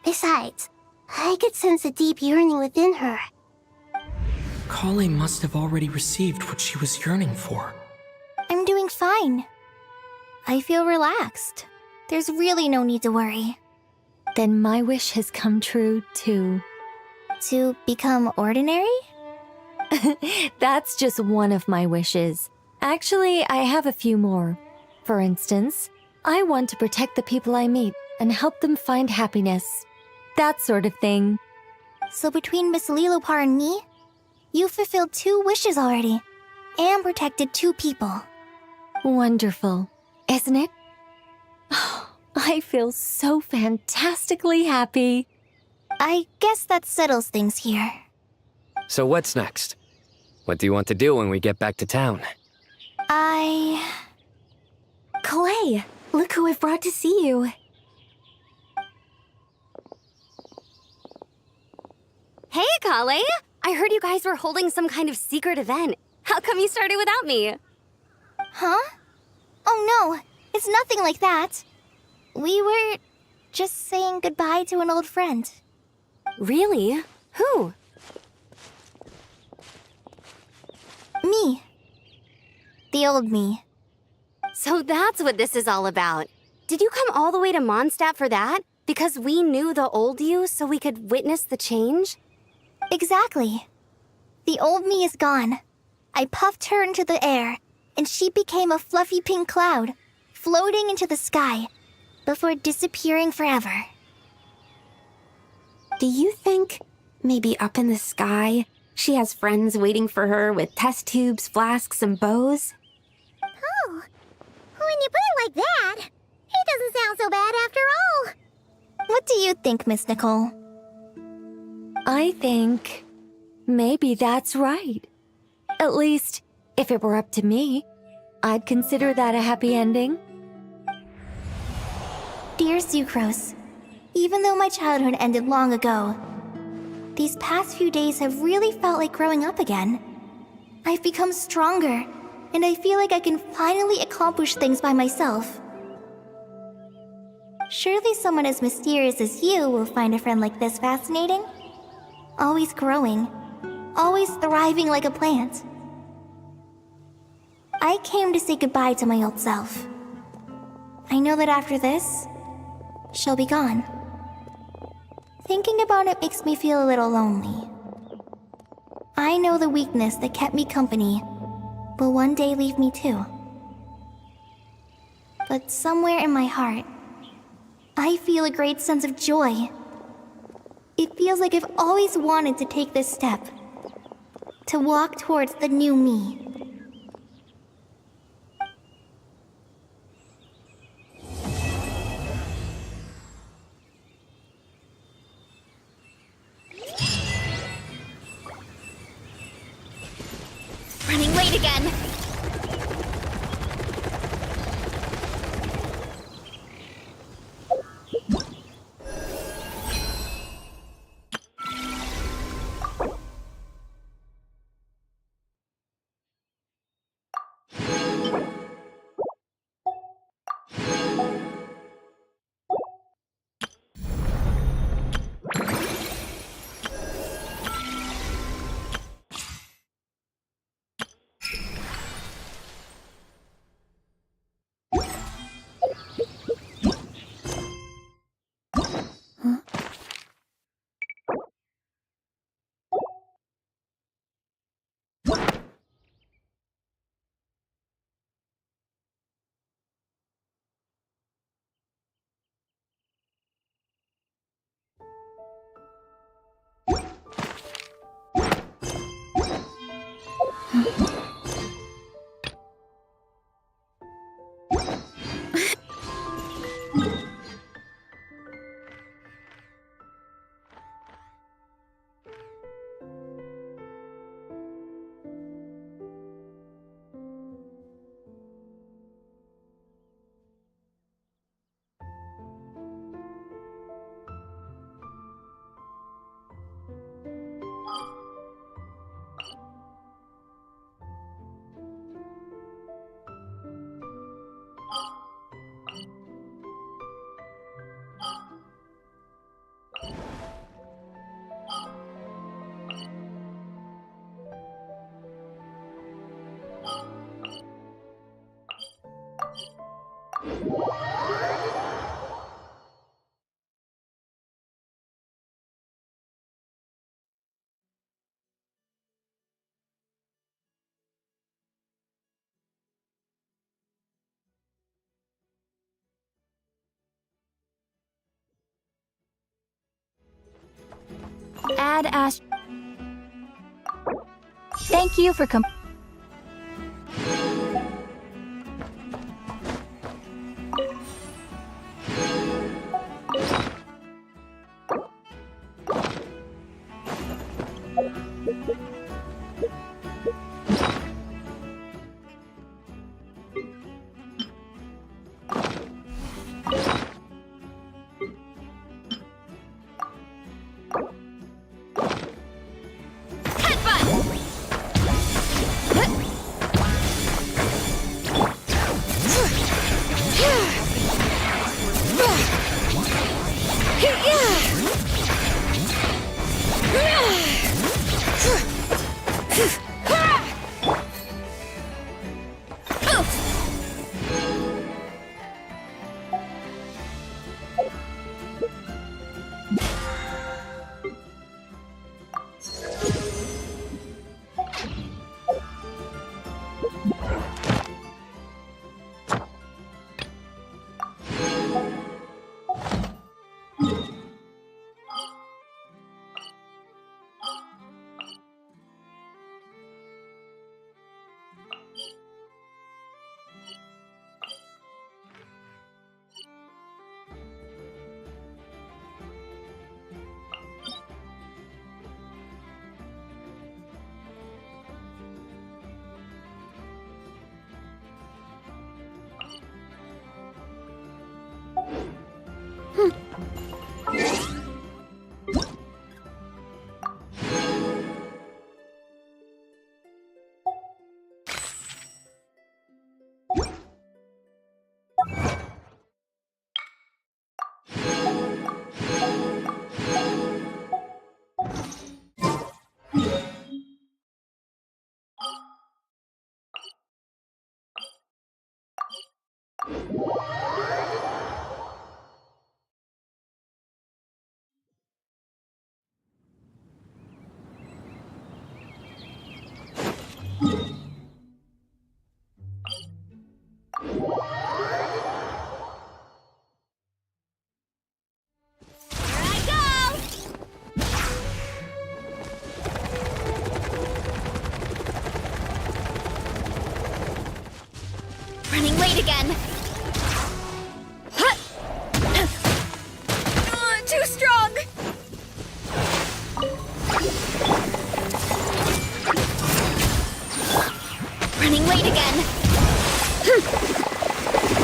Besides, I could sense a deep yearning within her. Kale must have already received what she was yearning for. I'm doing fine. I feel relaxed. There's really no need to worry. Then my wish has come true, too. To become ordinary? That's just one of my wishes. Actually, I have a few more. For instance, I want to protect the people I meet and help them find happiness. That sort of thing. So between Miss Lilopar and me, you fulfilled 2 wishes already, and protected 2 people. Wonderful, isn't it? I feel so fantastically happy. I guess that settles things here. So what's next? What do you want to do when we get back to town? Clay, look who I've brought to see you. Hey, Kale! I heard you guys were holding some kind of secret event. How come you started without me? Huh? Oh no, it's nothing like that. We were just saying goodbye to an old friend. Really? Who? Me. The old me. So that's what this is all about. Did you come all the way to Mondstadt for that? Because we knew the old you so we could witness the change? Exactly. The old me is gone. I puffed her into the air, and she became a fluffy pink cloud, floating into the sky, before disappearing forever. Do you think, maybe up in the sky, she has friends waiting for her with test tubes, flasks, and bows? Oh, when you put it like that, it doesn't sound so bad after all. What do you think, Miss Nicole? I think maybe that's right. At least, if it were up to me, I'd consider that a happy ending. Dear Sucrose, even though my childhood ended long ago, these past few days have really felt like growing up again. I've become stronger, and I feel like I can finally accomplish things by myself. Surely someone as mysterious as you will find a friend like this fascinating? Always growing, always thriving like a plant. I came to say goodbye to my old self. I know that after this, she'll be gone. Thinking about it makes me feel a little lonely. I know the weakness that kept me company will one day leave me too. But somewhere in my heart, I feel a great sense of joy. It feels like I've always wanted to take this step, to walk towards the new me. Running late again. Ash. Thank you for running late again. Too strong. Running late again.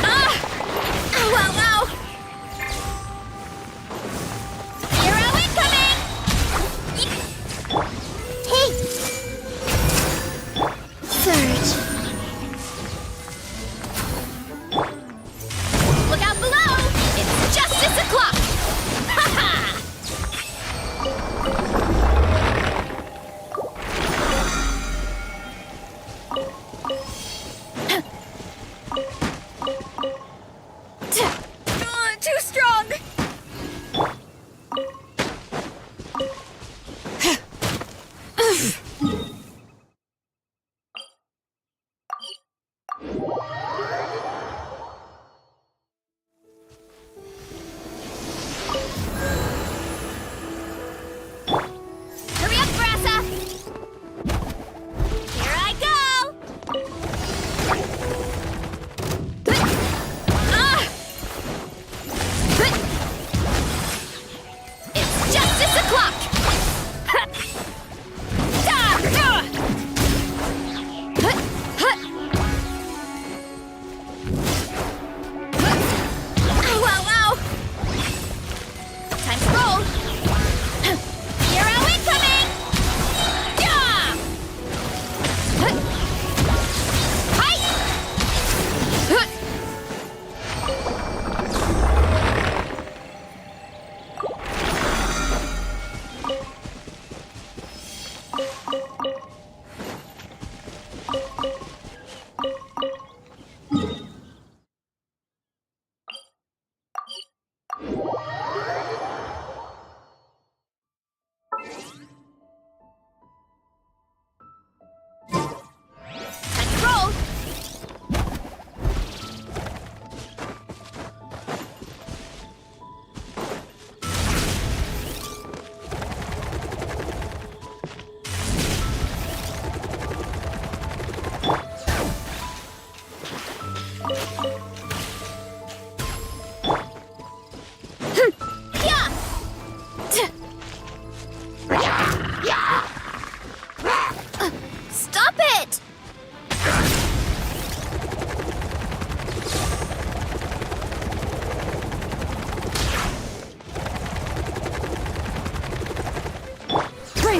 Ah! Ow, ow, ow! Hero incoming! Hey! Surge. Look out below! It's justice o'clock! Ha ha!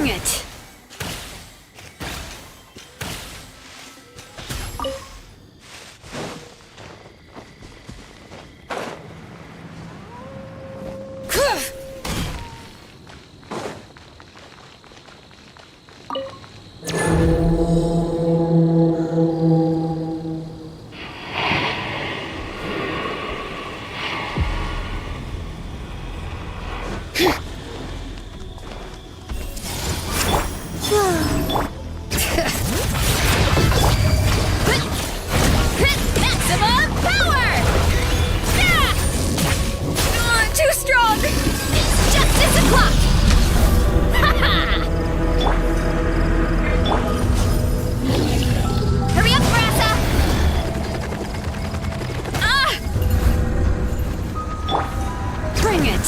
Bring it! Maximum power! Too strong! It's justice o'clock! Hurry up, Brassa! Bring it!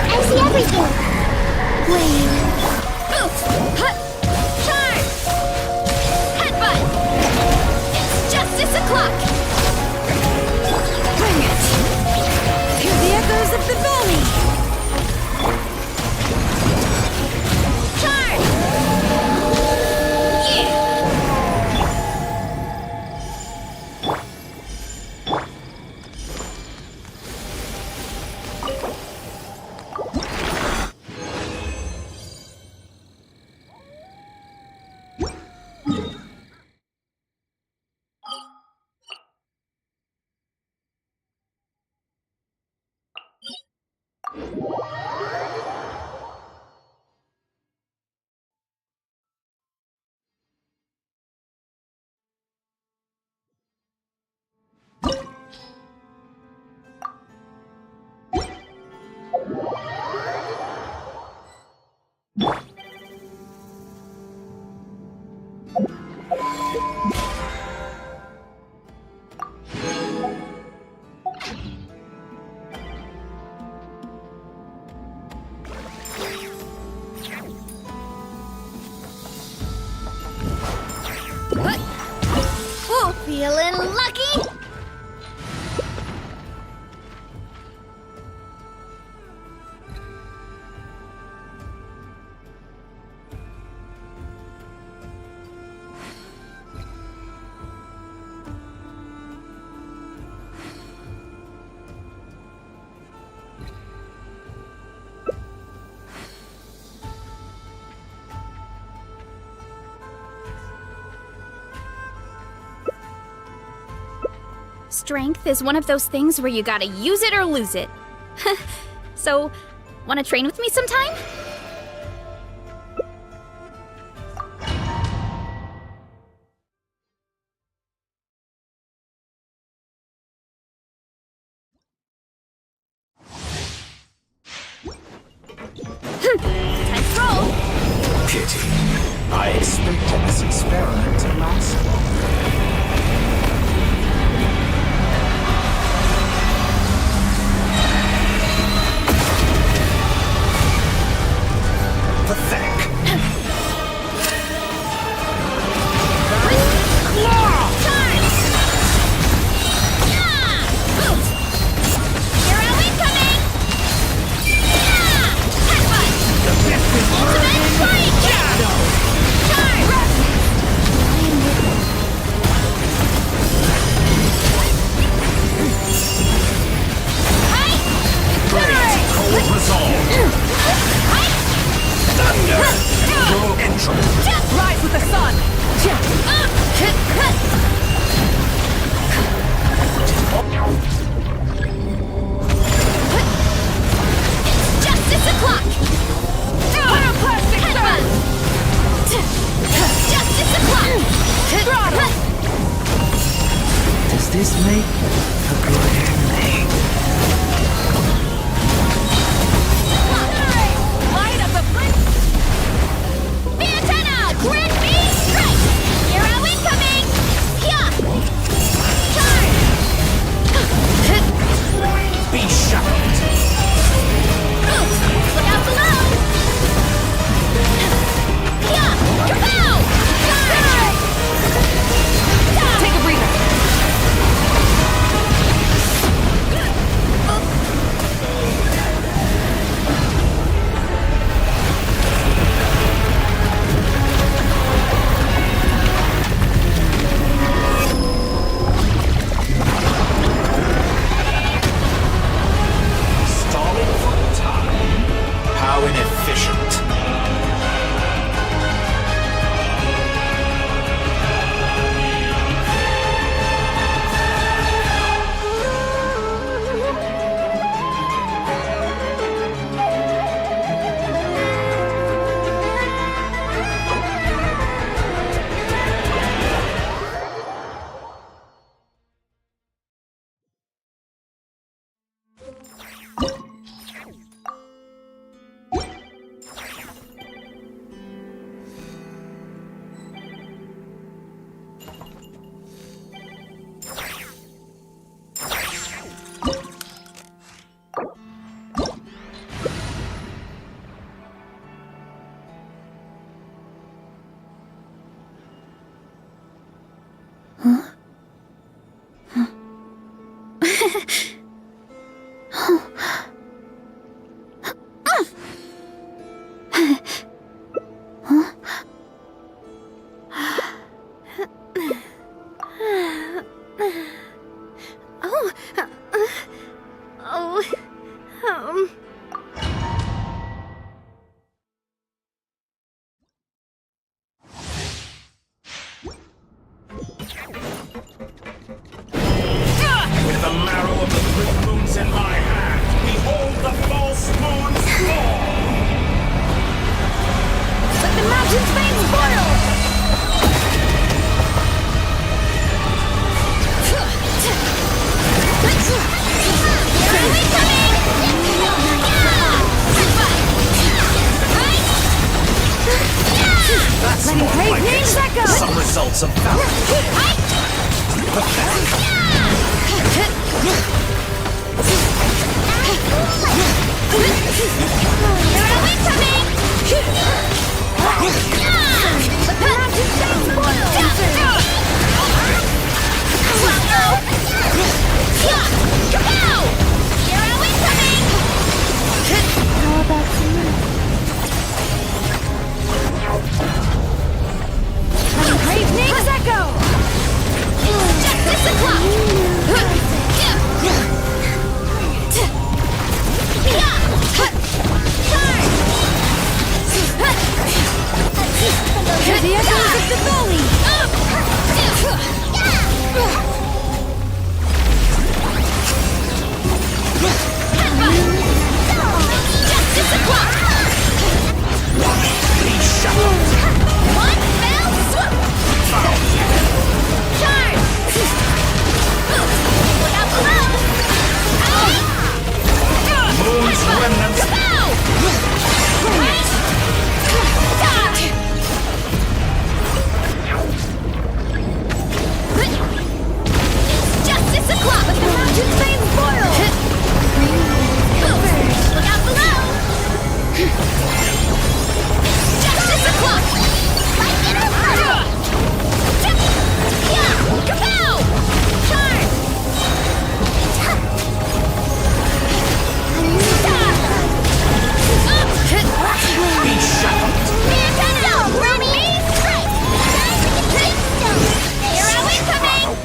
I see everything. Wait. Oof! Hut! Charge! Headbutt! It's justice o'clock! Bring it! Hear the echoes of the valley! Charge! Yeah! Ooh, feeling lucky? Strength is one of those things where you gotta use it or lose it. So, wanna train with me sometime? Time to roll! Pity. I expected this experiment to last longer. Pathetic. Rise with the sun! It's justice o'clock! Pyroclastic sun! Justice o'clock! Does this make a good ending? Light of the blink! Fiatena! Grant me strike! Hero incoming! With the marrow of the great moons in my hand, behold the false moon's fall! Let the mountain's veins boil! That's more like it. Some results of valor.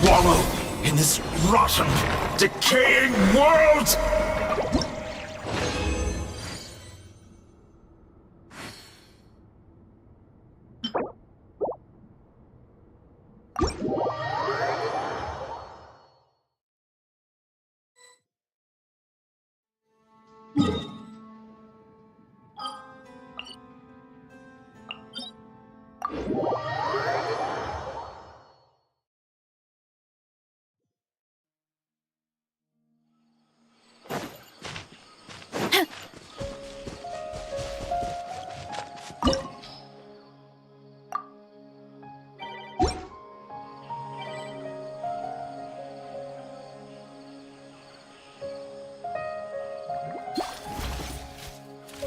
Wallow in this rotten, decaying world!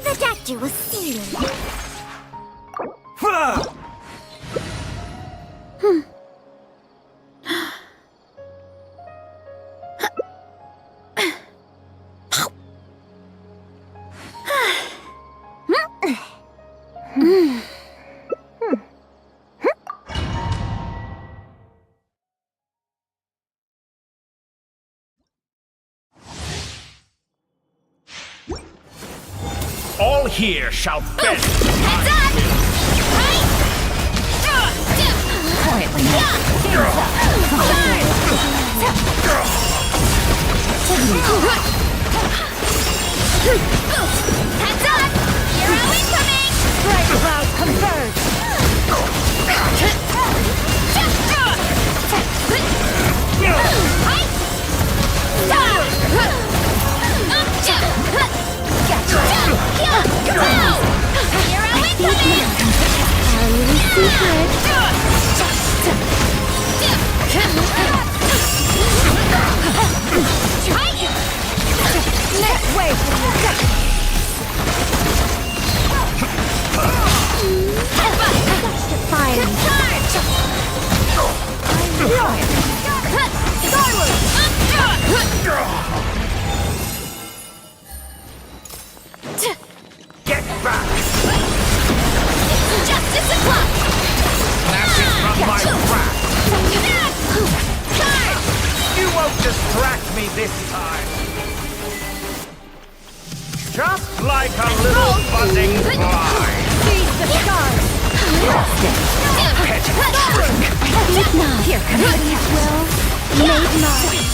The doctor will see you. All here shall bend. Quietly Heads up! Hero incoming! Bright clouds converge! Next wave from the second. Fire. Forward. distract me this time. Just like a little buzzing fly. Seize the skies! If not, here comes the catch. Will made mine.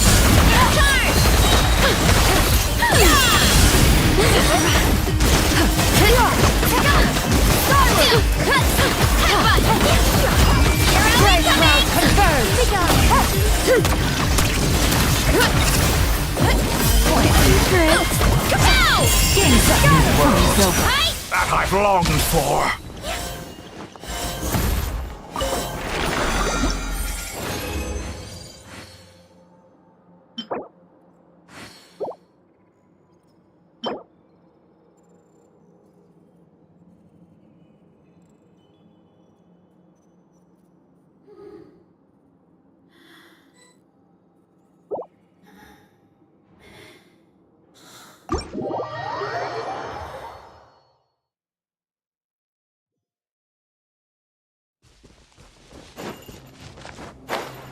Great cloud confirmed! That I've longed for.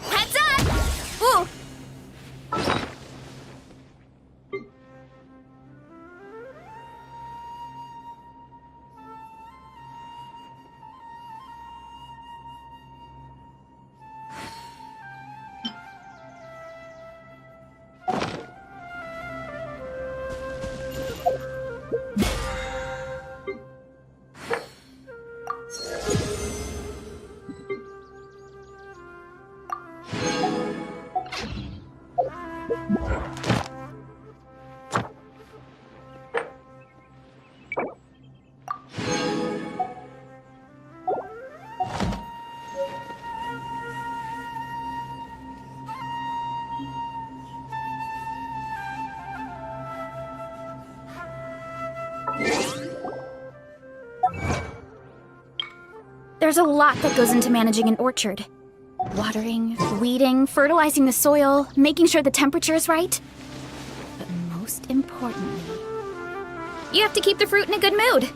Heads up! Ooh. There's a lot that goes into managing an orchard. Watering, weeding, fertilizing the soil, making sure the temperature is right. But most importantly, you have to keep the fruit in a good mood.